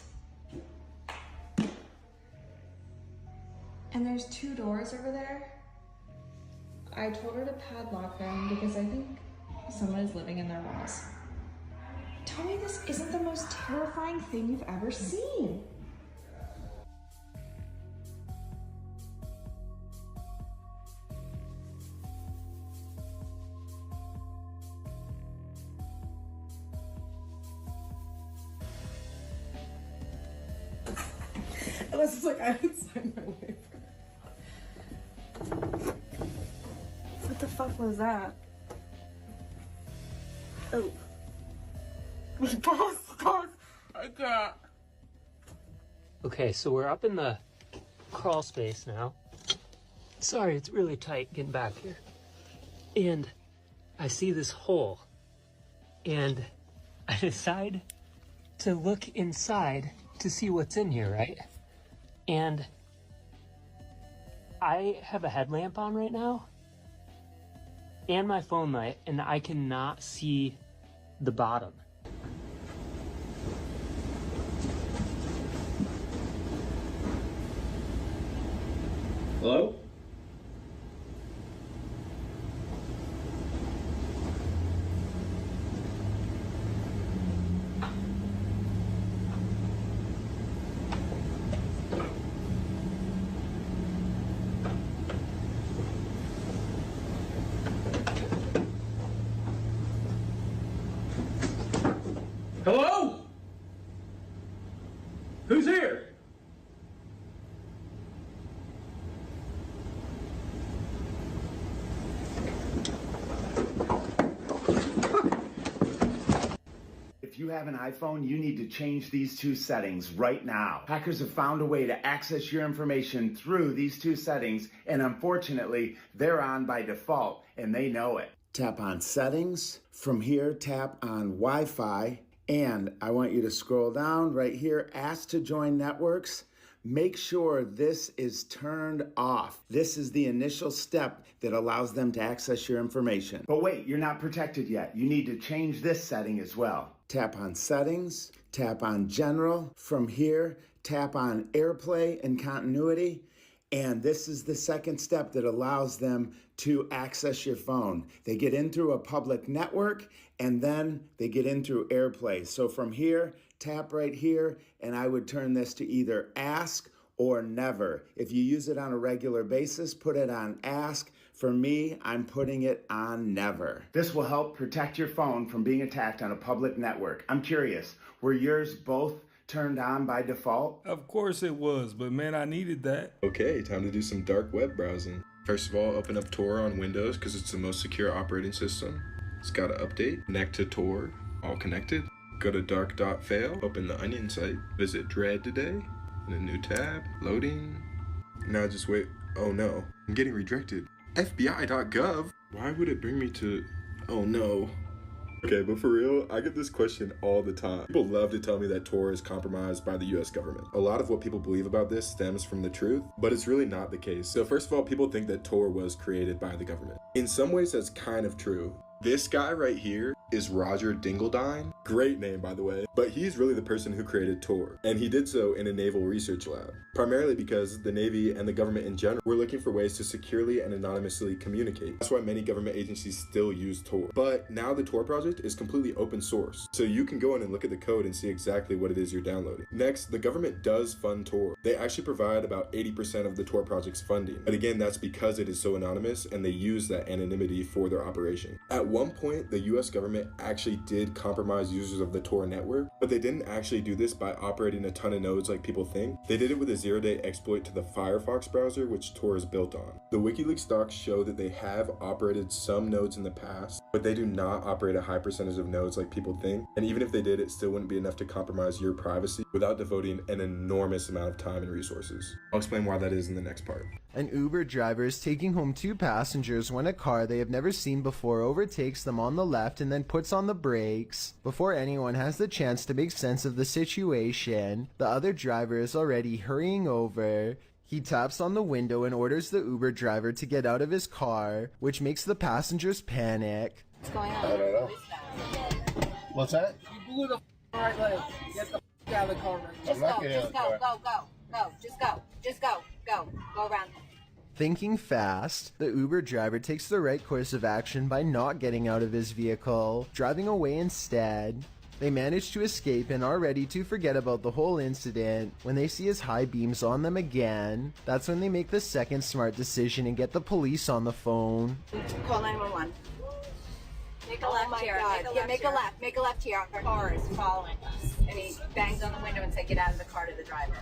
Speaker 24: And there's 2 doors over there. I told her to padlock them because I think someone is living in their walls. Tell me this isn't the most terrifying thing you've ever seen. Unless it's like I would sign my way for. What the fuck was that? Oh. Boss, I can't.
Speaker 25: Okay, so we're up in the crawl space now. Sorry, it's really tight getting back here. And I see this hole. And I decide to look inside to see what's in here, right? And I have a headlamp on right now and my phone light, and I cannot see the bottom.
Speaker 26: Hello? Hello? Who's here?
Speaker 27: If you have an iPhone, you need to change these 2 settings right now. Hackers have found a way to access your information through these 2 settings, and unfortunately, they're on by default, and they know it. Tap on Settings. From here, tap on Wi-Fi, and I want you to scroll down right here, Ask to Join Networks. Make sure this is turned off. This is the initial step that allows them to access your information. But wait, you're not protected yet. You need to change this setting as well. Tap on Settings, tap on General. From here, tap on AirPlay and Continuity. And this is the second step that allows them to access your phone. They get in through a public network, and then they get in through AirPlay. So from here, tap right here, and I would turn this to either ask or never. If you use it on a regular basis, put it on ask. For me, I'm putting it on never. This will help protect your phone from being attacked on a public network. I'm curious, were yours both turned on by default?
Speaker 6: Of course it was, but man, I needed that.
Speaker 2: Okay, time to do some dark web browsing. First of all, open up Tor on Windows because it's the most secure operating system. It's got to update, connect to Tor, all connected. Go to dark.fail, open the Onion site, visit Dread today, in a new tab, loading. Now just wait, oh no, I'm getting redirected. FBI.gov? Why would it bring me to, oh no. Okay, but for real, I get this question all the time. People love to tell me that Tor is compromised by the US government. A lot of what people believe about this stems from the truth, but it's really not the case. So first of all, people think that Tor was created by the government. In some ways, that's kind of true. This guy right here is Roger Dingledine. Great name, by the way. But he's really the person who created Tor. And he did so in a naval research lab. Primarily because the Navy and the government in general were looking for ways to securely and anonymously communicate. That's why many government agencies still use Tor. But now the Tor project is completely open source. So you can go in and look at the code and see exactly what it is you're downloading. Next, the government does fund Tor. They actually provide about 80% of the Tor project's funding. But again, that's because it is so anonymous and they use that anonymity for their operation. At one point, the US government actually did compromise users of the Tor network, but they didn't actually do this by operating a ton of nodes like people think. They did it with a zero-day exploit to the Firefox browser, which Tor is built on. The WikiLeaks docs show that they have operated some nodes in the past, but they do not operate a high percentage of nodes like people think, and even if they did, it still wouldn't be enough to compromise your privacy without devoting an enormous amount of time and resources. I'll explain why that is in the next part.
Speaker 3: An Uber driver is taking home 2 passengers when a car they have never seen before overtakes them on the left and then puts on the brakes. Before anyone has the chance to make sense of the situation, the other driver is already hurrying over. He taps on the window and orders the Uber driver to get out of his car, which makes the passengers panic.
Speaker 4: What's going on?
Speaker 10: I don't know. What's that?
Speaker 4: You blew the right leg. Get the out of the car. Just go, go around.
Speaker 3: Thinking fast, the Uber driver takes the right course of action by not getting out of his vehicle, driving away instead. They manage to escape and are ready to forget about the whole incident when they see his high beams on them again. That's when they make the second smart decision and get the police on the phone.
Speaker 4: Call 911. Make a left here. Make a left here. Our car is following us. And he bangs on the window and said, get out of the car to the driver.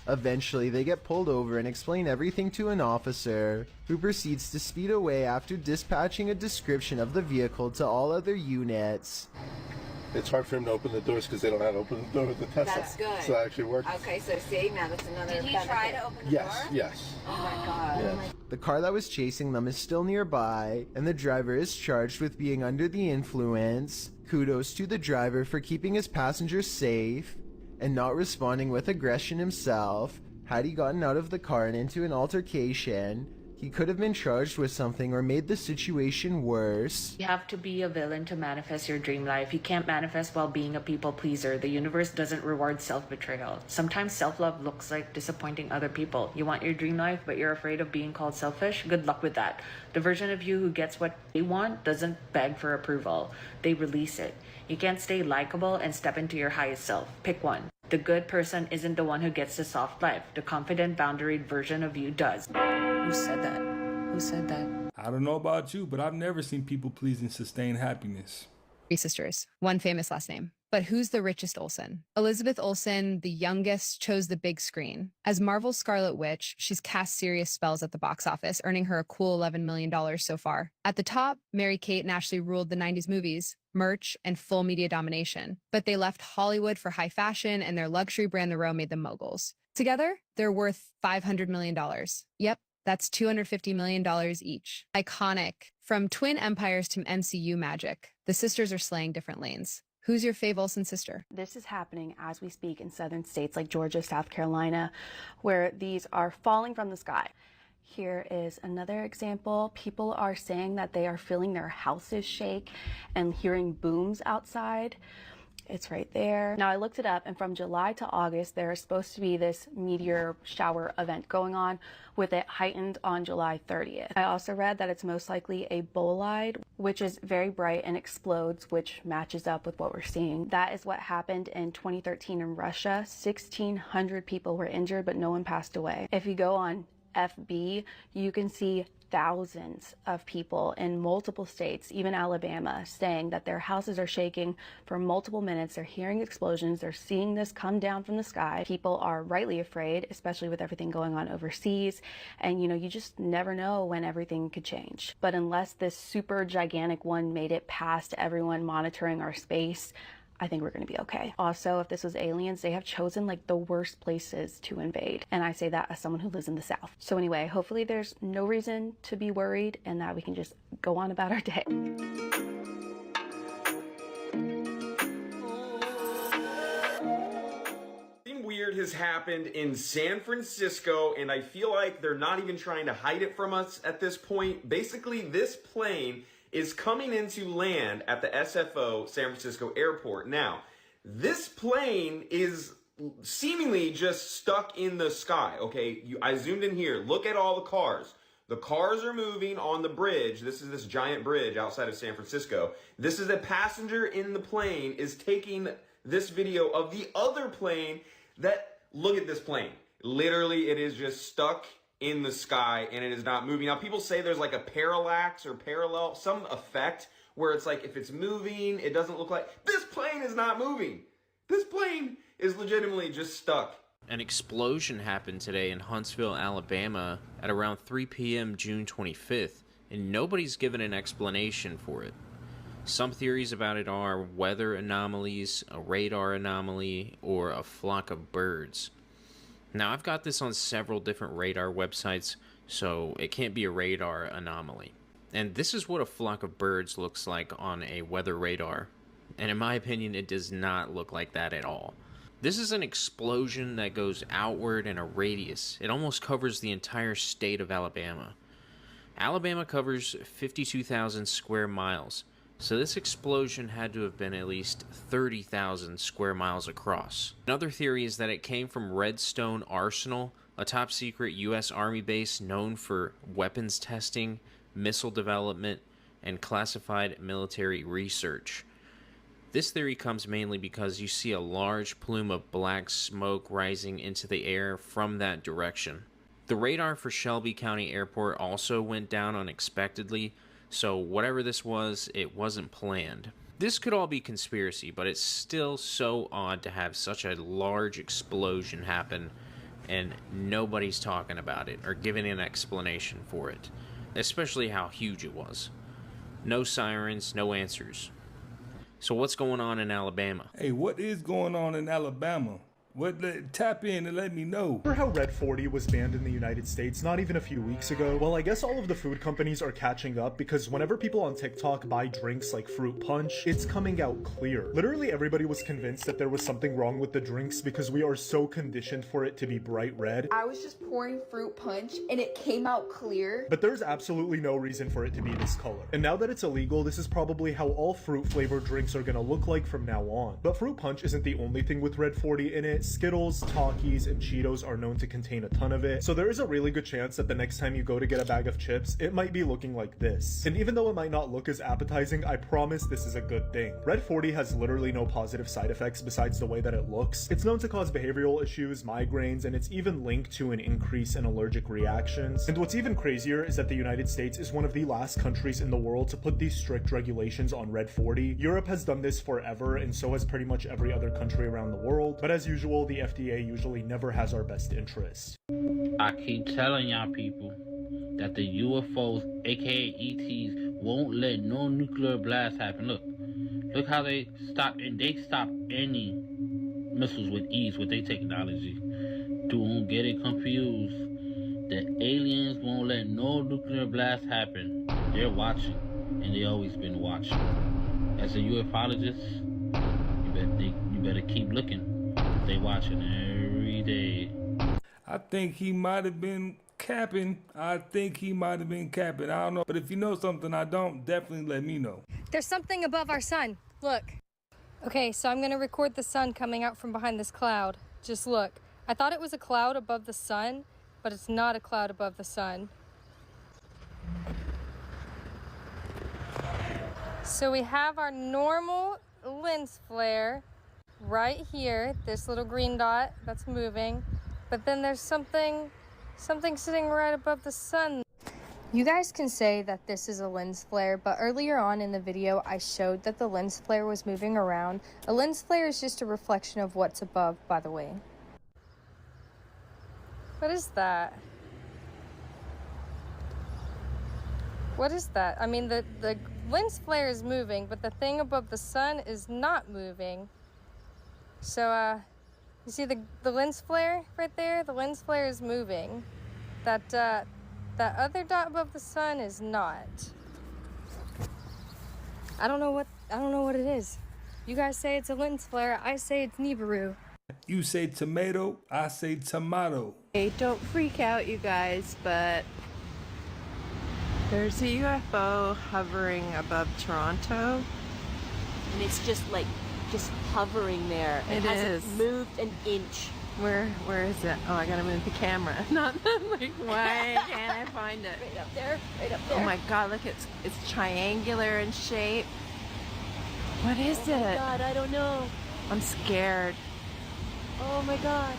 Speaker 3: Eventually, they get pulled over and explain everything to an officer, who proceeds to speed away after dispatching a description of the vehicle to all other units.
Speaker 10: It's hard for him to open the doors because they don't know how to open the door with the Tesla.
Speaker 4: That's good.
Speaker 10: So that actually worked.
Speaker 4: Okay, so see, now that's another benefit. Did he try to open the door?
Speaker 10: Yes.
Speaker 4: Oh my God.
Speaker 10: Yes.
Speaker 3: The car that was chasing them is still nearby, and the driver is charged with being under the influence. Kudos to the driver for keeping his passengers safe and not responding with aggression himself. Had he gotten out of the car and into an altercation, he could have been charged with something or made the situation worse.
Speaker 18: You have to be a villain to manifest your dream life. You can't manifest while being a people pleaser. The universe doesn't reward self-betrayal. Sometimes self-love looks like disappointing other people. You want your dream life, but you're afraid of being called selfish? Good luck with that. The version of you who gets what they want doesn't beg for approval. They release it. You can't stay likable and step into your highest self. Pick one. The good person isn't the one who gets the soft life. The confident, boundaried version of you does. Who said that? Who said that?
Speaker 6: I don't know about you, but I've never seen people pleasing sustain happiness.
Speaker 19: 3 sisters, one famous last name. But who's the richest Olsen? Elizabeth Olsen, the youngest, chose the big screen. As Marvel's Scarlet Witch, she's cast serious spells at the box office, earning her a cool $11 million so far. At the top, Mary-Kate and Ashley ruled the 90s movies, merch, and full media domination. But they left Hollywood for high fashion, and their luxury brand The Row made them moguls. Together, they're worth $500 million. Yep, that's $250 million each. Iconic. From twin empires to MCU magic, the sisters are slaying different lanes. Who's your fave Olsen sister?
Speaker 20: This is happening as we speak in southern states like Georgia, South Carolina, where these are falling from the sky. Here is another example. People are saying that they are feeling their houses shake and hearing booms outside. It's right there. Now I looked it up, and from July to August, there is supposed to be this meteor shower event going on, with it heightened on July 30th. I also read that it's most likely a bolide, which is very bright and explodes, which matches up with what we're seeing. That is what happened in 2013 in Russia. 1,600 people were injured, but no one passed away. If you go on FB, you can see thousands of people in multiple states, even Alabama, saying that their houses are shaking for multiple minutes. They're hearing explosions. They're seeing this come down from the sky. People are rightly afraid, especially with everything going on overseas. And, you know, you just never know when everything could change. But unless this super gigantic one made it past everyone monitoring our space, I think we're going to be okay. Also, if this was aliens, they have chosen like the worst places to invade. And I say that as someone who lives in the South. So anyway, hopefully there's no reason to be worried and that we can just go on about our day.
Speaker 1: Something weird has happened in San Francisco, and I feel like they're not even trying to hide it from us at this point. Basically, this plane is coming into land at the SFO San Francisco airport. Now, this plane is seemingly just stuck in the sky, okay? I zoomed in here. Look at all the cars. The cars are moving on the bridge. This is this giant bridge outside of San Francisco. This is a passenger in the plane is taking this video of the other plane that, look at this plane. Literally, it is just stuck in the sky and it is not moving. Now, people say there's like a parallax or parallel, some effect where it's like if it's moving, it doesn't look like. This plane is not moving. This plane is legitimately just stuck.
Speaker 7: An explosion happened today in Huntsville, Alabama at around 3 p.m. June 25th, and nobody's given an explanation for it. Some theories about it are weather anomalies, a radar anomaly, or a flock of birds. Now, I've got this on several different radar websites, so it can't be a radar anomaly. And this is what a flock of birds looks like on a weather radar. And in my opinion, it does not look like that at all. This is an explosion that goes outward in a radius. It almost covers the entire state of Alabama. Alabama covers 52,000 square miles. So this explosion had to have been at least 30,000 square miles across. Another theory is that it came from Redstone Arsenal, a top secret U.S. Army base known for weapons testing, missile development, and classified military research. This theory comes mainly because you see a large plume of black smoke rising into the air from that direction. The radar for Shelby County Airport also went down unexpectedly, so whatever this was, it wasn't planned. This could all be conspiracy, but it's still so odd to have such a large explosion happen and nobody's talking about it or giving an explanation for it, especially how huge it was. No sirens, no answers. So what's going on in Alabama?
Speaker 6: Hey, what is going on in Alabama? Tap in and let me know.
Speaker 8: Remember how Red 40 was banned in the United States not even a few weeks ago? Well, I guess all of the food companies are catching up because whenever people on TikTok buy drinks like fruit punch, it's coming out clear. Literally everybody was convinced that there was something wrong with the drinks because we are so conditioned for it to be bright red.
Speaker 9: I was just pouring fruit punch and it came out clear.
Speaker 8: But there's absolutely no reason for it to be this color. And now that it's illegal, this is probably how all fruit flavored drinks are gonna look like from now on. But fruit punch isn't the only thing with Red 40 in it. Skittles, Takis, and Cheetos are known to contain a ton of it, so there is a really good chance that the next time you go to get a bag of chips, it might be looking like this. And even though it might not look as appetizing, I promise this is a good thing. Red 40 has literally no positive side effects besides the way that it looks. It's known to cause behavioral issues, migraines, and it's even linked to an increase in allergic reactions. And what's even crazier is that the United States is one of the last countries in the world to put these strict regulations on Red 40. Europe has done this forever, and so has pretty much every other country around the world, but as usual, the FDA usually never has our best interests.
Speaker 12: I keep telling y'all people that the UFOs, aka ETs, won't let no nuclear blast happen. Look how they stop, and they stop any missiles with ease with their technology. Don't get it confused. The aliens won't let no nuclear blast happen. They're watching, and they always been watching. As a ufologist, you better keep looking. They watching every day.
Speaker 6: I think he might have been capping. I don't know. But if you know something I don't, definitely let me know.
Speaker 21: There's something above our sun. Look.
Speaker 5: Okay, so I'm gonna record the sun coming out from behind this cloud. Just look. I thought it was a cloud above the sun, but it's not a cloud above the sun. So we have our normal lens flare right here, this little green dot that's moving, but then there's something sitting right above the sun. You guys can say that this is a lens flare, but earlier on in the video I showed that the lens flare was moving around. A lens flare is just a reflection of what's above, by the way. What is that? What is that? I mean, the lens flare is moving, but the thing above the sun is not moving. So, you see the lens flare right there? The lens flare is moving. That other dot above the sun is not. I don't know what it is. You guys say it's a lens flare, I say it's Nibiru.
Speaker 6: You say tomato, I say tomato.
Speaker 11: Hey, don't freak out, you guys, but there's a UFO hovering above Toronto.
Speaker 13: And it's just hovering there. It hasn't moved an inch.
Speaker 11: Where is it? Oh, I gotta move the camera. Not like, why can't I find it?
Speaker 13: Right up there, right up there.
Speaker 11: Oh my god, look, it's triangular in shape. What is it?
Speaker 13: Oh my god, I don't know.
Speaker 11: I'm scared.
Speaker 13: Oh my god.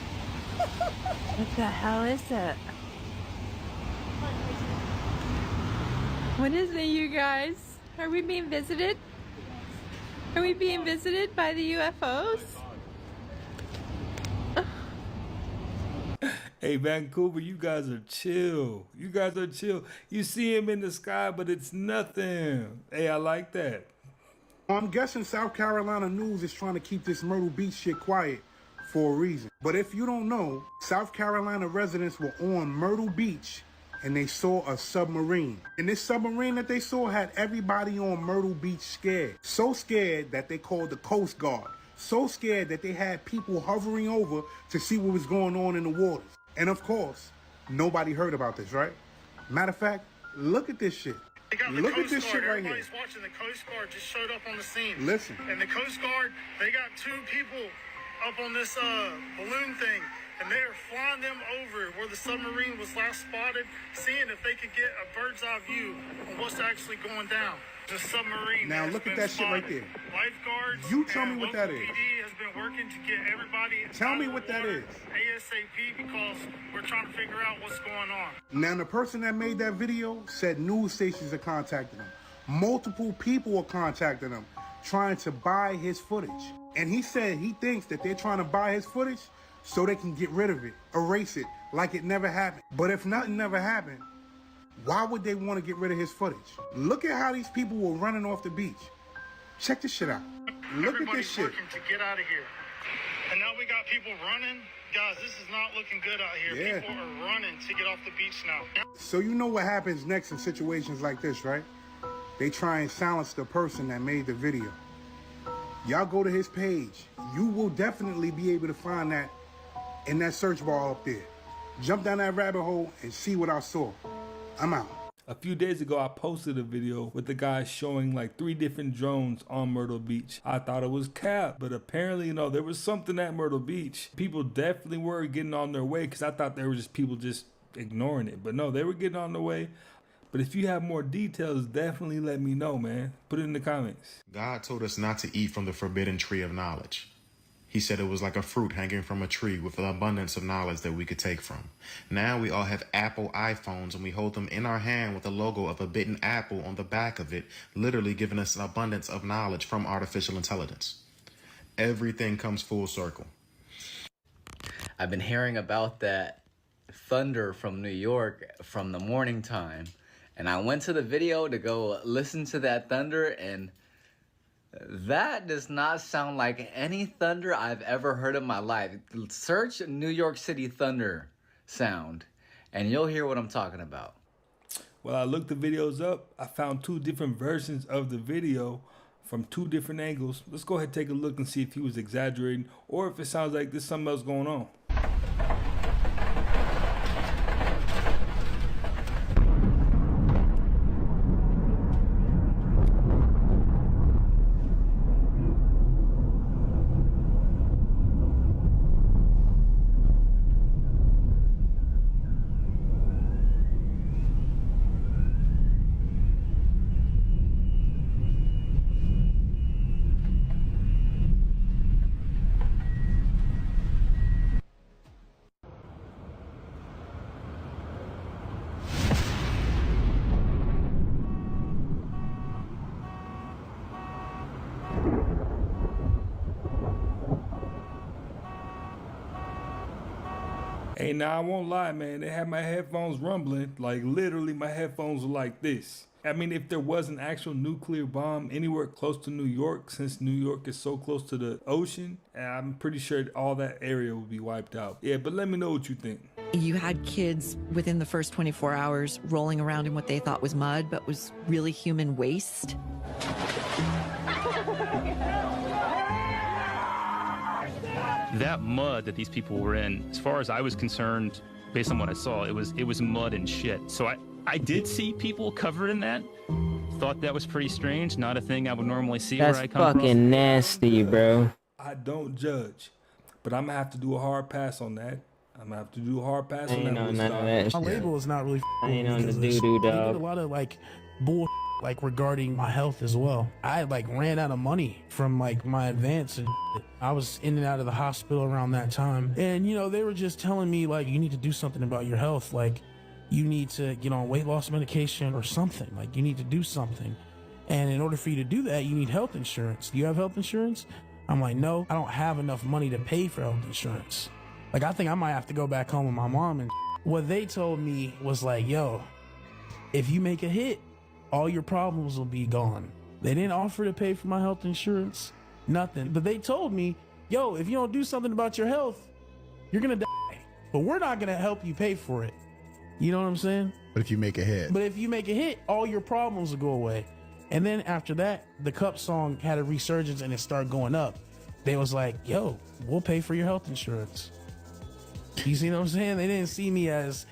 Speaker 11: What the hell is it? What is it, you guys? Are we being visited? Are we being visited by the UFOs?
Speaker 6: Hey, Vancouver, you guys are chill. You guys are chill. You see him in the sky, but it's nothing. Hey, I like that.
Speaker 14: I'm guessing South Carolina news is trying to keep this Myrtle Beach shit quiet for a reason. But if you don't know, South Carolina residents were on Myrtle Beach and they saw a submarine. And this submarine that they saw had everybody on Myrtle Beach scared. So scared that they called the Coast Guard. So scared that they had people hovering over to see what was going on in the waters. And of course, nobody heard about this, right? Matter of fact, look at this shit. Look at this shit right here.
Speaker 15: Everybody's watching. The Coast Guard just showed up on the scene.
Speaker 14: Listen.
Speaker 15: And the Coast Guard, they got 2 people up on this balloon thing, and they are flying them over where the submarine was last spotted, seeing if they could get a bird's eye view on what's actually going down. The submarine.
Speaker 14: Now look at that shit right there.
Speaker 15: Lifeguards.
Speaker 14: You tell me what that is.
Speaker 15: PD has been working to get everybody.
Speaker 14: Tell me what that is.
Speaker 15: ASAP, because we're trying to figure out what's going on.
Speaker 14: Now the person that made that video said news stations are contacting him. Multiple people are contacting him, trying to buy his footage. And he said he thinks that they're trying to buy his footage so they can get rid of it, erase it, like it never happened. But if nothing never happened, why would they want to get rid of his footage? Look at how these people were running off the beach. Check this shit out. Look at this shit.
Speaker 15: Working to get out of here. And now we got people running. Guys, this is not looking good out here.
Speaker 14: Yeah.
Speaker 15: People are running to get off the beach now.
Speaker 14: So you know what happens next in situations like this, right? They try and silence the person that made the video. Y'all go to his page. You will definitely be able to find that in that search bar up there. Jump down that rabbit hole and see what I saw. I'm out.
Speaker 6: A few days ago, I posted a video with the guy showing like 3 different drones on Myrtle Beach. I thought it was cap, but apparently, there was something at Myrtle Beach. People definitely were getting on their way because I thought there were just people just ignoring it. But no, they were getting on their way. But if you have more details, definitely let me know, man. Put it in the comments.
Speaker 21: God told us not to eat from the forbidden tree of knowledge. He said it was like a fruit hanging from a tree with an abundance of knowledge that we could take from. Now we all have Apple iPhones and we hold them in our hand with the logo of a bitten apple on the back of it, literally giving us an abundance of knowledge from artificial intelligence. Everything comes full circle.
Speaker 22: I've been hearing about that thunder from New York from the morning time, and I went to the video to go listen to that thunder, and that does not sound like any thunder I've ever heard in my life. Search New York City thunder sound, and you'll hear what I'm talking about.
Speaker 6: Well, I looked the videos up. I found 2 different versions of the video from 2 different angles. Let's go ahead and take a look and see if he was exaggerating or if it sounds like there's something else going on. Hey, now I won't lie, man. They had my headphones rumbling. Like, literally, my headphones were like this. I mean, if there was an actual nuclear bomb anywhere close to New York, since New York is so close to the ocean, I'm pretty sure all that area would be wiped out. Yeah, but let me know what you think.
Speaker 16: You had kids within the first 24 hours rolling around in what they thought was mud, but was really human waste.
Speaker 17: That mud that these people were in, as far as I was concerned, based on what I saw, it was mud and shit. So I did see people covered in that. Thought that was pretty strange. Not a thing I would normally see
Speaker 23: That's
Speaker 17: where I come
Speaker 23: fucking
Speaker 17: from.
Speaker 23: nasty, bro.
Speaker 6: I don't judge, but I'm gonna have to do a hard pass on that. I'm gonna have to do a hard pass on
Speaker 23: Ain't
Speaker 6: that.
Speaker 23: no none of that
Speaker 24: My
Speaker 23: shit.
Speaker 24: label is not really
Speaker 23: I ain't on the
Speaker 24: because there's-
Speaker 23: doo-doo,
Speaker 24: they did
Speaker 23: dog.
Speaker 24: a lot of like bull like regarding my health as well. I like ran out of money from like my advance and I was in and out of the hospital around that time. And you know, they were just telling me like you need to do something about your health. Like you need to get on weight loss medication or something. Like you need to do something. And in order for you to do that, you need health insurance. Do you have health insurance? I'm like, no, I don't have enough money to pay for health insurance. Like I think I might have to go back home with my mom. And what they told me was like, yo, if you make a hit, all your problems will be gone. They didn't offer to pay for my health insurance, nothing. But they told me, yo, if you don't do something about your health, you're gonna die. But we're not gonna help you pay for it. You know what I'm saying?
Speaker 25: But if you make a hit.
Speaker 24: But if you make a hit, all your problems will go away. And then after that, the Cup song had a resurgence and it started going up. They was like, yo, we'll pay for your health insurance. You see what I'm saying? They didn't see me as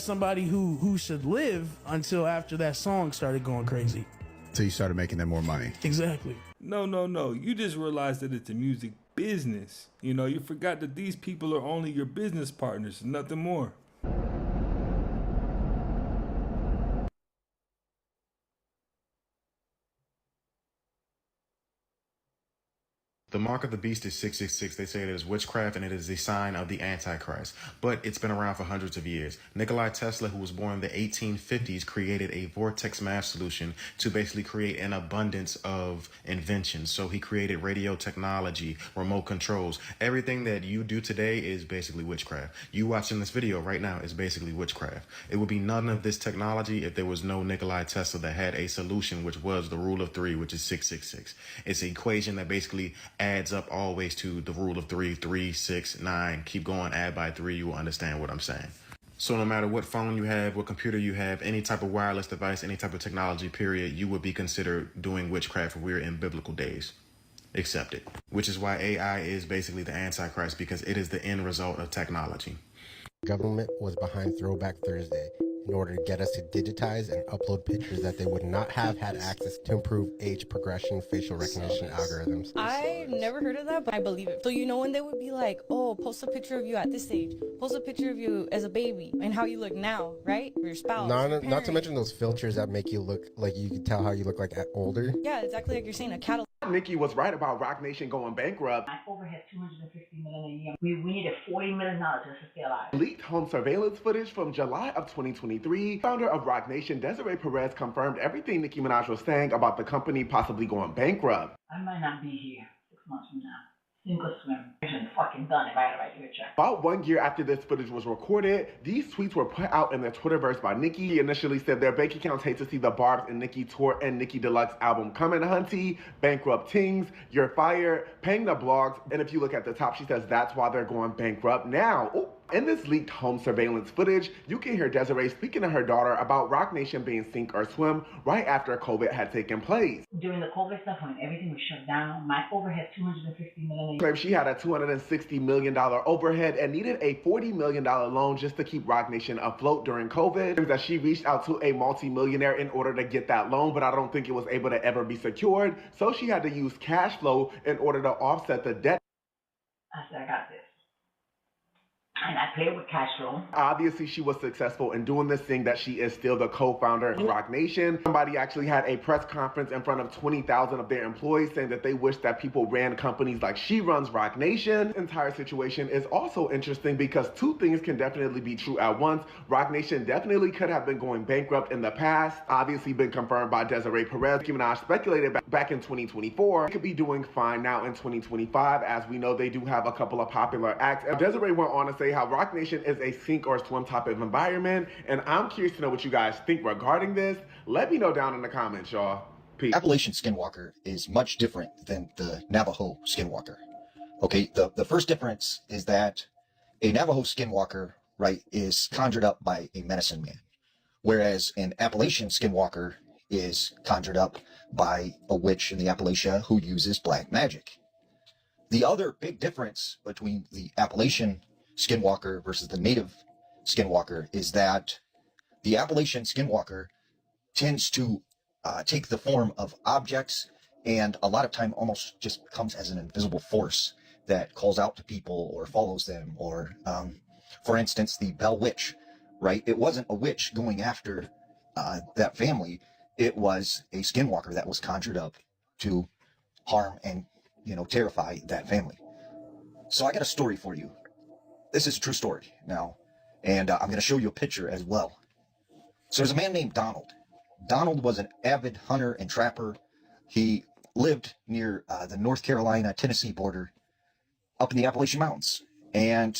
Speaker 24: somebody who should live until after that song started going crazy.
Speaker 25: So you started making them more money.
Speaker 24: Exactly.
Speaker 6: No. You just realized that it's a music business. You know, you forgot that these people are only your business partners, nothing more.
Speaker 21: The mark of the beast is 666. They say it is witchcraft and it is a sign of the Antichrist. But it's been around for hundreds of years. Nikola Tesla, who was born in the 1850s, created a vortex math solution to basically create an abundance of inventions. So he created radio technology, remote controls. Everything that you do today is basically witchcraft. You watching this video right now is basically witchcraft. It would be none of this technology if there was no Nikola Tesla that had a solution, which was the rule of three, which is 666. It's an equation that basically adds up always to the rule of 3, 3, 6, 9. Keep going, add by 3, you will understand what I'm saying. So no matter what phone you have, what computer you have, any type of wireless device, any type of technology, period, you would be considered doing witchcraft if we're in biblical days. Accept it. Which is why AI is basically the Antichrist, because it is the end result of technology.
Speaker 26: Government was behind Throwback Thursday in order to get us to digitize and upload pictures that they would not have had access to improve age progression, facial recognition algorithms.
Speaker 27: I never heard of that, but I believe it. So you know when they would be like, oh, post a picture of you at this age, post a picture of you as a baby and how you look now, right? Or your spouse.
Speaker 26: Not to mention those filters that make you look like you can tell how you look like older.
Speaker 27: Yeah, exactly like you're saying, a catalog.
Speaker 28: Nikki was right about Rock Nation going bankrupt.
Speaker 29: My overhead $250 million a year. We needed $40 million just to stay alive.
Speaker 28: Leaked home surveillance footage from July of 2023. Founder of Rock Nation, Desiree Perez, confirmed everything Nicki Minaj was saying about the company possibly going bankrupt.
Speaker 29: I might not be here 6 months from now. Sink or swim. I should fucking done if I had to write you a check.
Speaker 28: About 1 year after this footage was recorded, these tweets were put out in the Twitterverse by Nicki. He initially said their bank accounts hate to see the Barbs and Nicki tour and Nicki Deluxe album coming, hunty, bankrupt tings, you're fired, paying the blogs, and if you look at the top, she says that's why they're going bankrupt now. Ooh. In this leaked home surveillance footage, you can hear Desiree speaking to her daughter about Rock Nation being sink or swim right after COVID had taken place.
Speaker 29: During the COVID stuff, when everything was shut down, my overhead $250 million.
Speaker 28: Claimed she had a $260 million overhead and needed a $40 million loan just to keep Rock Nation afloat during COVID. Claims that she reached out to a multi-millionaire in order to get that loan, but I don't think it was able to ever be secured. So she had to use cash flow in order to offset the debt.
Speaker 29: I said, I got this. And I played with cash flow.
Speaker 28: Obviously, she was successful in doing this, thing that she is still the co-founder of Rock Nation. Somebody actually had a press conference in front of 20,000 of their employees saying that they wish that people ran companies like she runs Rock Nation. The entire situation is also interesting because two things can definitely be true at once. Rock Nation definitely could have been going bankrupt in the past, obviously been confirmed by Desiree Perez. Nicki Minaj speculated back in 2024. It could be doing fine now in 2025, as we know they do have a couple of popular acts. And Desiree went on to say say how Rock Nation is a sink or swim type of environment, and I'm curious to know what you guys think regarding this. Let me know down in the comments, y'all. Peace.
Speaker 1: Appalachian Skinwalker is much different than the Navajo Skinwalker. Okay, the first difference is that a Navajo Skinwalker, right, is conjured up by a medicine man, whereas an Appalachian Skinwalker is conjured up by a witch in the Appalachia who uses black magic. The other big difference between the Appalachian Skinwalker versus the native Skinwalker is that the Appalachian Skinwalker tends to take the form of objects, and a lot of time almost just comes as an invisible force that calls out to people or follows them, or for instance, the Bell Witch, right? It wasn't a witch going after that family. It was a skinwalker that was conjured up to harm and, terrify that family. So I got a story for you. This is a true story now, and I'm going to show you a picture as well. So there's a man named Donald. Donald was an avid hunter and trapper. He lived near the North Carolina-Tennessee border up in the Appalachian Mountains. And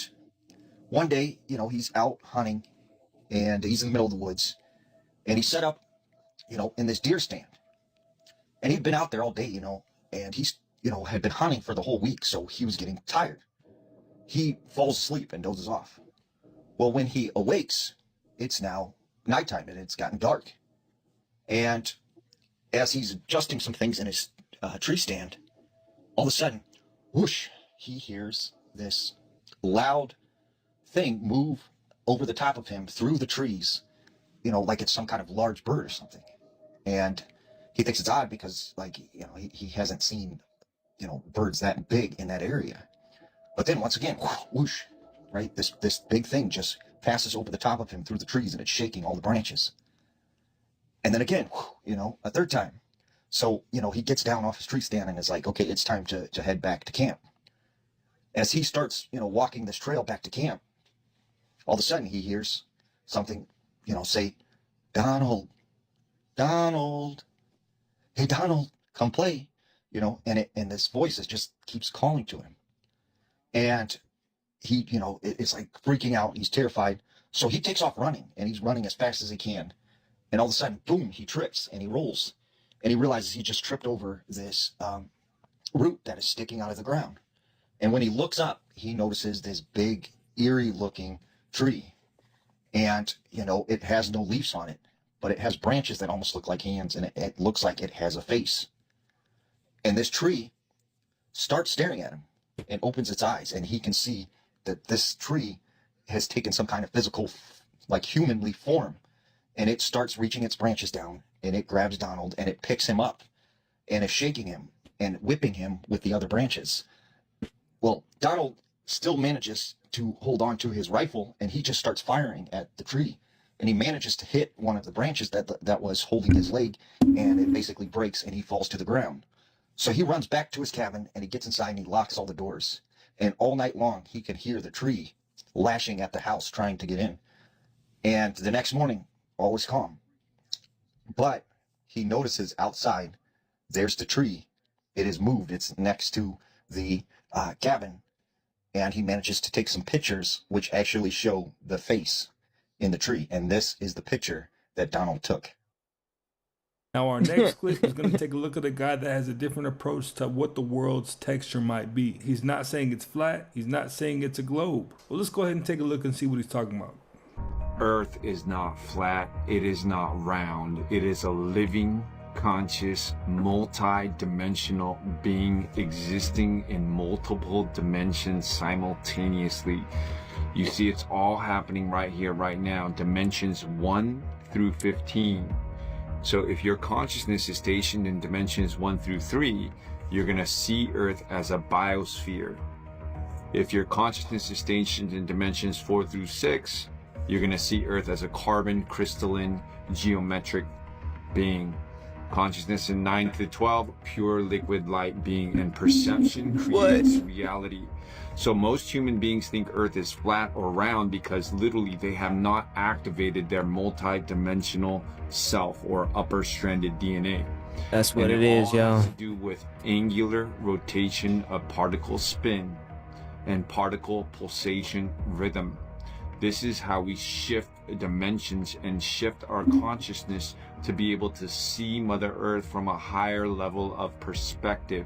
Speaker 1: one day, he's out hunting, and he's in the middle of the woods, and he set up, in this deer stand. And he'd been out there all day, and he's, had been hunting for the whole week, so he was getting tired. He falls asleep and dozes off. Well, when he awakes, it's now nighttime, and it's gotten dark. And as he's adjusting some things in his tree stand, all of a sudden, whoosh, he hears this loud thing move over the top of him through the trees, like it's some kind of large bird or something. And he thinks it's odd because, he hasn't seen, birds that big in that area. But then once again, whoosh, right? This big thing just passes over the top of him through the trees, and it's shaking all the branches. And then again, a third time. So, he gets down off his tree stand and is like, okay, it's time to head back to camp. As he starts, walking this trail back to camp, all of a sudden he hears something, say, Donald, Donald, hey, Donald, come play, and this voice just keeps calling to him. And he, it's like freaking out. He's terrified. So he takes off running, and he's running as fast as he can. And all of a sudden, boom, he trips and he rolls. And he realizes he just tripped over this root that is sticking out of the ground. And when he looks up, he notices this big, eerie-looking tree. And, it has no leaves on it, but it has branches that almost look like hands, and it looks like it has a face. And this tree starts staring at him and opens its eyes, and he can see that this tree has taken some kind of physical, humanly form. And it starts reaching its branches down, and it grabs Donald, and it picks him up, and is shaking him and whipping him with the other branches. Well, Donald still manages to hold on to his rifle, and he just starts firing at the tree. And he manages to hit one of the branches that was holding his leg, and it basically breaks, and he falls to the ground. So he runs back to his cabin, and he gets inside, and he locks all the doors. And all night long, he can hear the tree lashing at the house, trying to get in. And the next morning, all is calm. But he notices outside, there's the tree. It is moved. It's next to the cabin. And he manages to take some pictures which actually show the face in the tree. And this is the picture that Donald took.
Speaker 6: Now our next clip is going to take a look at a guy that has a different approach to what the world's texture might be. He's not saying it's flat. He's not saying it's a globe. Well, let's go ahead and take a look and see what he's talking about.
Speaker 2: Earth is not flat, it is not round, it is a living, conscious, multi-dimensional being existing in multiple dimensions simultaneously. You see, it's all happening right here, right now, dimensions 1 through 15. So if your consciousness is stationed in dimensions 1 through 3, you're going to see Earth as a biosphere. If your consciousness is stationed in dimensions 4 through 6, you're going to see Earth as a carbon, crystalline, geometric being. Consciousness in 9 to 12, pure liquid light being, and perception creates reality. So most human beings think Earth is flat or round because literally they have not activated their multi-dimensional self or upper stranded DNA.
Speaker 3: That's what
Speaker 2: and
Speaker 3: it is,
Speaker 2: all
Speaker 3: y'all.
Speaker 2: has to do with angular rotation of particle spin. and particle pulsation rhythm. This is how we shift dimensions and shift our consciousness to be able to see Mother Earth from a higher level of perspective.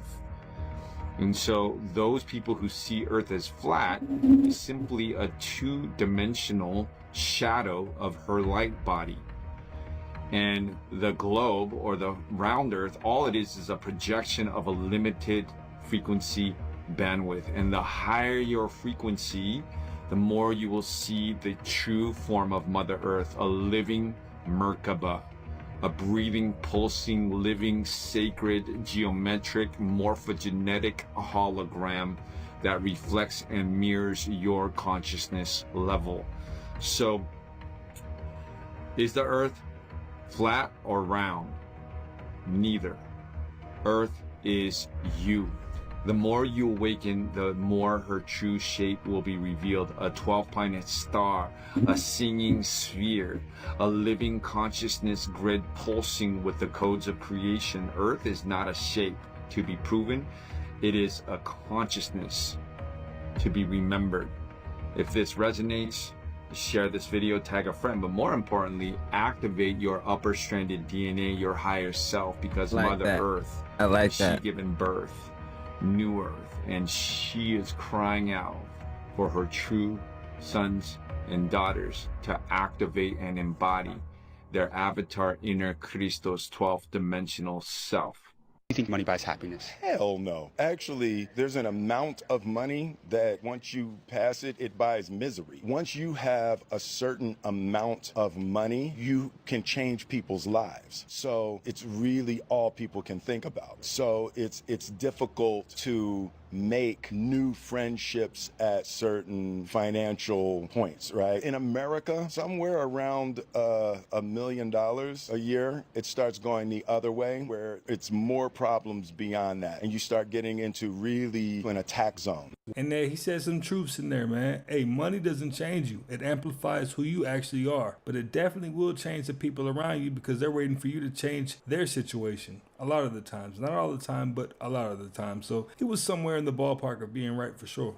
Speaker 2: And so those people who see Earth as flat is simply a two-dimensional shadow of her light body. And the globe, or the round Earth, all it is a projection of a limited frequency bandwidth. And the higher your frequency, the more you will see the true form of Mother Earth, a living Merkaba, a breathing, pulsing, living, sacred, geometric, morphogenetic hologram that reflects and mirrors your consciousness level. So, is the Earth flat or round? Neither. Earth is you. The more you awaken, the more her true shape will be revealed. A 12-planet star, a singing sphere, a living consciousness grid pulsing with the codes of creation. Earth is not a shape to be proven. It is a consciousness to be remembered. If this resonates, share this video, tag a friend, but more importantly, activate your upper stranded DNA, your higher self, because Mother Earth, she given birth, new Earth, and she is crying out for her true sons and daughters to activate and embody their avatar inner Christos 12th dimensional self.
Speaker 3: You think money buys happiness? Hell no. Actually, there's an amount of money that once you pass it, it buys misery. Once you have a certain amount of money, you can change people's lives. So it's really all people can think about. So it's difficult to make new friendships at certain financial points, right? In America, somewhere around $1 million a year, it starts going the other way, where it's more problems beyond that, and you start getting into really an attack zone.
Speaker 6: And there he said some truths in there, man. Hey, money doesn't change you. It amplifies who you actually are. But it definitely will change the people around you, because they're waiting for you to change their situation. A lot of the times. Not all the time, but a lot of the time. So he was somewhere in the ballpark of being right for sure.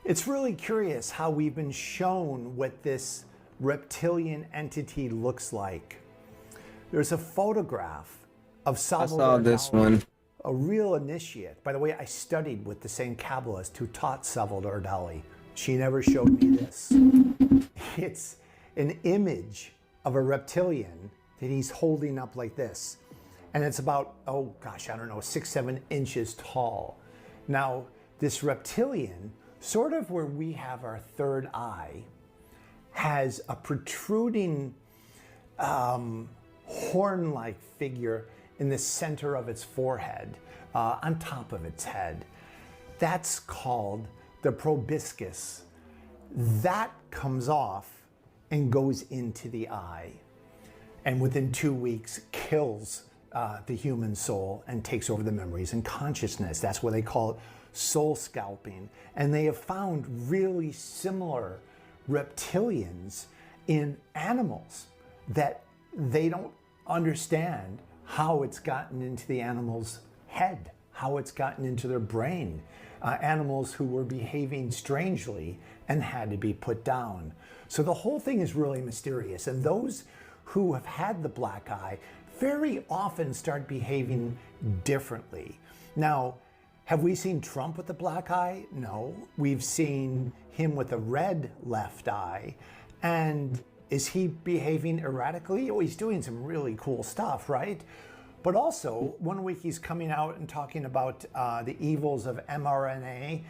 Speaker 4: It's really curious how we've been shown what this reptilian entity looks like. There's a photograph of Salvador
Speaker 7: I saw this
Speaker 4: Dali,
Speaker 7: one.
Speaker 4: a real initiate. By the way, I studied with the same Kabbalist who taught Salvador Dali. She never showed me this. It's an image of a reptilian that he's holding up like this. And it's about, oh gosh, I don't know, 6-7 inches tall. Now, this reptilian, sort of where we have our third eye, has a protruding horn-like figure in the center of its forehead, on top of its head. That's called the proboscis. That comes off and goes into the eye, and within 2 weeks kills the human soul and takes over the memories and consciousness. That's what they call it, soul scalping. And they have found really similar reptilians in animals that they don't understand how it's gotten into the animal's head, how it's gotten into their brain. Animals who were behaving strangely and had to be put down. So the whole thing is really mysterious. And those who have had the black eye very often start behaving differently. Now, have we seen Trump with the black eye? No. We've seen him with a red left eye. And is he behaving erratically? Oh, he's doing some really cool stuff, right? But also, one week he's coming out and talking about the evils of mRNA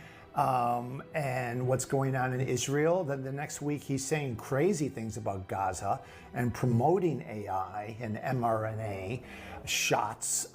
Speaker 4: and what's going on in Israel. Then the next week he's saying crazy things about Gaza and promoting AI and mRNA shots.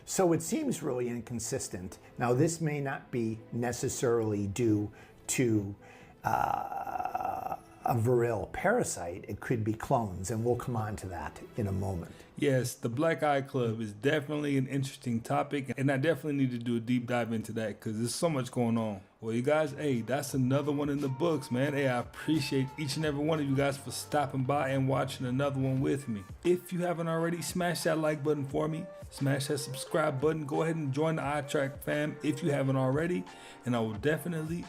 Speaker 4: So it seems really inconsistent. Now, this may not be necessarily due to a virile parasite. It could be clones, and we'll come on to that in a moment.
Speaker 6: Yes, the Black Eye Club is definitely an interesting topic, and I definitely need to do a deep dive into that because there's so much going on. Well, you guys, hey, that's another one in the books, man. Hey, I appreciate each and every one of you guys for stopping by and watching another one with me. If you haven't already, smash that like button for me. Smash that subscribe button. Go ahead and join the iTrack fam if you haven't already, and I will definitely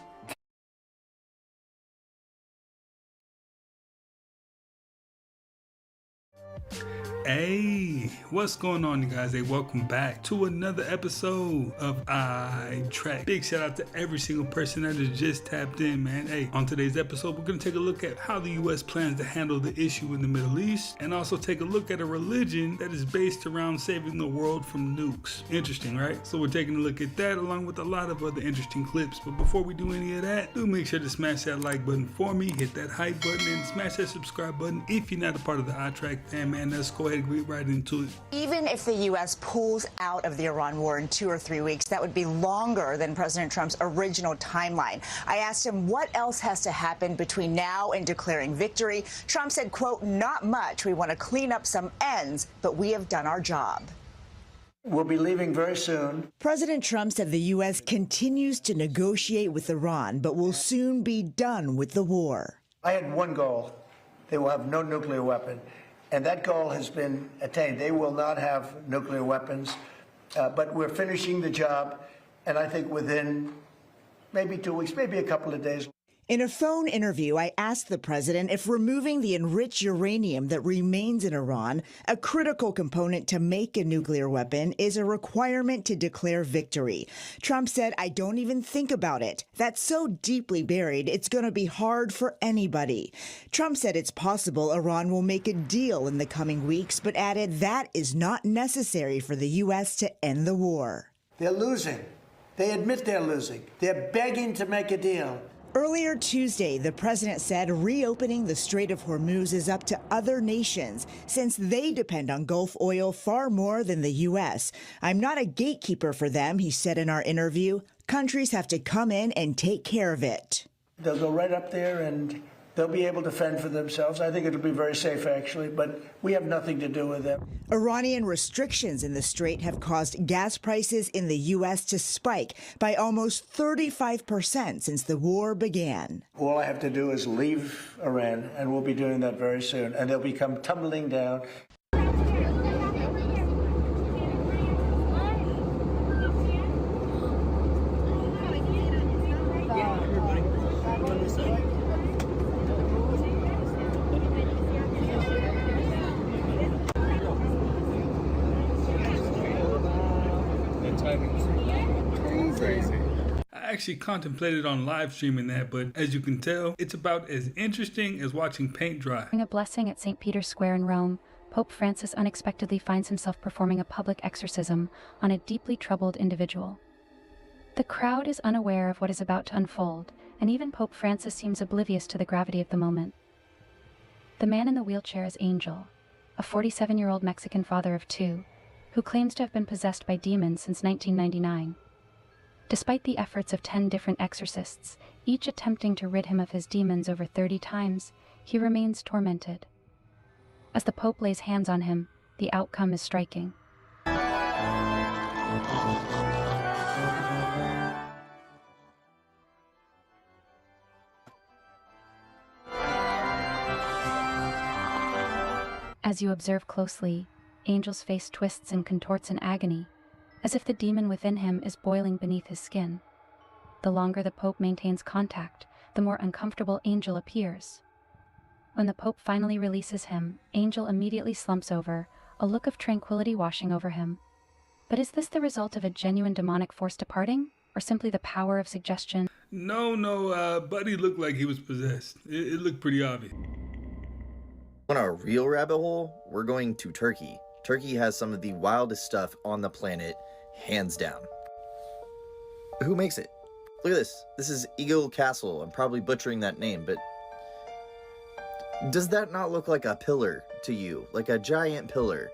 Speaker 6: Hey, what's going on, you guys? Hey, welcome back to another episode of iTrack. Big shout out to every single person that has just tapped in, man. Hey, on today's episode, we're going to take a look at how the U.S. plans to handle the issue in the Middle East, and also take a look at a religion that is based around saving the world from nukes. Interesting, right? So we're taking a look at that along with a lot of other interesting clips. But before we do any of that, do make sure to smash that like button for me, hit that hype button, and smash that subscribe button if you're not a part of the iTrack fam, man. Let's go ahead and get right into it.
Speaker 7: Even if the U.S. pulls out of the Iran war in 2 or 3 weeks, that would be longer than President Trump's original timeline. I asked him what else has to happen between now and declaring victory. Trump said, quote, "Not much. We want to clean up some ends, but we have done our job."
Speaker 8: We'll be leaving very soon.
Speaker 7: President Trump said the U.S. continues to negotiate with Iran, but will soon be done with the war.
Speaker 8: I had one goal. They will have no nuclear weapon. And that goal has been attained. They will not have nuclear weapons, but we're finishing the job, and I think within maybe 2 weeks, maybe a couple of days.
Speaker 7: In a phone interview, I asked the president if removing the enriched uranium that remains in Iran, a critical component to make a nuclear weapon, is a requirement to declare victory. Trump said, "I don't even think about it. That's so deeply buried, it's going to be hard for anybody." Trump said it's possible Iran will make a deal in the coming weeks, but added that is not necessary for the U.S. to end the war.
Speaker 8: They're losing. They admit they're losing. They're begging to make a deal.
Speaker 7: Earlier Tuesday, the president said reopening the Strait of Hormuz is up to other nations since they depend on Gulf oil far more than the U.S. "I'm not a gatekeeper for them," he said in our interview. "Countries have to come in and take care of it."
Speaker 8: They'll go right up there and they'll be able to fend for themselves. I think it'll be very safe, actually, but we have nothing to do with them.
Speaker 7: Iranian restrictions in the strait have caused gas prices in the U.S. to spike by almost 35% since the war began.
Speaker 8: All I have to do is leave Iran, and we'll be doing that very soon, and they'll become tumbling down.
Speaker 6: Crazy. I actually contemplated on live streaming that, but as you can tell, it's about as interesting as watching paint dry.
Speaker 9: During a blessing at St. Peter's Square in Rome, Pope Francis unexpectedly finds himself performing a public exorcism on a deeply troubled individual. The crowd is unaware of what is about to unfold, and even Pope Francis seems oblivious to the gravity of the moment. The man in the wheelchair is Angel, a 47-year-old Mexican father of 2, who claims to have been possessed by demons since 1999. Despite the efforts of 10 different exorcists, each attempting to rid him of his demons over 30 times, he remains tormented. As the Pope lays hands on him, the outcome is striking. As you observe closely, Angel's face twists and contorts in agony, as if the demon within him is boiling beneath his skin. The longer the Pope maintains contact, the more uncomfortable Angel appears. When the Pope finally releases him, Angel immediately slumps over, a look of tranquility washing over him. But is this the result of a genuine demonic force departing, or simply the power of suggestion?
Speaker 6: No, Buddy looked like he was possessed. It looked pretty obvious.
Speaker 10: On a real rabbit hole, we're going to Turkey. Turkey has some of the wildest stuff on the planet, hands down. Who makes it? Look at this. This is Eagle Castle. I'm probably butchering that name, but does that not look like a pillar to you? Like a giant pillar?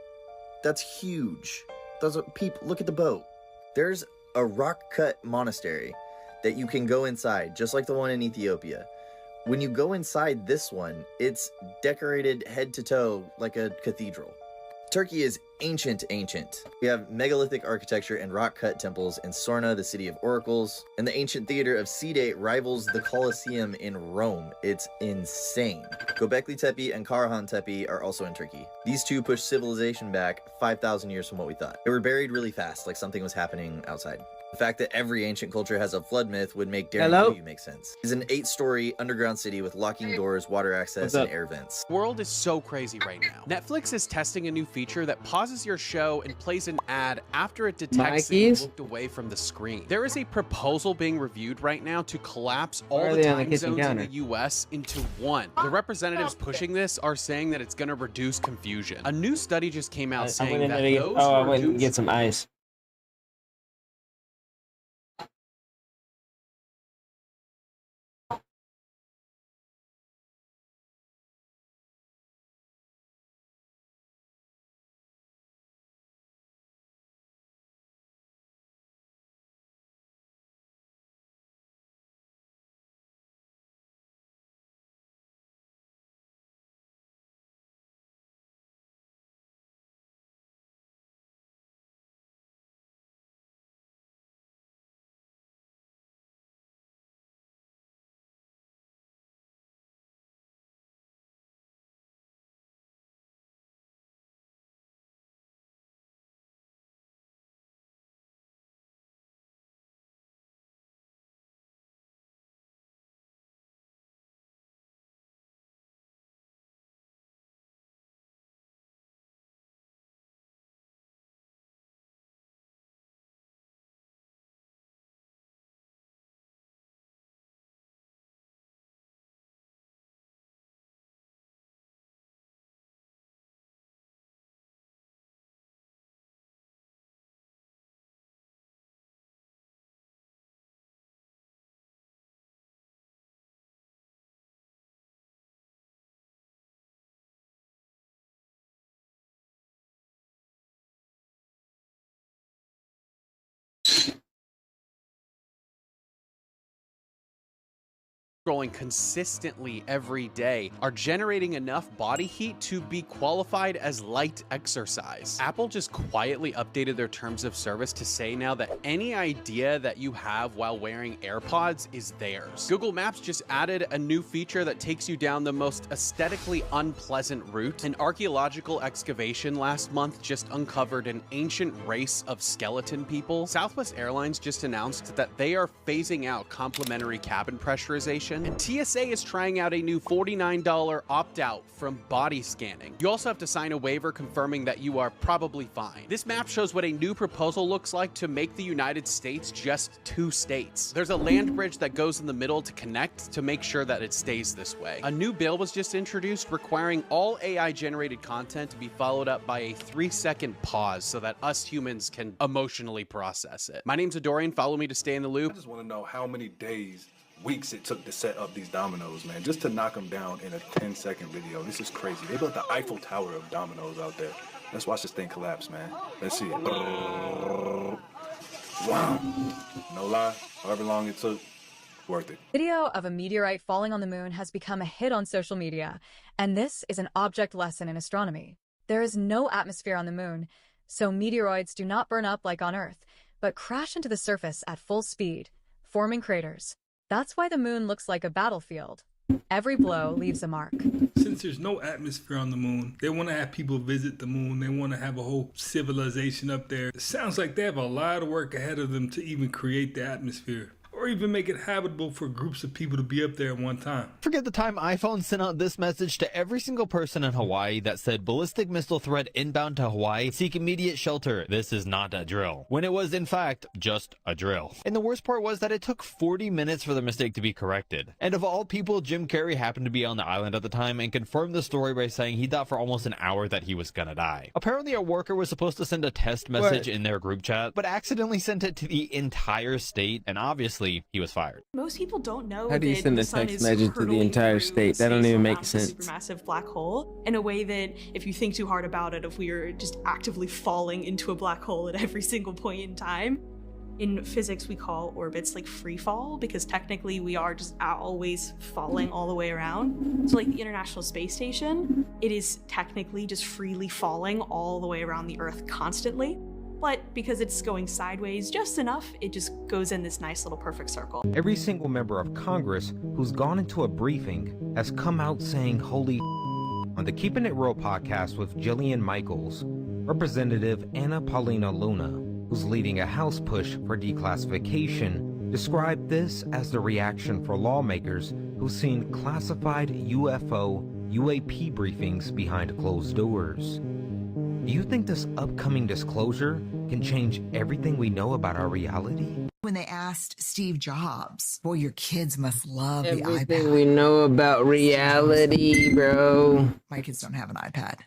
Speaker 10: That's huge. Those are people. Look at the boat. There's a rock-cut monastery that you can go inside, just like the one in Ethiopia. When you go inside this one, it's decorated head to toe like a cathedral. Turkey is ancient. We have megalithic architecture and rock-cut temples in Sorna, the city of oracles, and the ancient theater of Side rivals the Colosseum in Rome. It's insane. Göbekli Tepe and Karahan Tepe are also in Turkey. These two push civilization back 5,000 years from what we thought. They were buried really fast, like something was happening outside. The fact that every ancient culture has a flood myth would make
Speaker 5: Hello?
Speaker 10: Daring make sense. It's an 8-story underground city with locking doors, water access, and air vents.
Speaker 11: The world is so crazy right now. Netflix is testing a new feature that pauses your show and plays an ad after it detects that you looked away from the screen. There is a proposal being reviewed right now to collapse all the time zones in the US into one. The representatives pushing this are saying that it's going to reduce confusion. A new study just came out saying that those
Speaker 5: I went and get some ice.
Speaker 11: Scrolling consistently every day are generating enough body heat to be qualified as light exercise. Apple just quietly updated their terms of service to say now that any idea that you have while wearing AirPods is theirs. Google Maps just added a new feature that takes you down the most aesthetically unpleasant route. An archaeological excavation last month just uncovered an ancient race of skeleton people. Southwest Airlines just announced that they are phasing out complimentary cabin pressurization. And TSA is trying out a new $49 opt-out from body scanning. You also have to sign a waiver confirming that you are probably fine. This map shows what a new proposal looks like to make the United States just 2 states. There's a land bridge that goes in the middle to connect to make sure that it stays this way. A new bill was just introduced requiring all AI-generated content to be followed up by a 3-second pause so that us humans can emotionally process it. My name's Adorian. Follow me to stay in the loop.
Speaker 12: I just want to know how many days, weeks it took to set up these dominoes, man, just to knock them down in a 10-second video. This is crazy. They built the Eiffel Tower of dominoes out there. Let's watch this thing collapse, man. Let's see it. Wow. No lie, however long it took, worth it.
Speaker 13: Video of a meteorite falling on the moon has become a hit on social media, and this is an object lesson in astronomy. There is no atmosphere on the moon, so meteoroids do not burn up like on Earth, but crash into the surface at full speed, forming craters. That's why the moon looks like a battlefield. Every blow leaves a mark.
Speaker 6: Since there's no atmosphere on the moon, they want to have people visit the moon. They want to have a whole civilization up there. It sounds like they have a lot of work ahead of them to even create the atmosphere, or even make it habitable for groups of people to be up there at one time.
Speaker 15: Forget the time iPhone sent out this message to every single person in Hawaii that said ballistic missile threat inbound to Hawaii, seek immediate shelter. This is not a drill. When it was in fact just a drill. And the worst part was that it took 40 minutes for the mistake to be corrected. And of all people, Jim Carrey happened to be on the island at the time and confirmed the story by saying he thought for almost an hour that he was gonna die. Apparently a worker was supposed to send a test message in their group chat, but accidentally sent it to the entire state, and obviously he was fired.
Speaker 18: Most people don't know
Speaker 5: How do you
Speaker 18: that
Speaker 5: send
Speaker 18: the
Speaker 5: a
Speaker 18: sun
Speaker 5: text
Speaker 18: is
Speaker 5: message to the
Speaker 18: hurtling
Speaker 5: entire
Speaker 18: through
Speaker 5: state? That don't
Speaker 18: space
Speaker 5: even make
Speaker 18: around a
Speaker 5: sense.
Speaker 18: supermassive black hole in a way that, if you think too hard about it, if we are just actively falling into a black hole at every single point in time. In physics, we call orbits like free fall, because technically we are just always falling all the way around. So like the International Space Station, it is technically just freely falling all the way around the Earth constantly. But because it's going sideways just enough, it just goes in this nice little perfect circle.
Speaker 19: Every single member of Congress who's gone into a briefing has come out saying holy on the Keeping It Real podcast with Jillian Michaels, Representative Anna Paulina Luna who's leading a House push for declassification, described this as the reaction for lawmakers who've seen classified UFO/UAP briefings behind closed doors. Do you think this upcoming disclosure can change everything we know about our reality?
Speaker 5: When they asked Steve Jobs, boy, your kids must love the iPad.
Speaker 14: Everything we know about reality, bro.
Speaker 5: My kids don't have an iPad.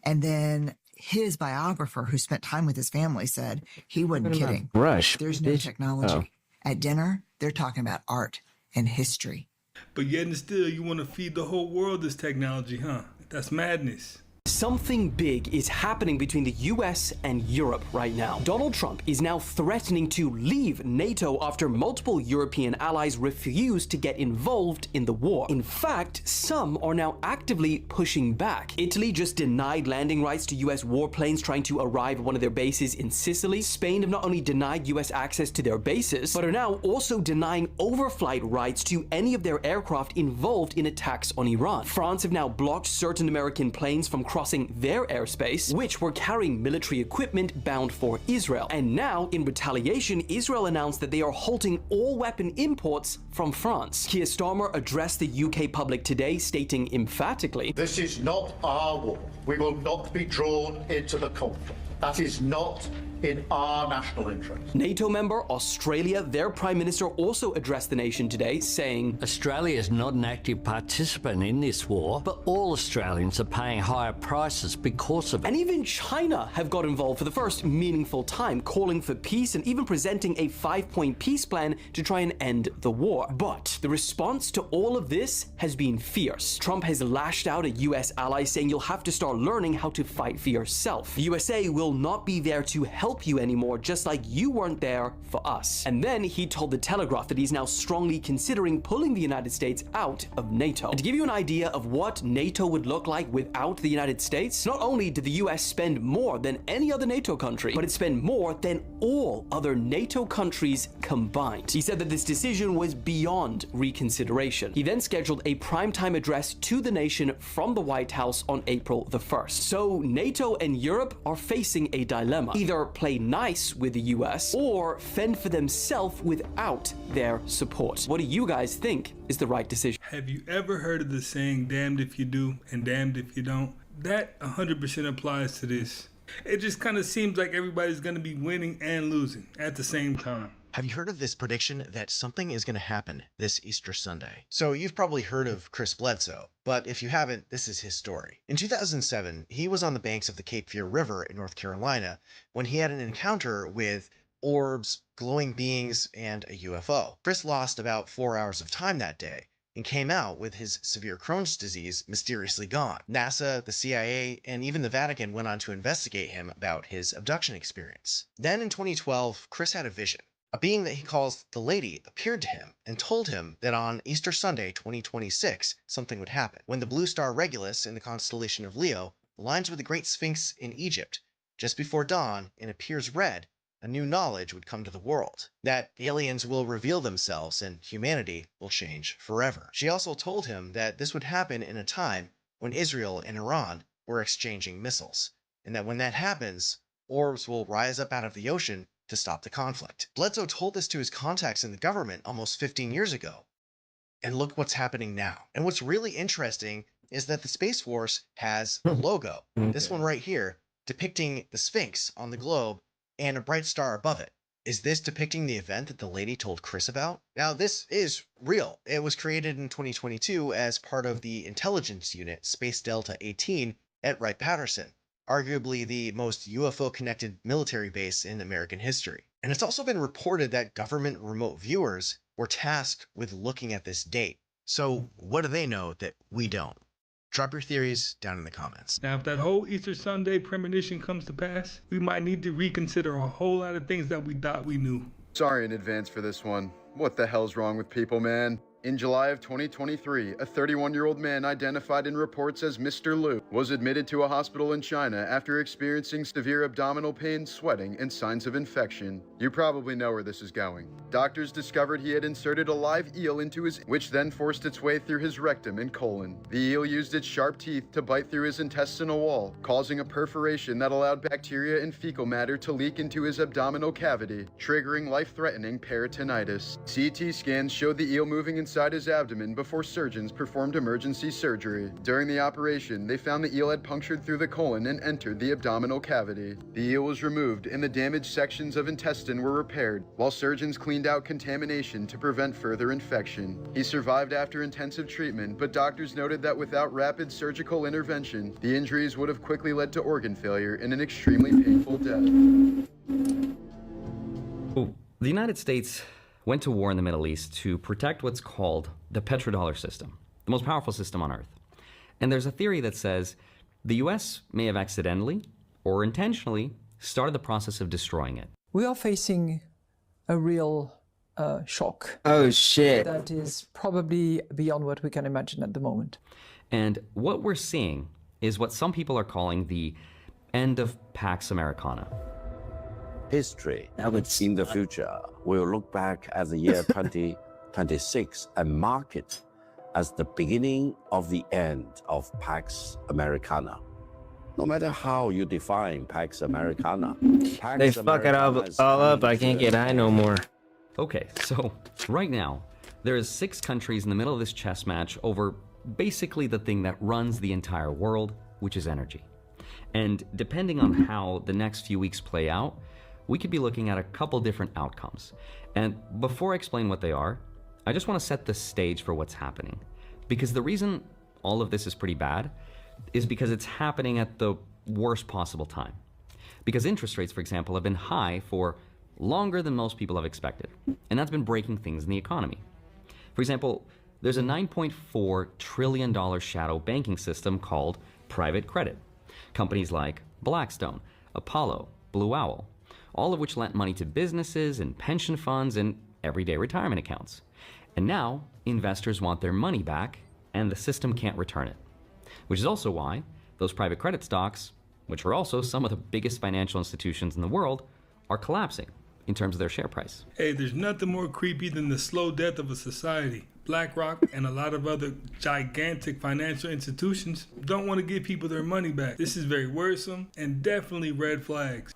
Speaker 5: And then his biographer, who spent time with his family, said he wasn't kidding.
Speaker 14: Rush.
Speaker 5: There's no technology. At dinner, they're talking about art and history.
Speaker 6: But yet and still, you want to feed the whole world this technology, huh? That's madness.
Speaker 16: Something big is happening between the US and Europe right now. Donald Trump is now threatening to leave NATO after multiple European allies refuse to get involved in the war. In fact, some are now actively pushing back. Italy just denied landing rights to US warplanes trying to arrive at one of their bases in Sicily. Spain have not only denied US access to their bases, but are now also denying overflight rights to any of their aircraft involved in attacks on Iran. France have now blocked certain American planes from crossing their airspace, which were carrying military equipment bound for Israel. And now, in retaliation, Israel announced that they are halting all weapon imports from France. Keir Starmer addressed the UK public today, stating emphatically,
Speaker 17: "This is not our war. We will not be drawn into the conflict. That is not in our national interest."
Speaker 16: NATO member Australia, their Prime Minister, also addressed the nation today, saying,
Speaker 20: "Australia is not an active participant in this war, but all Australians are paying higher prices because of it."
Speaker 16: And even China have got involved for the first meaningful time, calling for peace and even presenting a 5-point peace plan to try and end the war. But the response to all of this has been fierce. Trump has lashed out at US allies, saying you'll have to start learning how to fight for yourself. The USA will not be there to help you anymore, just like you weren't there for us. And then he told The Telegraph that he's now strongly considering pulling the United States out of NATO. And to give you an idea of what NATO would look like without the United States, not only did the US spend more than any other NATO country, but it spent more than all other NATO countries combined. He said that this decision was beyond reconsideration. He then scheduled a primetime address to the nation from the White House on April the 1st. So NATO and Europe are facing a dilemma. Either play nice with the US or fend for themselves without their support. What do you guys think is the right decision?
Speaker 6: Have you ever heard of the saying, damned if you do and damned if you don't? That 100% applies to this. It just kind of seems like everybody's going to be winning and losing at the same time.
Speaker 22: Have you heard of this prediction that something is going to happen this Easter Sunday? So you've probably heard of Chris Bledsoe, but if you haven't, this is his story. In 2007, he was on the banks of the Cape Fear River in North Carolina when he had an encounter with orbs, glowing beings, and a UFO. Chris lost about 4 hours of time that day and came out with his severe Crohn's disease mysteriously gone. NASA, the CIA, and even the Vatican went on to investigate him about his abduction experience. Then in 2012, Chris had a vision. A being that he calls the Lady appeared to him and told him that on Easter Sunday 2026, something would happen. When the blue star Regulus in the constellation of Leo aligns with the Great Sphinx in Egypt, just before dawn and appears red, a new knowledge would come to the world. That aliens will reveal themselves and humanity will change forever. She also told him that this would happen in a time when Israel and Iran were exchanging missiles, and that when that happens, orbs will rise up out of the ocean to stop the conflict. Bledsoe told this to his contacts in the government almost 15 years ago. And look what's happening now. And what's really interesting is that the Space Force has a logo, this one right here, depicting the Sphinx on the globe and a bright star above it. Is this depicting the event that the lady told Chris about? Now, this is real. It was created in 2022 as part of the intelligence unit, Space Delta 18, at Wright-Patterson, arguably the most UFO-connected military base in American history. And it's also been reported that government remote viewers were tasked with looking at this date. So what do they know that we don't? Drop your theories down in the comments.
Speaker 6: Now, if that whole Easter Sunday premonition comes to pass, we might need to reconsider a whole lot of things that we thought we knew.
Speaker 23: Sorry in advance for this one. What the hell's wrong with people, man?
Speaker 1: In July of 2023, a 31-year-old man identified in reports as Mr. Liu was admitted to a hospital in China after experiencing severe abdominal pain, sweating, and signs of infection. You probably know where this is going. Doctors discovered he had inserted a live eel into his, which then forced its way through his rectum and colon. The eel used its sharp teeth to bite through his intestinal wall, causing a perforation that allowed bacteria and fecal matter to leak into his abdominal cavity, triggering life-threatening peritonitis. CT scans showed the eel moving inside his abdomen before surgeons performed emergency surgery. During the operation, they found the eel had punctured through the colon and entered the abdominal cavity. The eel was removed and the damaged sections of intestine were repaired, while surgeons cleaned out contamination to prevent further infection. He survived after intensive treatment, but doctors noted that without rapid surgical intervention, the injuries would have quickly led to organ failure and an extremely painful death.
Speaker 21: The United States went to war in the Middle East to protect what's called the petrodollar system, the most powerful system on Earth. And there's a theory that says the US may have accidentally or intentionally started the process of destroying it.
Speaker 23: We are facing a real shock.
Speaker 14: Oh, shit.
Speaker 23: That is probably beyond what we can imagine at the moment.
Speaker 21: And what we're seeing is what some people are calling the end of Pax Americana.
Speaker 24: History in the future will look back at the year 2026 and mark it as the beginning of the end of Pax Americana. No matter how you define Pax Americana,
Speaker 14: They fuck it all up. I can't get high no more.
Speaker 21: Okay, so right now, there's 6 countries in the middle of this chess match over basically the thing that runs the entire world, which is energy. And depending on how the next few weeks play out, we could be looking at a couple different outcomes. And before I explain what they are, I just want to set the stage for what's happening. Because the reason all of this is pretty bad is because it's happening at the worst possible time. Because interest rates, for example, have been high for longer than most people have expected. And that's been breaking things in the economy. For example, there's a $9.4 trillion shadow banking system called private credit. Companies like Blackstone, Apollo, Blue Owl, all of which lent money to businesses and pension funds and everyday retirement accounts. And now investors want their money back and the system can't return it. Which is also why those private credit stocks, which are also some of the biggest financial institutions in the world, are collapsing in terms of their share price.
Speaker 6: Hey, there's nothing more creepy than the slow death of a society. BlackRock and a lot of other gigantic financial institutions don't want to give people their money back. This is very worrisome and definitely red flags.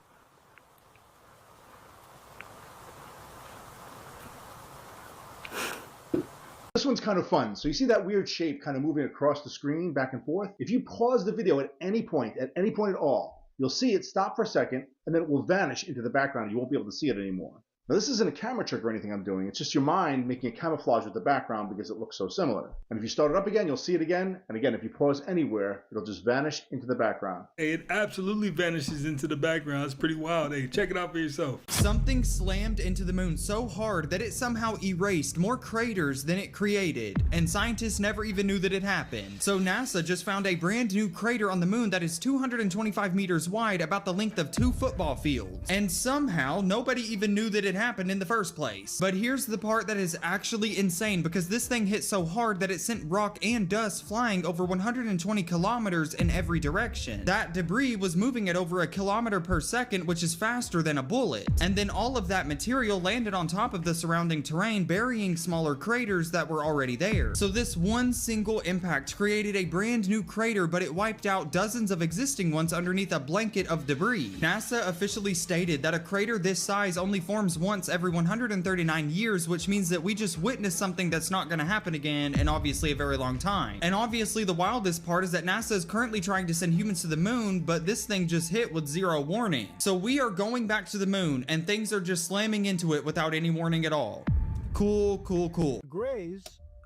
Speaker 25: This one's kind of fun. So you see that weird shape kind of moving across the screen back and forth? If you pause the video at any point at all, you'll see it stop for a second and then it will vanish into the background. You won't be able to see it anymore. Now this isn't a camera trick or anything I'm doing. It's just your mind making a camouflage with the background because it looks so similar. And if you start it up again, you'll see it again. And again, if you pause anywhere, it'll just vanish into the background.
Speaker 6: Hey, it absolutely vanishes into the background. It's pretty wild. Hey, check it out for yourself.
Speaker 26: Something slammed into the moon so hard that it somehow erased more craters than it created. And scientists never even knew that it happened. So NASA just found a brand new crater on the moon that is 225 meters wide, about the length of 2 football fields. And somehow nobody even knew that it happened in the first place. But here's the part that is actually insane, because this thing hit so hard that it sent rock and dust flying over 120 kilometers in every direction. That debris was moving at over 1 kilometer per second, which is faster than a bullet. And then all of that material landed on top of the surrounding terrain, burying smaller craters that were already there. So this one single impact created a brand new crater, but it wiped out dozens of existing ones underneath a blanket of debris. NASA officially stated that a crater this size only forms once every 139 years, which means that we just witnessed something that's not going to happen again in obviously a very long time. And obviously the wildest part is that NASA is currently trying to send humans to the moon, but this thing just hit with 0 warning. So we are going back to the moon and things are just slamming into it without any warning at all. Cool, cool, cool.
Speaker 27: The Greys,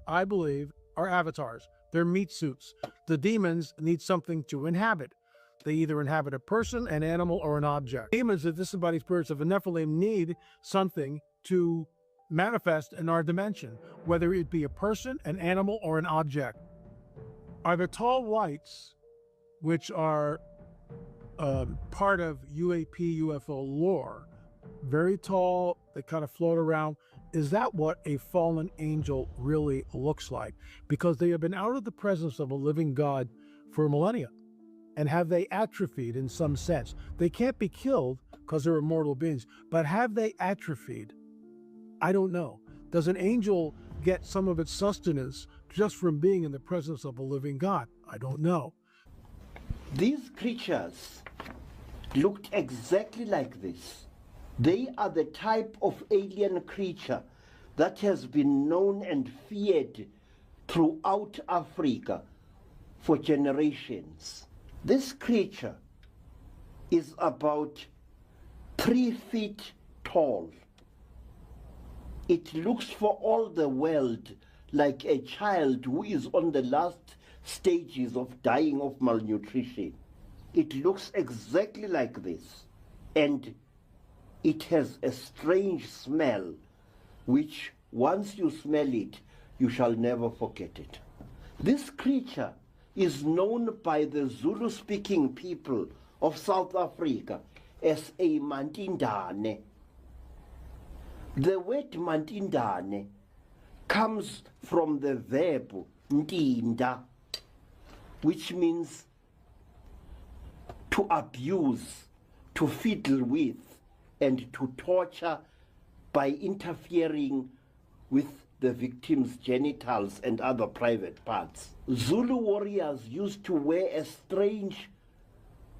Speaker 27: I believe, are avatars. They're meat suits. The demons need something to inhabit. They either inhabit a person, an animal, or an object. Demons, the disembodied spirits of the Nephilim, need something to manifest in our dimension, whether it be a person, an animal, or an object. Are the tall whites, which are part of UAP, UFO lore, very tall, they kind of float around, is that what a fallen angel really looks like? Because they have been out of the presence of a living God for millennia. And have they atrophied in some sense? They can't be killed because they're immortal beings, but have they atrophied? I don't know. Does an angel get some of its sustenance just from being in the presence of a living God? I don't know.
Speaker 2: These creatures looked exactly like this. They are the type of alien creature that has been known and feared throughout Africa for generations. This creature is about 3 feet tall. It looks for all the world like a child who is on the last stages of dying of malnutrition. It looks exactly like this, and it has a strange smell, which once you smell it, you shall never forget it. This creature is known by the Zulu-speaking people of South Africa as a mantindane. The word mantindane comes from the verb ntinda, which means to abuse, to fiddle with, and to torture by interfering with the victim's genitals and other private parts. Zulu warriors used to wear a strange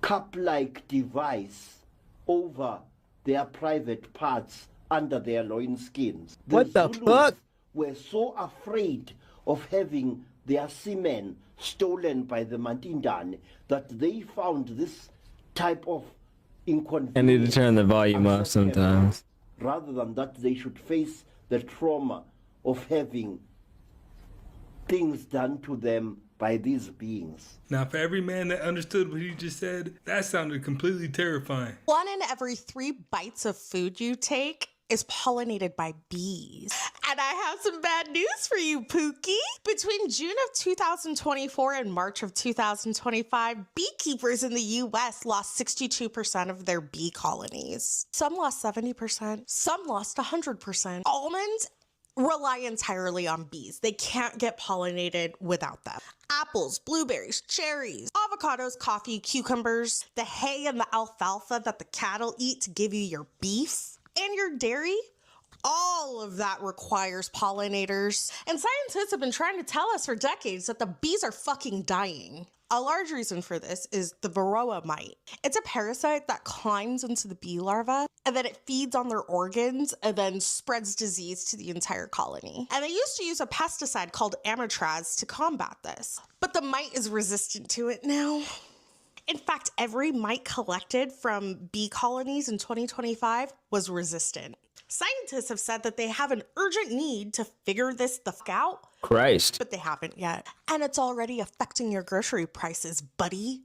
Speaker 2: cup-like device over their private parts under their loinskins.
Speaker 14: What the
Speaker 2: Zulus
Speaker 14: fuck?
Speaker 2: were so afraid of having their semen stolen by the Mantindane that they found this type of inconvenience.
Speaker 14: I need to turn the volume up sometimes.
Speaker 2: Rather than that they should face the trauma of having things done to them by these beings.
Speaker 6: Now, for every man that understood what he just said, that sounded completely terrifying.
Speaker 3: 1 in every 3 bites of food you take is pollinated by bees. And I have some bad news for you, Pookie. Between June of 2024 and March of 2025, beekeepers in the US lost 62% of their bee colonies. Some lost 70%, some lost 100%. Almonds rely entirely on bees. They can't get pollinated without them. Apples, blueberries, cherries, avocados, coffee, cucumbers, the hay and the alfalfa that the cattle eat to give you your beef and your dairy, all of that requires pollinators. And scientists have been trying to tell us for decades that the bees are fucking dying. A large reason for this is the varroa mite. It's a parasite that climbs into the bee larva and then it feeds on their organs and then spreads disease to the entire colony. And they used to use a pesticide called amitraz to combat this, but the mite is resistant to it now. In fact, every mite collected from bee colonies in 2025 was resistant. Scientists have said that they have an urgent need to figure this the fuck out.
Speaker 14: Christ.
Speaker 3: But they haven't yet. And it's already affecting your grocery prices, buddy.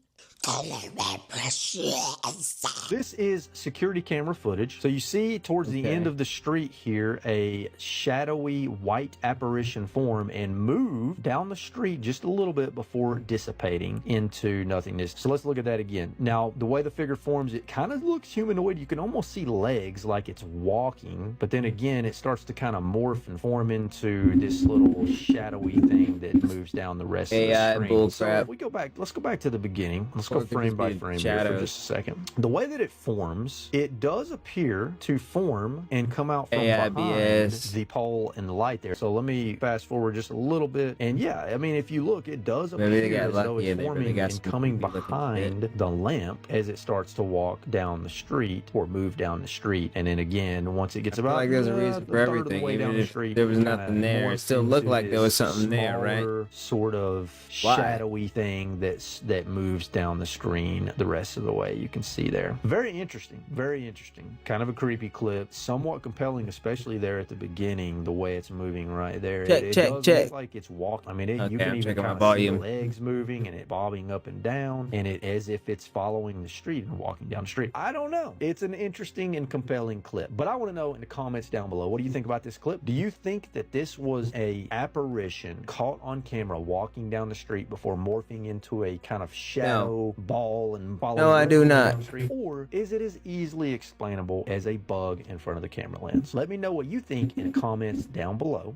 Speaker 15: This is security camera footage. So you see towards the end of the street here, a shadowy white apparition form and move down the street just a little bit before dissipating into nothingness. So let's look at that again. Now, the way the figure forms, it kind of looks humanoid. You can almost see legs like it's walking, but then again, it starts to kind of morph and form into this little shadowy thing that moves down the rest of the screen. So if we go back, let's go back to the beginning. Let's go frame by frame here for just a second. The way that it forms, it does appear to form and come out from behind the pole and the light there. So let me fast forward just a little bit. And yeah, I mean, if you look, it does appear as though it's forming and coming behind the lamp as it starts to walk down the street or move down the street. And then again, once it gets about
Speaker 14: like there's a reason for everything. Even if there was nothing there, it still looked like there was something there, right?
Speaker 15: Sort of shadowy thing that moves down the screen the rest of the way. You can see there. Very interesting. Very interesting. Kind of a creepy clip. Somewhat compelling, especially there at the beginning, the way it's moving right there. It does look like it's walking. I mean, you can even kind of see the legs moving and it bobbing up and down, and it as if it's following the street and walking down the street. I don't know. It's an interesting and compelling clip. But I want to know in the comments down below, what do you think about this clip? Do you think that this was a apparition caught on camera walking down the street before morphing into a kind of shadow
Speaker 14: no ball and follow
Speaker 19: No, I do not.
Speaker 14: down the street? Or is it as easily explainable as a bug in front of the camera lens? Let me know what you think in the comments down below.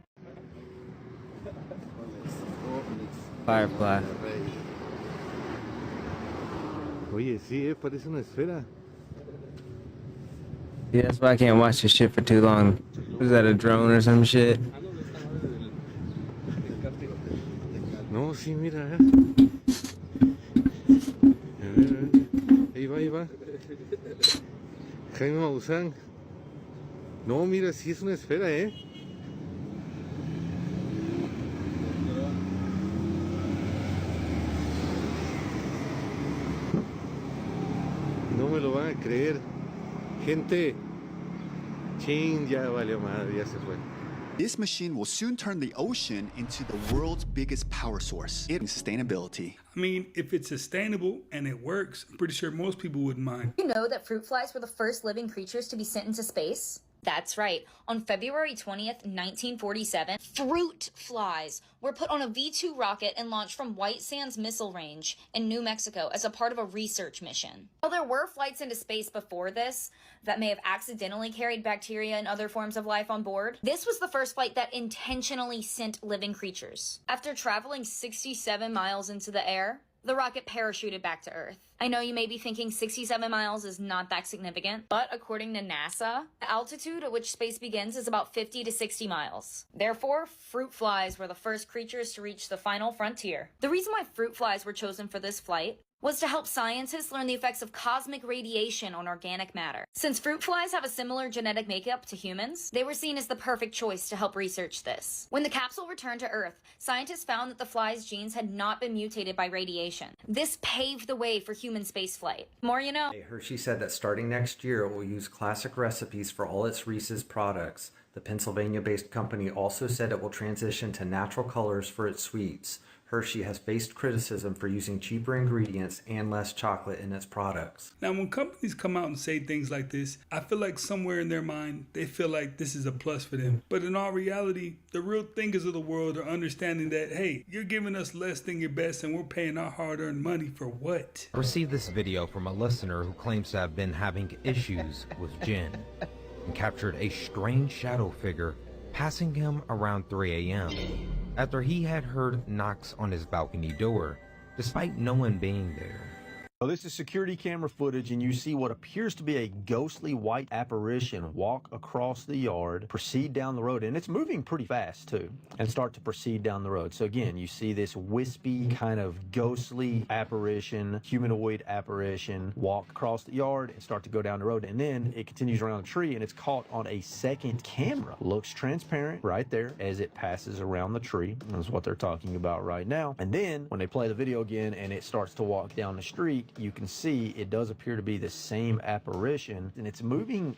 Speaker 19: Firefly.
Speaker 4: Oye, sí, parece una esfera.
Speaker 19: Yeah, that's why I can't watch this shit for too long. Was that a drone or some shit?
Speaker 4: No, sí, mira. Ahí va, ahí va. Jaime Maussan. No, mira, sí es una esfera, ¿eh? No me lo van a creer. Gente. Chin, ya valió madre, ya se fue.
Speaker 7: This machine will soon turn the ocean into the world's biggest power source. It is sustainability.
Speaker 6: I mean, if it's sustainable and it works, I'm pretty sure most people wouldn't mind.
Speaker 8: You know that fruit flies were the first living creatures to be sent into space? That's right. On February 20th, 1947, fruit flies were put on a V-2 rocket and launched from White Sands Missile Range in New Mexico as a part of a research mission. While there were flights into space before this that may have accidentally carried bacteria and other forms of life on board, this was the first flight that intentionally sent living creatures. After traveling 67 miles into the air, the rocket parachuted back to Earth. I know you may be thinking 67 miles is not that significant, but according to NASA, the altitude at which space begins is about 50 to 60 miles. Therefore, fruit flies were the first creatures to reach the final frontier. The reason why fruit flies were chosen for this flight was to help scientists learn the effects of cosmic radiation on organic matter. Since fruit flies have a similar genetic makeup to humans, they were seen as the perfect choice to help research this. When the capsule returned to Earth, scientists found that the fly's genes had not been mutated by radiation. This paved the way for human spaceflight. More you know.
Speaker 9: Hershey said that starting next year, it will use classic recipes for all its Reese's products. The Pennsylvania-based company also said it will transition to natural colors for its sweets. Hershey has faced criticism for using cheaper ingredients and less chocolate in its products.
Speaker 6: Now, when companies come out and say things like this, I feel like somewhere in their mind, they feel like this is a plus for them. But in all reality, the real thinkers of the world are understanding that, hey, you're giving us less than your best and we're paying our hard-earned money for what?
Speaker 19: I received this video from a listener who claims to have been having issues with Jinn and captured a strange shadow figure passing him around 3 a.m. after he had heard knocks on his balcony door, despite no one being there.
Speaker 14: So this is security camera footage, and you see what appears to be a ghostly white apparition walk across the yard, proceed down the road, and it's moving pretty fast too, and start to proceed down the road. So again, you see this wispy kind of ghostly apparition, humanoid apparition, walk across the yard and start to go down the road, and then it continues around the tree, and it's caught on a second camera. Looks transparent right there as it passes around the tree. That's what they're talking about right now. And then when they play the video again and it starts to walk down the street, you can see it does appear to be the same apparition, and it's moving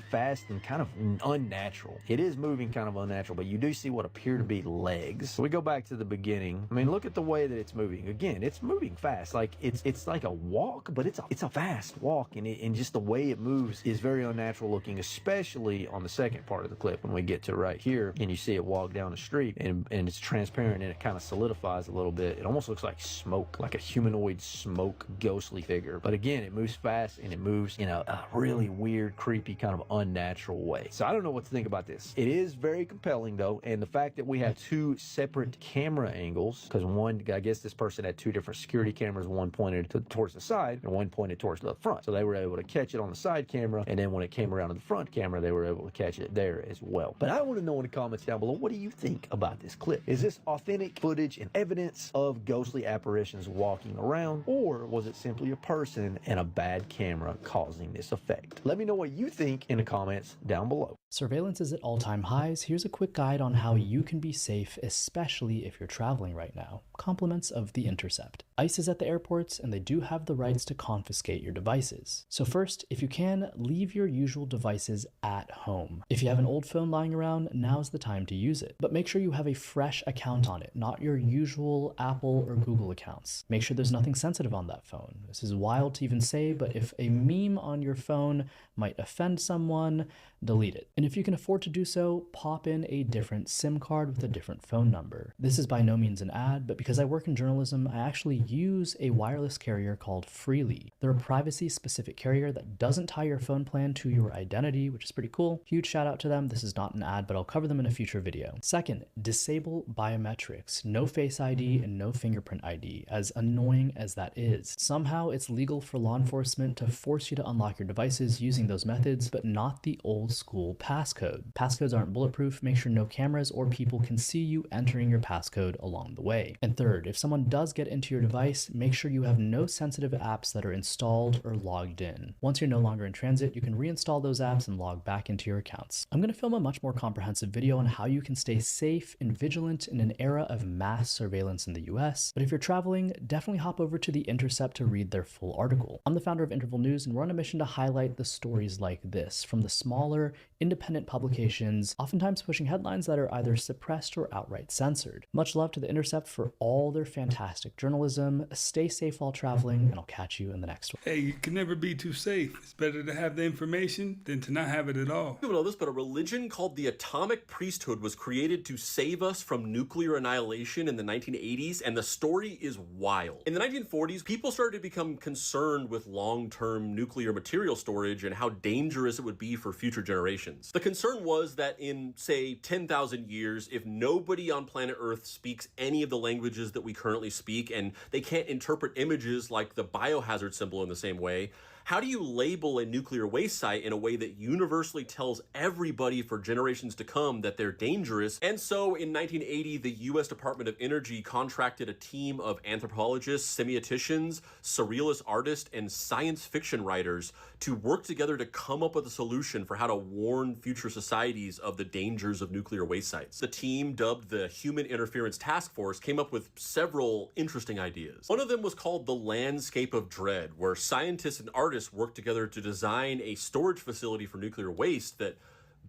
Speaker 14: fast and kind of unnatural. It is moving kind of unnatural, but you do see what appear to be legs. So we go back to the beginning. I mean, look at the way that it's moving. Again, it's moving fast. Like it's like a walk, but it's a fast walk, and just the way it moves is very unnatural looking, especially on the second part of the clip when we get to right here and you see it walk down the street, and it's transparent and it kind of solidifies a little bit. It almost looks like smoke, like a humanoid smoke ghostly figure. But again, it moves fast and it moves in a really weird, creepy, kind of unnatural way. So I don't know what to think about this. It is very compelling though, and the fact that we have two separate camera angles, because one, I guess this person had two different security cameras, one pointed towards the side and one pointed towards the front. So they were able to catch it on the side camera, and then when it came around to the front camera, they were able to catch it there as well. But I want to know in the comments down below, what do you think about this clip? Is this authentic footage and evidence of ghostly apparitions walking around, or was it simply a person and a bad camera causing this effect? Let me know what you think in the comments down below.
Speaker 10: Surveillance is at all-time highs. Here's a quick guide on how you can be safe, especially if you're traveling right now. Compliments of The Intercept. ICE is at the airports, and they do have the rights to confiscate your devices. So first, if you can, leave your usual devices at home. If you have an old phone lying around, now's the time to use it. But make sure you have a fresh account on it, not your usual Apple or Google accounts. Make sure there's nothing sensitive on that phone. This is wild to even say, but if a meme on your phone might offend someone, delete it. And if you can afford to do so, pop in a different SIM card with a different phone number. This is by no means an ad, but because I work in journalism, I actually use a wireless carrier called Freely. They're a privacy-specific carrier that doesn't tie your phone plan to your identity, which is pretty cool. Huge shout out to them. This is not an ad, but I'll cover them in a future video. Second, disable biometrics. No Face ID and no fingerprint ID, as annoying as that is. Somehow it's legal for law enforcement to force you to unlock your devices using those methods, but not the old school passcode. Passcodes aren't bulletproof. Make sure no cameras or people can see you entering your passcode along the way. And third, if someone does get into your device, make sure you have no sensitive apps that are installed or logged in. Once you're no longer in transit, you can reinstall those apps and log back into your accounts. I'm going to film a much more comprehensive video on how you can stay safe and vigilant in an era of mass surveillance in the US, but if you're traveling, definitely hop over to The Intercept to read their full article. I'm the founder of Interval News, and we're on a mission to highlight the stories like this from the smaller, independent publications, oftentimes pushing headlines that are either suppressed or outright censored. Much love to The Intercept for all their fantastic journalism. Stay safe while traveling, and I'll catch you in the next one.
Speaker 6: Hey, you can never be too safe. It's better to have the information than to not have it at all.
Speaker 5: You don't know this, but a religion called the Atomic Priesthood was created to save us from nuclear annihilation in the 1980s, and the story is wild. In the 1940s, people started to become concerned with long-term nuclear material storage and how dangerous it would be for future generations. The concern was that in, say, 10,000 years, if nobody on planet Earth speaks any of the languages that we currently speak, and they can't interpret images like the biohazard symbol in the same way, how do you label a nuclear waste site in a way that universally tells everybody for generations to come that they're dangerous? And so in 1980, the US Department of Energy contracted a team of anthropologists, semioticians, surrealist artists, and science fiction writers to work together to come up with a solution for how to warn future societies of the dangers of nuclear waste sites. The team, dubbed the Human Interference Task Force, came up with several interesting ideas. One of them was called the Landscape of Dread, where scientists and artists worked together to design a storage facility for nuclear waste that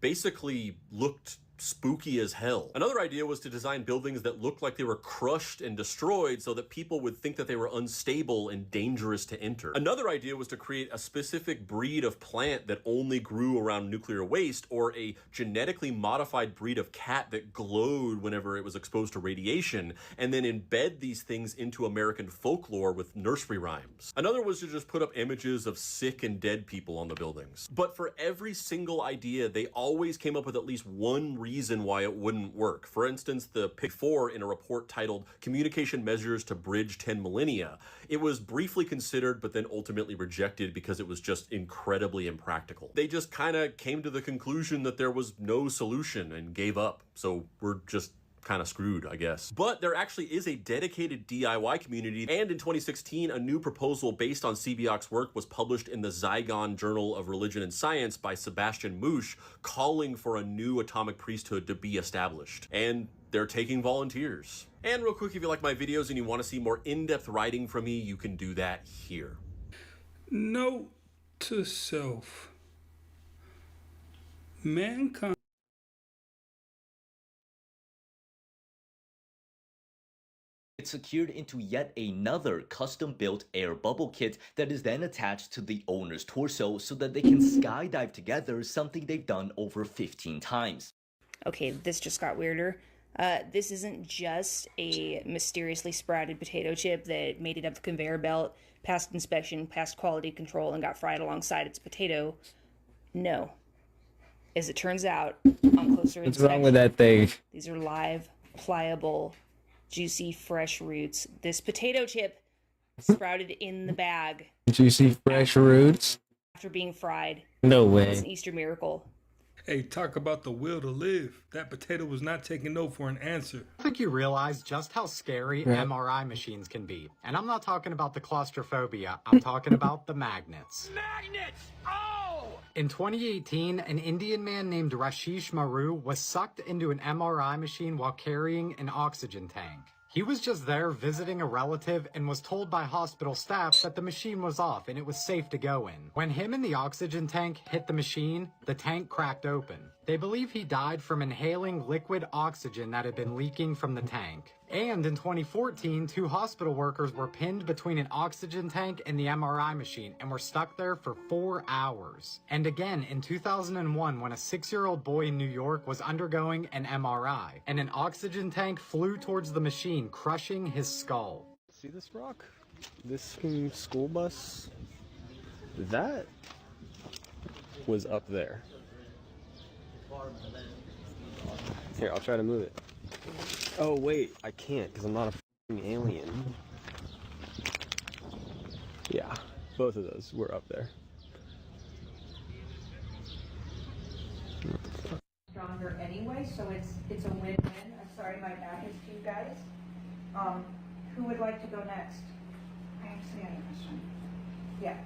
Speaker 5: basically looked spooky as hell. Another idea was to design buildings that looked like they were crushed and destroyed so that people would think that they were unstable and dangerous to enter. Another idea was to create a specific breed of plant that only grew around nuclear waste, or a genetically modified breed of cat that glowed whenever it was exposed to radiation, and then embed these things into American folklore with nursery rhymes. Another was to just put up images of sick and dead people on the buildings. But for every single idea, they always came up with at least one reason why it wouldn't work. For instance, the Pick 4 in a report titled Communication Measures to Bridge 10 Millennia. It was briefly considered, but then ultimately rejected because it was just incredibly impractical. They just kind of came to the conclusion that there was no solution and gave up. So we're just kind of screwed, I guess. But there actually is a dedicated DIY community, and in 2016, a new proposal based on CBOC's work was published in the Zygon Journal of Religion and Science by Sebastian Musch, calling for a new atomic priesthood to be established. And they're taking volunteers. And real quick, if you like my videos and you want to see more in-depth writing from me, you can do that here.
Speaker 6: Note to self. Mankind
Speaker 11: secured into yet another custom-built air bubble kit that is then attached to the owner's torso so that they can skydive together, something they've done over 15 times.
Speaker 12: Okay, this just got weirder. This isn't just a mysteriously sprouted potato chip that made it up the conveyor belt, passed inspection, passed quality control, and got fried alongside its potato. No. As it turns out, on closer inspection,
Speaker 13: what's wrong with that thing?
Speaker 12: These are live, pliable, juicy, fresh roots. This potato chip sprouted in the bag.
Speaker 13: Juicy, fresh roots?
Speaker 12: After being fried.
Speaker 13: No way.
Speaker 12: It's an Easter miracle.
Speaker 6: Hey, talk about the will to live. That potato was not taking no for an answer.
Speaker 17: I think you realize just how scary MRI machines can be. And I'm not talking about the claustrophobia, I'm talking about the magnets. Magnets! Oh! In 2018, an Indian man named Rashish Maru was sucked into an MRI machine while carrying an oxygen tank. He was just there visiting a relative and was told by hospital staff that the machine was off and it was safe to go in. When him and the oxygen tank hit the machine, the tank cracked open. They believe he died from inhaling liquid oxygen that had been leaking from the tank. And in 2014, 2 hospital workers were pinned between an oxygen tank and the MRI machine and were stuck there for 4 hours. And again in 2001, when a 6-year-old boy in New York was undergoing an MRI, and an oxygen tank flew towards the machine, crushing his skull.
Speaker 1: See this rock? This school bus? That was up there. Here, I'll try to move it. Oh wait, I can't because I'm not a f***ing alien. Yeah, both of those were up there.
Speaker 16: Stronger anyway, so it's a win-win. I'm sorry my back is to you guys. Who would like to go next? I actually have a question. Yeah.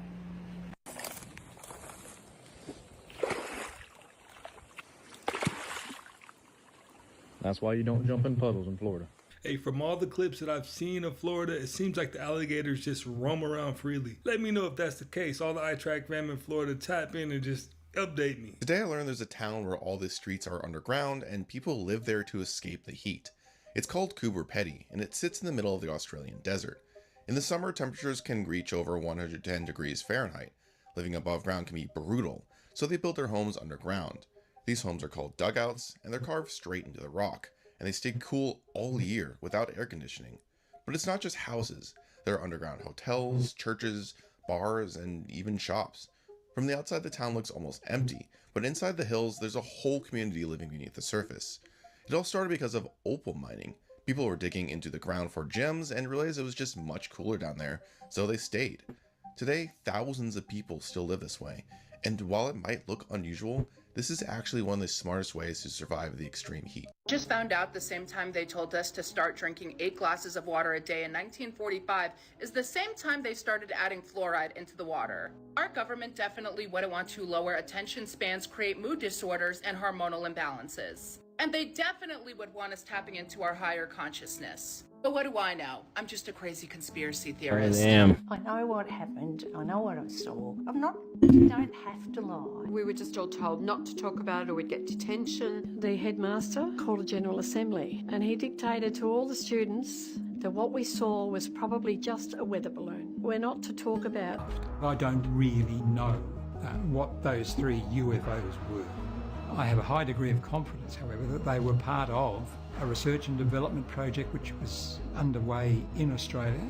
Speaker 18: That's why you don't jump in puddles in Florida.
Speaker 6: Hey, from all the clips that I've seen of Florida, it seems like the alligators just roam around freely. Let me know if that's the case. All the iTrack fam in Florida, tap in and just update me.
Speaker 20: Today I learned there's a town where all the streets are underground and people live there to escape the heat. It's called Coober Pedy and it sits in the middle of the Australian desert. In the summer, temperatures can reach over 110 degrees Fahrenheit. Living above ground can be brutal, so they built their homes underground. These homes are called dugouts, and they're carved straight into the rock, and they stay cool all year without air conditioning. But it's not just houses. There are underground hotels, churches, bars, and even shops. From the outside, the town looks almost empty, but inside the hills, there's a whole community living beneath the surface. It all started because of opal mining. People were digging into the ground for gems and realized it was just much cooler down there, so they stayed. Today, thousands of people still live this way, and while it might look unusual, this is actually one of the smartest ways to survive the extreme heat.
Speaker 22: Just found out the same time they told us to start drinking 8 glasses of water a day in 1945 is the same time they started adding fluoride into the water. Our government definitely wouldn't want to lower attention spans, create mood disorders, and hormonal imbalances. And they definitely would want us tapping into our higher consciousness. But what do I know? I'm just a crazy conspiracy theorist.
Speaker 18: I
Speaker 23: know what happened. I know what I saw. You don't have to lie.
Speaker 24: We were just all told not to talk about it or we'd get detention. The headmaster called a General Assembly and he dictated to all the students that what we saw was probably just a weather balloon. We're not to talk about.
Speaker 28: I don't really know what those 3 UFOs were. I have a high degree of confidence, however, that they were part of a research and development project which was underway in Australia.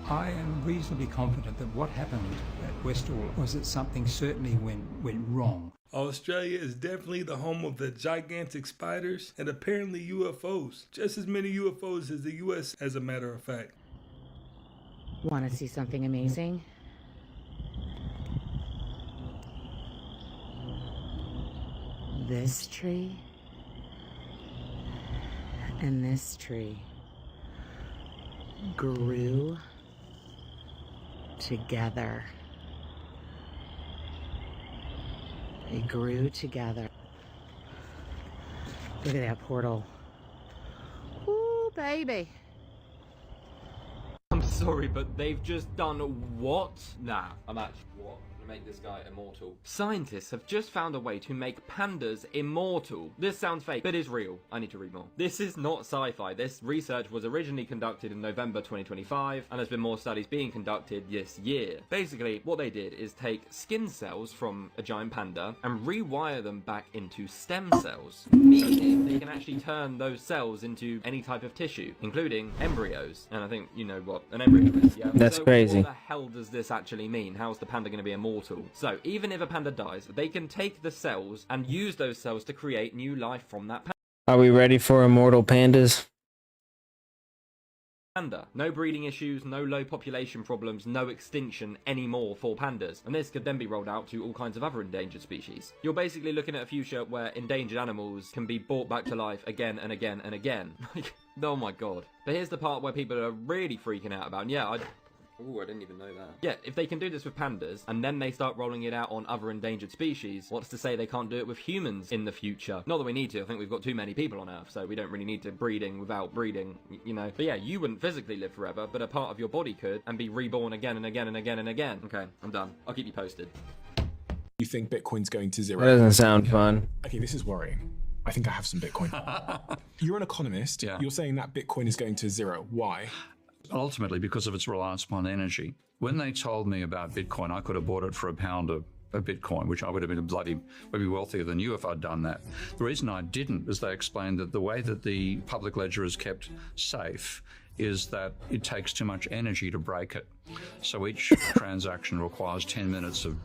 Speaker 28: I am reasonably confident that what happened at Westall was that something certainly went wrong.
Speaker 6: Australia is definitely the home of the gigantic spiders and apparently UFOs. Just as many UFOs as the US, as a matter of fact.
Speaker 29: Want to see something amazing? This tree and this tree grew together. They grew together. Look at that portal. Ooh, baby.
Speaker 15: I'm sorry, but they've just done what? Nah, I'm actually what? Make this guy immortal. Scientists have just found a way to make pandas immortal. This sounds fake, but is real. I need to read more. This is not sci-fi. This research was originally conducted in November 2025, and there's been more studies being conducted this year. Basically, what they did is take skin cells from a giant panda and rewire them back into stem cells. Meaning they can actually turn those cells into any type of tissue, including embryos. And I think you know what an embryo is, yeah?
Speaker 13: That's crazy.
Speaker 15: What the hell does this actually mean? How's the panda going to be immortal? So, even if a panda dies, they can take the cells and use those cells to create new life from that
Speaker 13: Are we ready for immortal pandas?
Speaker 15: panda. No breeding issues, no low population problems, no extinction anymore for pandas. And this could then be rolled out to all kinds of other endangered species. You're basically looking at a future where endangered animals can be brought back to life again and again and again. Oh my god. But here's the part where people are really freaking out about, and yeah, Ooh, I didn't even know that. Yeah, if they can do this with pandas, and then they start rolling it out on other endangered species, what's to say they can't do it with humans in the future? Not that we need to, I think we've got too many people on Earth, so we don't really need to breeding without breeding, you know. But yeah, you wouldn't physically live forever, but a part of your body could, and be reborn again and again and again and again. Okay, I'm done. I'll keep you posted.
Speaker 6: You
Speaker 2: think Bitcoin's going to zero?
Speaker 13: That doesn't sound fun.
Speaker 2: Okay, this is worrying. I think I have some Bitcoin. You're an economist.
Speaker 3: Yeah.
Speaker 2: You're saying that Bitcoin is going to zero. Why?
Speaker 3: Ultimately, because of its reliance upon energy. When they told me about Bitcoin, I could have bought it for £1 of Bitcoin, which I would have been maybe wealthier than you if I'd done that. The reason I didn't is they explained that the way that the public ledger is kept safe is that it takes too much energy to break it. So each transaction requires 10 minutes of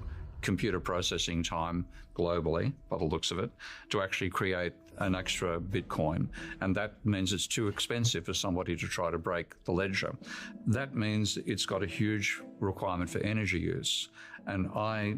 Speaker 3: computer processing time globally, by the looks of it, to actually create an extra Bitcoin. And that means it's too expensive for somebody to try to break the ledger. That means it's got a huge requirement for energy use. And I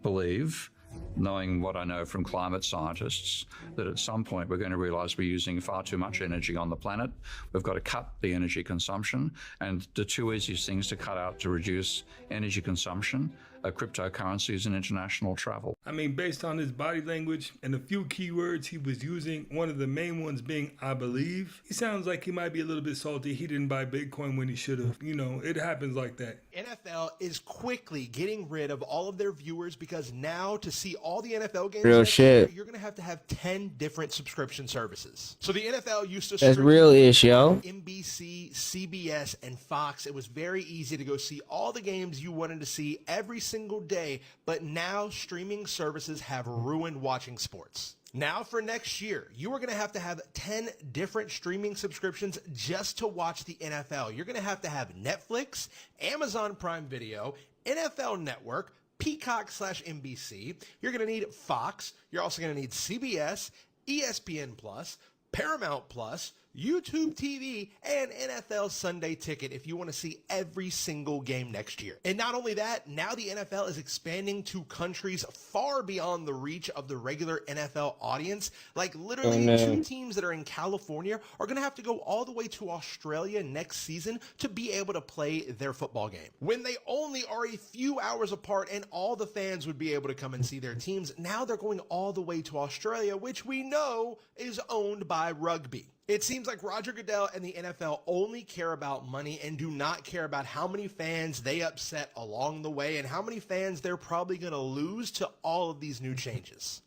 Speaker 3: believe, knowing what I know from climate scientists, that at some point we're going to realize we're using far too much energy on the planet. We've got to cut the energy consumption. And the two easiest things to cut out to reduce energy consumption are cryptocurrencies and international travel.
Speaker 6: I mean, based on his body language and the few keywords he was using, one of the main ones being I believe, he sounds like he might be a little bit salty he didn't buy Bitcoin when he should have. You know, it happens like that.
Speaker 4: NFL is quickly getting rid of all of their viewers because now to see all the NFL games
Speaker 13: Real shit.
Speaker 4: you're going to have 10 different subscription services. So the NFL used to
Speaker 13: That's
Speaker 4: stream
Speaker 13: real-ish, yo.
Speaker 4: NBC, CBS, and Fox. It was very easy to go see all the games you wanted to see every single day, but now streaming services have ruined watching sports. Now for next year, you are going to have 10 different streaming subscriptions just to watch the NFL. You're going to have Netflix, Amazon Prime Video, NFL Network, Peacock/NBC. You're going to need Fox. You're also going to need CBS, ESPN Plus, Paramount Plus, YouTube TV, and NFL Sunday Ticket if you want to see every single game next year. And not only that, now the NFL is expanding to countries far beyond the reach of the regular NFL audience. Like literally two teams that are in California are going to have to go all the way to Australia next season to be able to play their football game. When they only are a few hours apart and all the fans would be able to come and see their teams, now they're going all the way to Australia, which we know is owned by rugby. It seems like Roger Goodell and the NFL only care about money and do not care about how many fans they upset along the way and how many fans they're probably going to lose to all of these new changes.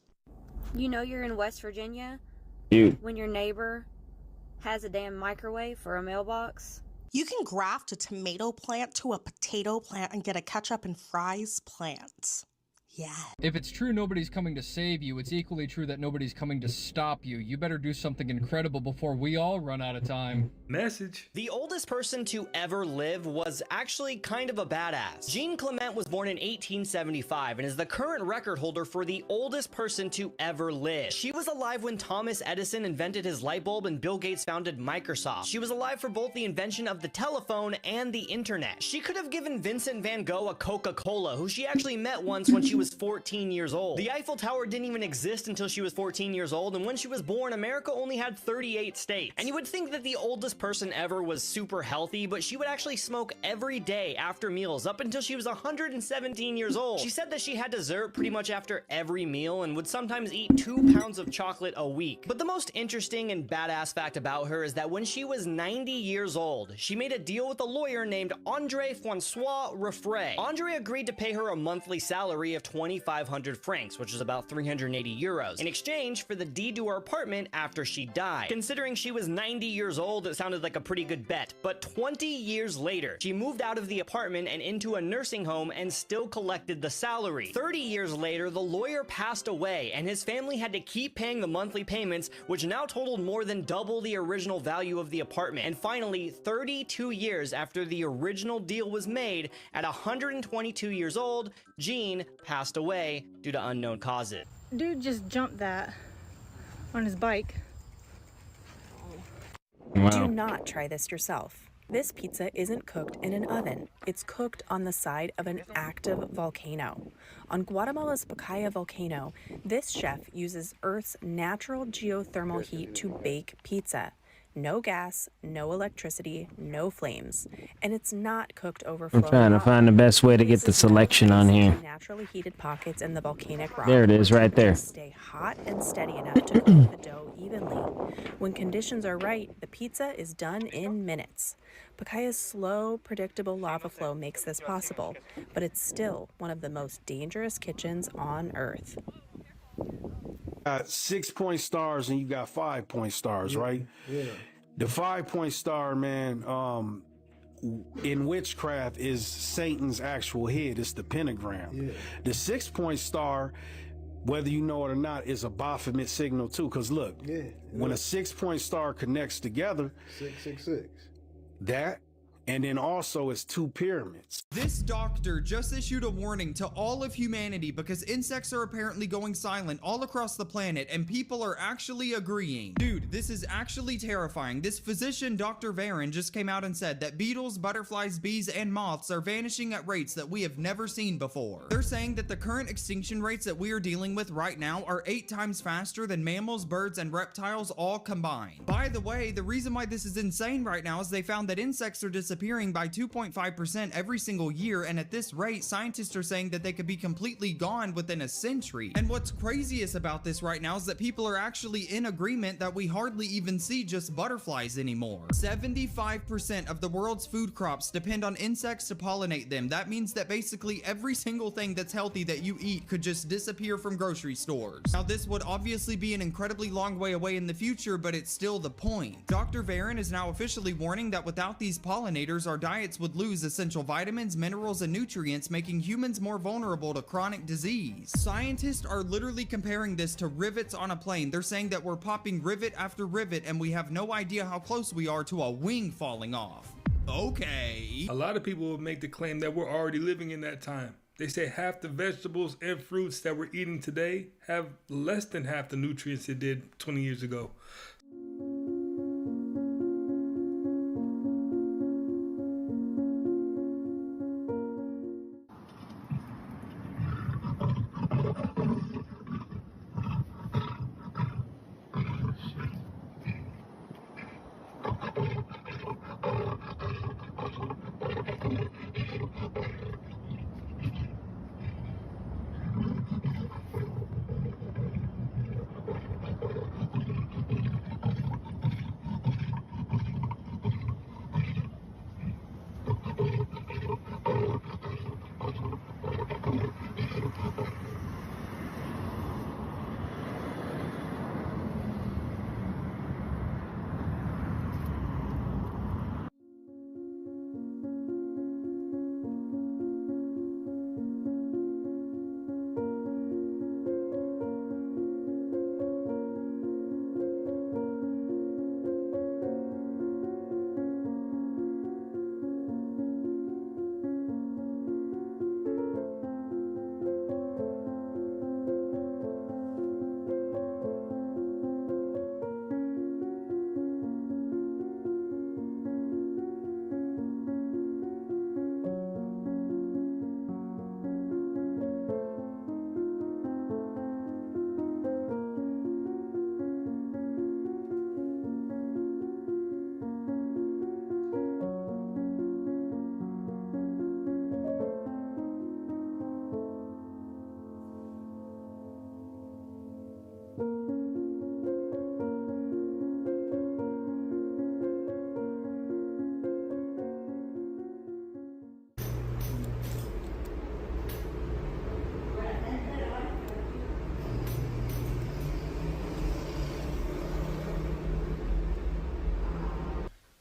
Speaker 7: You know you're in West Virginia when your neighbor has a damn microwave for a mailbox.
Speaker 8: You can graft a tomato plant to a potato plant and get a ketchup and fries plant. Yeah.
Speaker 21: If it's true nobody's coming to save you, it's equally true that nobody's coming to stop you. You better do something incredible before we all run out of time.
Speaker 6: Message.
Speaker 25: The oldest person to ever live was actually kind of a badass. Jean Clement was born in 1875 and is the current record holder for the oldest person to ever live. She was alive when Thomas Edison invented his light bulb and Bill Gates founded Microsoft. She was alive for both the invention of the telephone and the internet. She could have given Vincent van Gogh a Coca-Cola, who she actually met once when she was 14 years old. The Eiffel Tower didn't even exist until she was 14 years old, and when she was born, America only had 38 states. And you would think that the oldest person ever was super healthy, but she would actually smoke every day after meals up until she was 117 years old. She said that she had dessert pretty much after every meal and would sometimes eat 2 pounds of chocolate a week. But the most interesting and badass fact about her is that when she was 90 years old, she made a deal with a lawyer named Andre Francois Raffray. Andre agreed to pay her a monthly salary of 2,500 francs, which is about 380 euros, in exchange for the deed to her apartment after she died. Considering she was 90 years old, it sounded like a pretty good bet. But 20 years later, she moved out of the apartment and into a nursing home and still collected the salary. 30 years later, the lawyer passed away, and his family had to keep paying the monthly payments, which now totaled more than double the original value of the apartment. And finally, 32 years after the original deal was made, at 122 years old, Jean passed away due to unknown causes.
Speaker 7: Dude just jumped that on his bike.
Speaker 26: Do not try this yourself. This pizza isn't cooked in an oven. It's cooked on the side of an active volcano. On Guatemala's Pacaya volcano, this chef uses Earth's natural geothermal heat to bake pizza. No gas, no electricity, no flames. And it's not cooked over
Speaker 13: I'm trying to find the best way to get the selection on here.
Speaker 26: Naturally heated pockets in the volcanic rock.
Speaker 13: There it is, right there.
Speaker 26: Stay hot and steady enough to cook the dough evenly. When conditions are right, the pizza is done in minutes. Pakaya's slow, predictable lava flow makes this possible, but it's still one of the most dangerous kitchens on Earth.
Speaker 5: Got 6-point stars and you got 5-point stars, right? Yeah. The 5-point star, man, in witchcraft is Satan's actual head. It's the pentagram. Yeah. The 6-point star, whether you know it or not, is a Baphomet signal too. Because look, when a 6-point star connects together,
Speaker 9: 666.
Speaker 5: That, and then also it's 2 pyramids.
Speaker 10: This doctor just issued a warning to all of humanity because insects are apparently going silent all across the planet and people are actually agreeing. Dude, this is actually terrifying. This physician, Dr. Varon, just came out and said that beetles, butterflies, bees, and moths are vanishing at rates that we have never seen before. They're saying that the current extinction rates that we are dealing with right now are 8 times faster than mammals, birds, and reptiles all combined. By the way, the reason why this is insane right now is they found that insects are disappearing by 2.5% every single year, and at this rate, scientists are saying that they could be completely gone within a century. And what's craziest about this right now is that people are actually in agreement that we hardly even see just butterflies anymore. 75% of the world's food crops depend on insects to pollinate them. That means that basically every single thing that's healthy that you eat could just disappear from grocery stores. Now, this would obviously be an incredibly long way away in the future, but it's still the point. Dr. Varon is now officially warning that without these pollinators, our diets would lose essential vitamins, minerals, and nutrients, making humans more vulnerable to chronic disease. Scientists are literally comparing this to rivets on a plane. They're saying that we're popping rivet after rivet and we have no idea how close we are to a wing falling off. Okay.
Speaker 6: A lot of people will make the claim that we're already living in that time. They say half the vegetables and fruits that we're eating today have less than half the nutrients it did 20 years ago.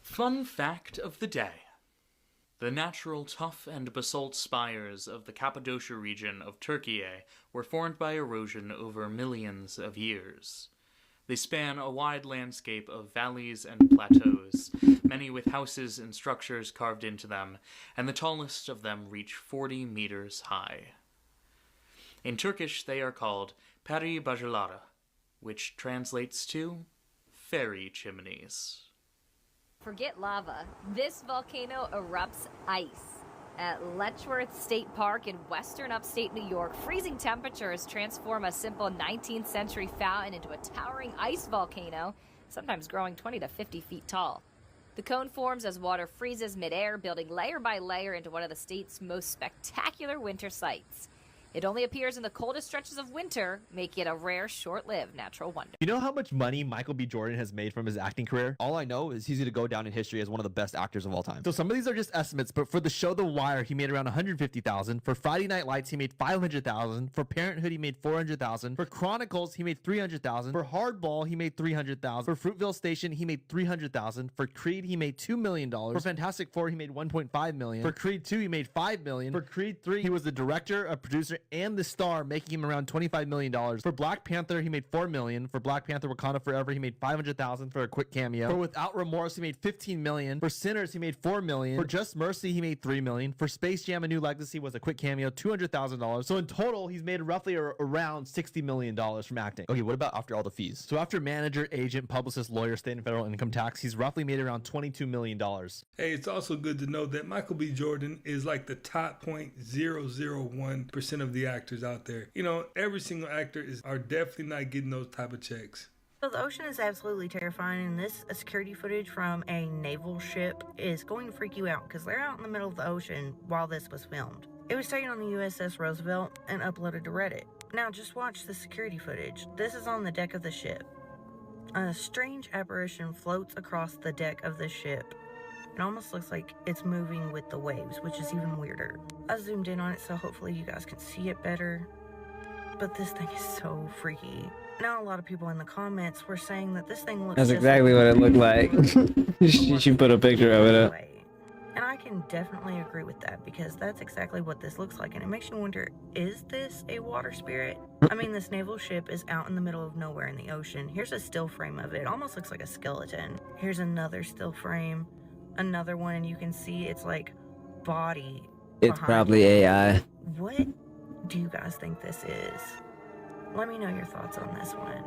Speaker 11: Fun fact of the day. The natural tuff and basalt spires of the Cappadocia region of Turkey were formed by erosion over millions of years. They span a wide landscape of valleys and plateaus, many with houses and structures carved into them, and the tallest of them reach 40 meters high. In Turkish, they are called peri bacaları, which translates to fairy chimneys.
Speaker 12: Forget lava. This volcano erupts ice. At Letchworth State Park in western upstate New York, freezing temperatures transform a simple 19th century fountain into a towering ice volcano sometimes growing 20 to 50 feet tall. The cone forms as water freezes midair, building layer by layer into one of the state's most spectacular winter sights. It only appears in the coldest stretches of winter, making it a rare, short-lived natural wonder.
Speaker 1: You know how much money Michael B. Jordan has made from his acting career? All I know is he's going to go down in history as one of the best actors of all time. So some of these are just estimates, but for the show The Wire, he made around $150,000. For Friday Night Lights, he made $500,000. For Parenthood, he made $400,000. For Chronicles, he made $300,000. For Hardball, he made $300,000. For Fruitvale Station, he made $300,000. For Creed, he made $2 million. For Fantastic Four, he made $1.5 million. For Creed 2, he made $5 million. For Creed 3, he was the director, a producer, and the star, making him around $25 million. For Black Panther, he made $4 million. For Black Panther Wakanda Forever, he made $500,000 for a quick cameo. For Without Remorse, he made $15 million. For Sinners, he made $4 million. For Just Mercy, he made $3 million. For Space Jam: A New Legacy was a quick cameo, $200,000. So in total, he's made roughly around $60 million from acting. Okay, what about after all the fees? So after manager, agent, publicist, lawyer, state and federal income tax, he's roughly made around $22 million.
Speaker 6: Hey, it's also good to know that Michael B. Jordan is like the top 0.001% of the actors out there. You know, every single actor are definitely not getting those type of checks.
Speaker 9: So the ocean is absolutely terrifying, and this security footage from a naval ship is going to freak you out because they're out in the middle of the ocean while this was filmed. It was taken on the USS Roosevelt and uploaded to Reddit. Now just watch the security footage. This is on the deck of the ship. A strange apparition floats across the deck of the ship. It almost looks like it's moving with the waves, which is even weirder. I zoomed in on it so hopefully you guys can see it better. But this thing is so freaky. Now a lot of people in the comments were saying that this thing looks
Speaker 13: That's
Speaker 9: just
Speaker 13: exactly what it looked like. She put a picture of it up.
Speaker 9: And I can definitely agree with that because that's exactly what this looks like. And it makes you wonder, is this a water spirit? I mean, this naval ship is out in the middle of nowhere in the ocean. Here's a still frame of it. It almost looks like a skeleton. Here's another still frame. Another one, and you can see it's like body.
Speaker 13: It's probably AI.
Speaker 9: What do you guys think this is? Let me know your thoughts on this one.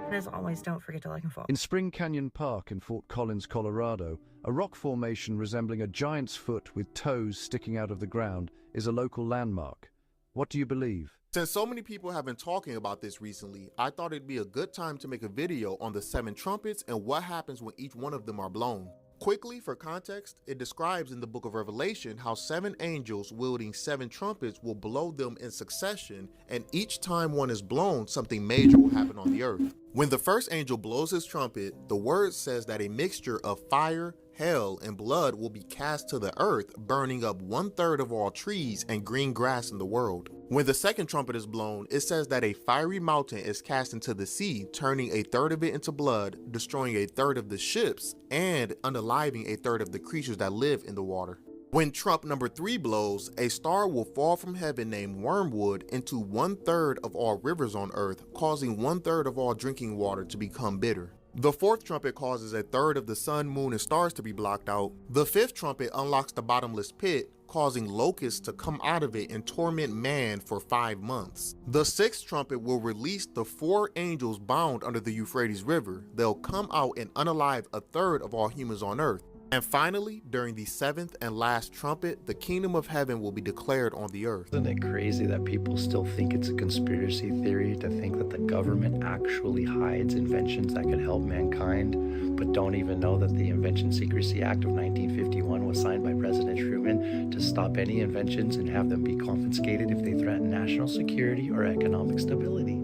Speaker 9: And as always, don't forget to like and follow.
Speaker 14: In Spring Canyon Park in Fort Collins, Colorado, a rock formation resembling a giant's foot with toes sticking out of the ground is a local landmark. What do you believe?
Speaker 16: Since so many people have been talking about this recently, I thought it'd be a good time to make a video on the 7 trumpets and what happens when each one of them are blown. Quickly, for context, it describes in the book of Revelation how 7 angels wielding 7 trumpets will blow them in succession, and each time one is blown, something major will happen on the earth. When the first angel blows his trumpet, the word says that a mixture of fire, hail, and blood will be cast to the earth, burning up 1/3 of all trees and green grass in the world. When the second trumpet is blown, it says that a fiery mountain is cast into the sea, turning 1/3 of it into blood, destroying 1/3 of the ships, and unaliving 1/3 of the creatures that live in the water. When trump number 3 blows, a star will fall from heaven named Wormwood into 1/3 of all rivers on earth, causing 1/3 of all drinking water to become bitter. The 4th trumpet causes 1/3 of the sun, moon, and stars to be blocked out. The 5th trumpet unlocks the bottomless pit, causing locusts to come out of it and torment man for 5 months. The 6th trumpet will release the 4 angels bound under the Euphrates River. They'll come out and unalive 1/3 of all humans on earth. And finally, during the 7th and last trumpet, the kingdom of heaven will be declared on the earth.
Speaker 17: Isn't it crazy that people still think it's a conspiracy theory to think that the government actually hides inventions that could help mankind, but don't even know that the Invention Secrecy Act of 1951 was signed by President Truman to stop any inventions and have them be confiscated if they threaten national security or economic stability?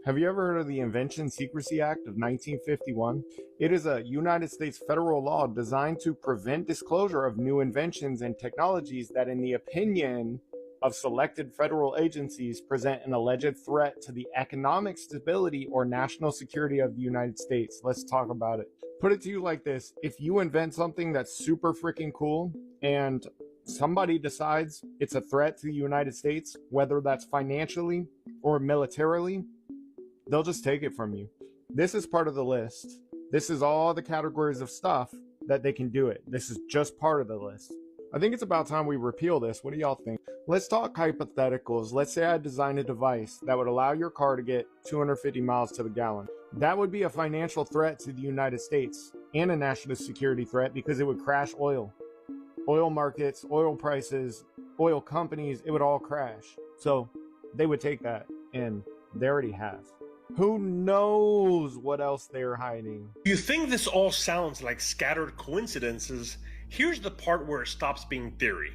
Speaker 19: Have you ever heard of the Invention Secrecy Act of 1951? It is a United States federal law designed to prevent disclosure of new inventions and technologies that, in the opinion of selected federal agencies, present an alleged threat to the economic stability or national security of the United States. Let's talk about it. Put it to you like this. If you invent something that's super freaking cool and somebody decides it's a threat to the United States, whether that's financially or militarily, they'll just take it from you. This is part of the list. This is all the categories of stuff that they can do it. This is just part of the list. I think it's about time we repeal this. What do y'all think? Let's talk hypotheticals. Let's say I designed a device that would allow your car to get 250 miles to the gallon. That would be a financial threat to the United States and a national security threat because it would crash oil. Oil markets, oil prices, oil companies, it would all crash. So they would take that, and they already have. Who knows what else they're hiding?
Speaker 15: You think this all sounds like scattered coincidences? Here's the part where it stops being theory.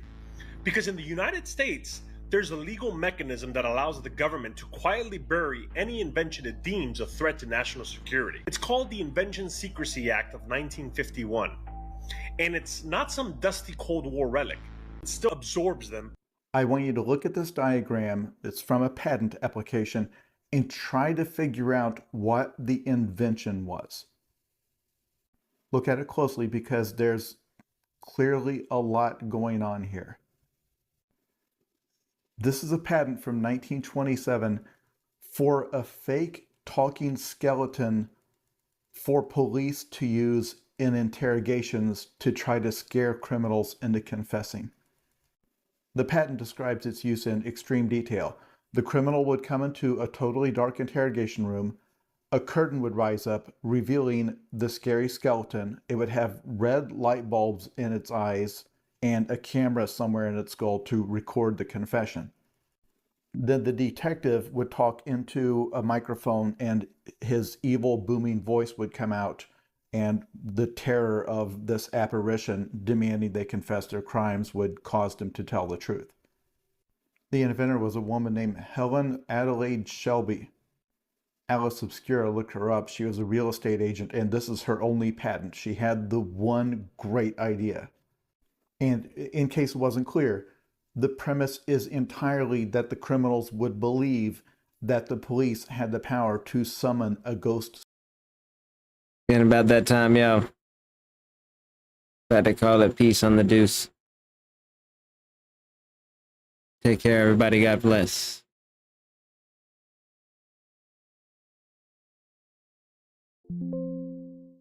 Speaker 15: Because in the United States, there's a legal mechanism that allows the government to quietly bury any invention it deems a threat to national security. It's called the Invention Secrecy Act of 1951. And it's not some dusty Cold War relic. It still absorbs them.
Speaker 18: I want you to look at this diagram. It's from a patent application and try to figure out what the invention was. Look at it closely because there's clearly a lot going on here. This is a patent from 1927 for a fake talking skeleton for police to use in interrogations to try to scare criminals into confessing. The patent describes its use in extreme detail. The criminal would come into a totally dark interrogation room. A curtain would rise up, revealing the scary skeleton. It would have red light bulbs in its eyes and a camera somewhere in its skull to record the confession. Then the detective would talk into a microphone and his evil booming voice would come out, and the terror of this apparition demanding they confess their crimes would cause them to tell the truth. The inventor was a woman named Helen Adelaide Shelby. Alice Obscura looked her up. She was a real estate agent, and this is her only patent. She had the one great idea. And in case it wasn't clear, the premise is entirely that the criminals would believe that the police had the power to summon a ghost.
Speaker 13: And about that time, yo. About to call it peace on the deuce. Take care, everybody. God bless.
Speaker 20: Thank you.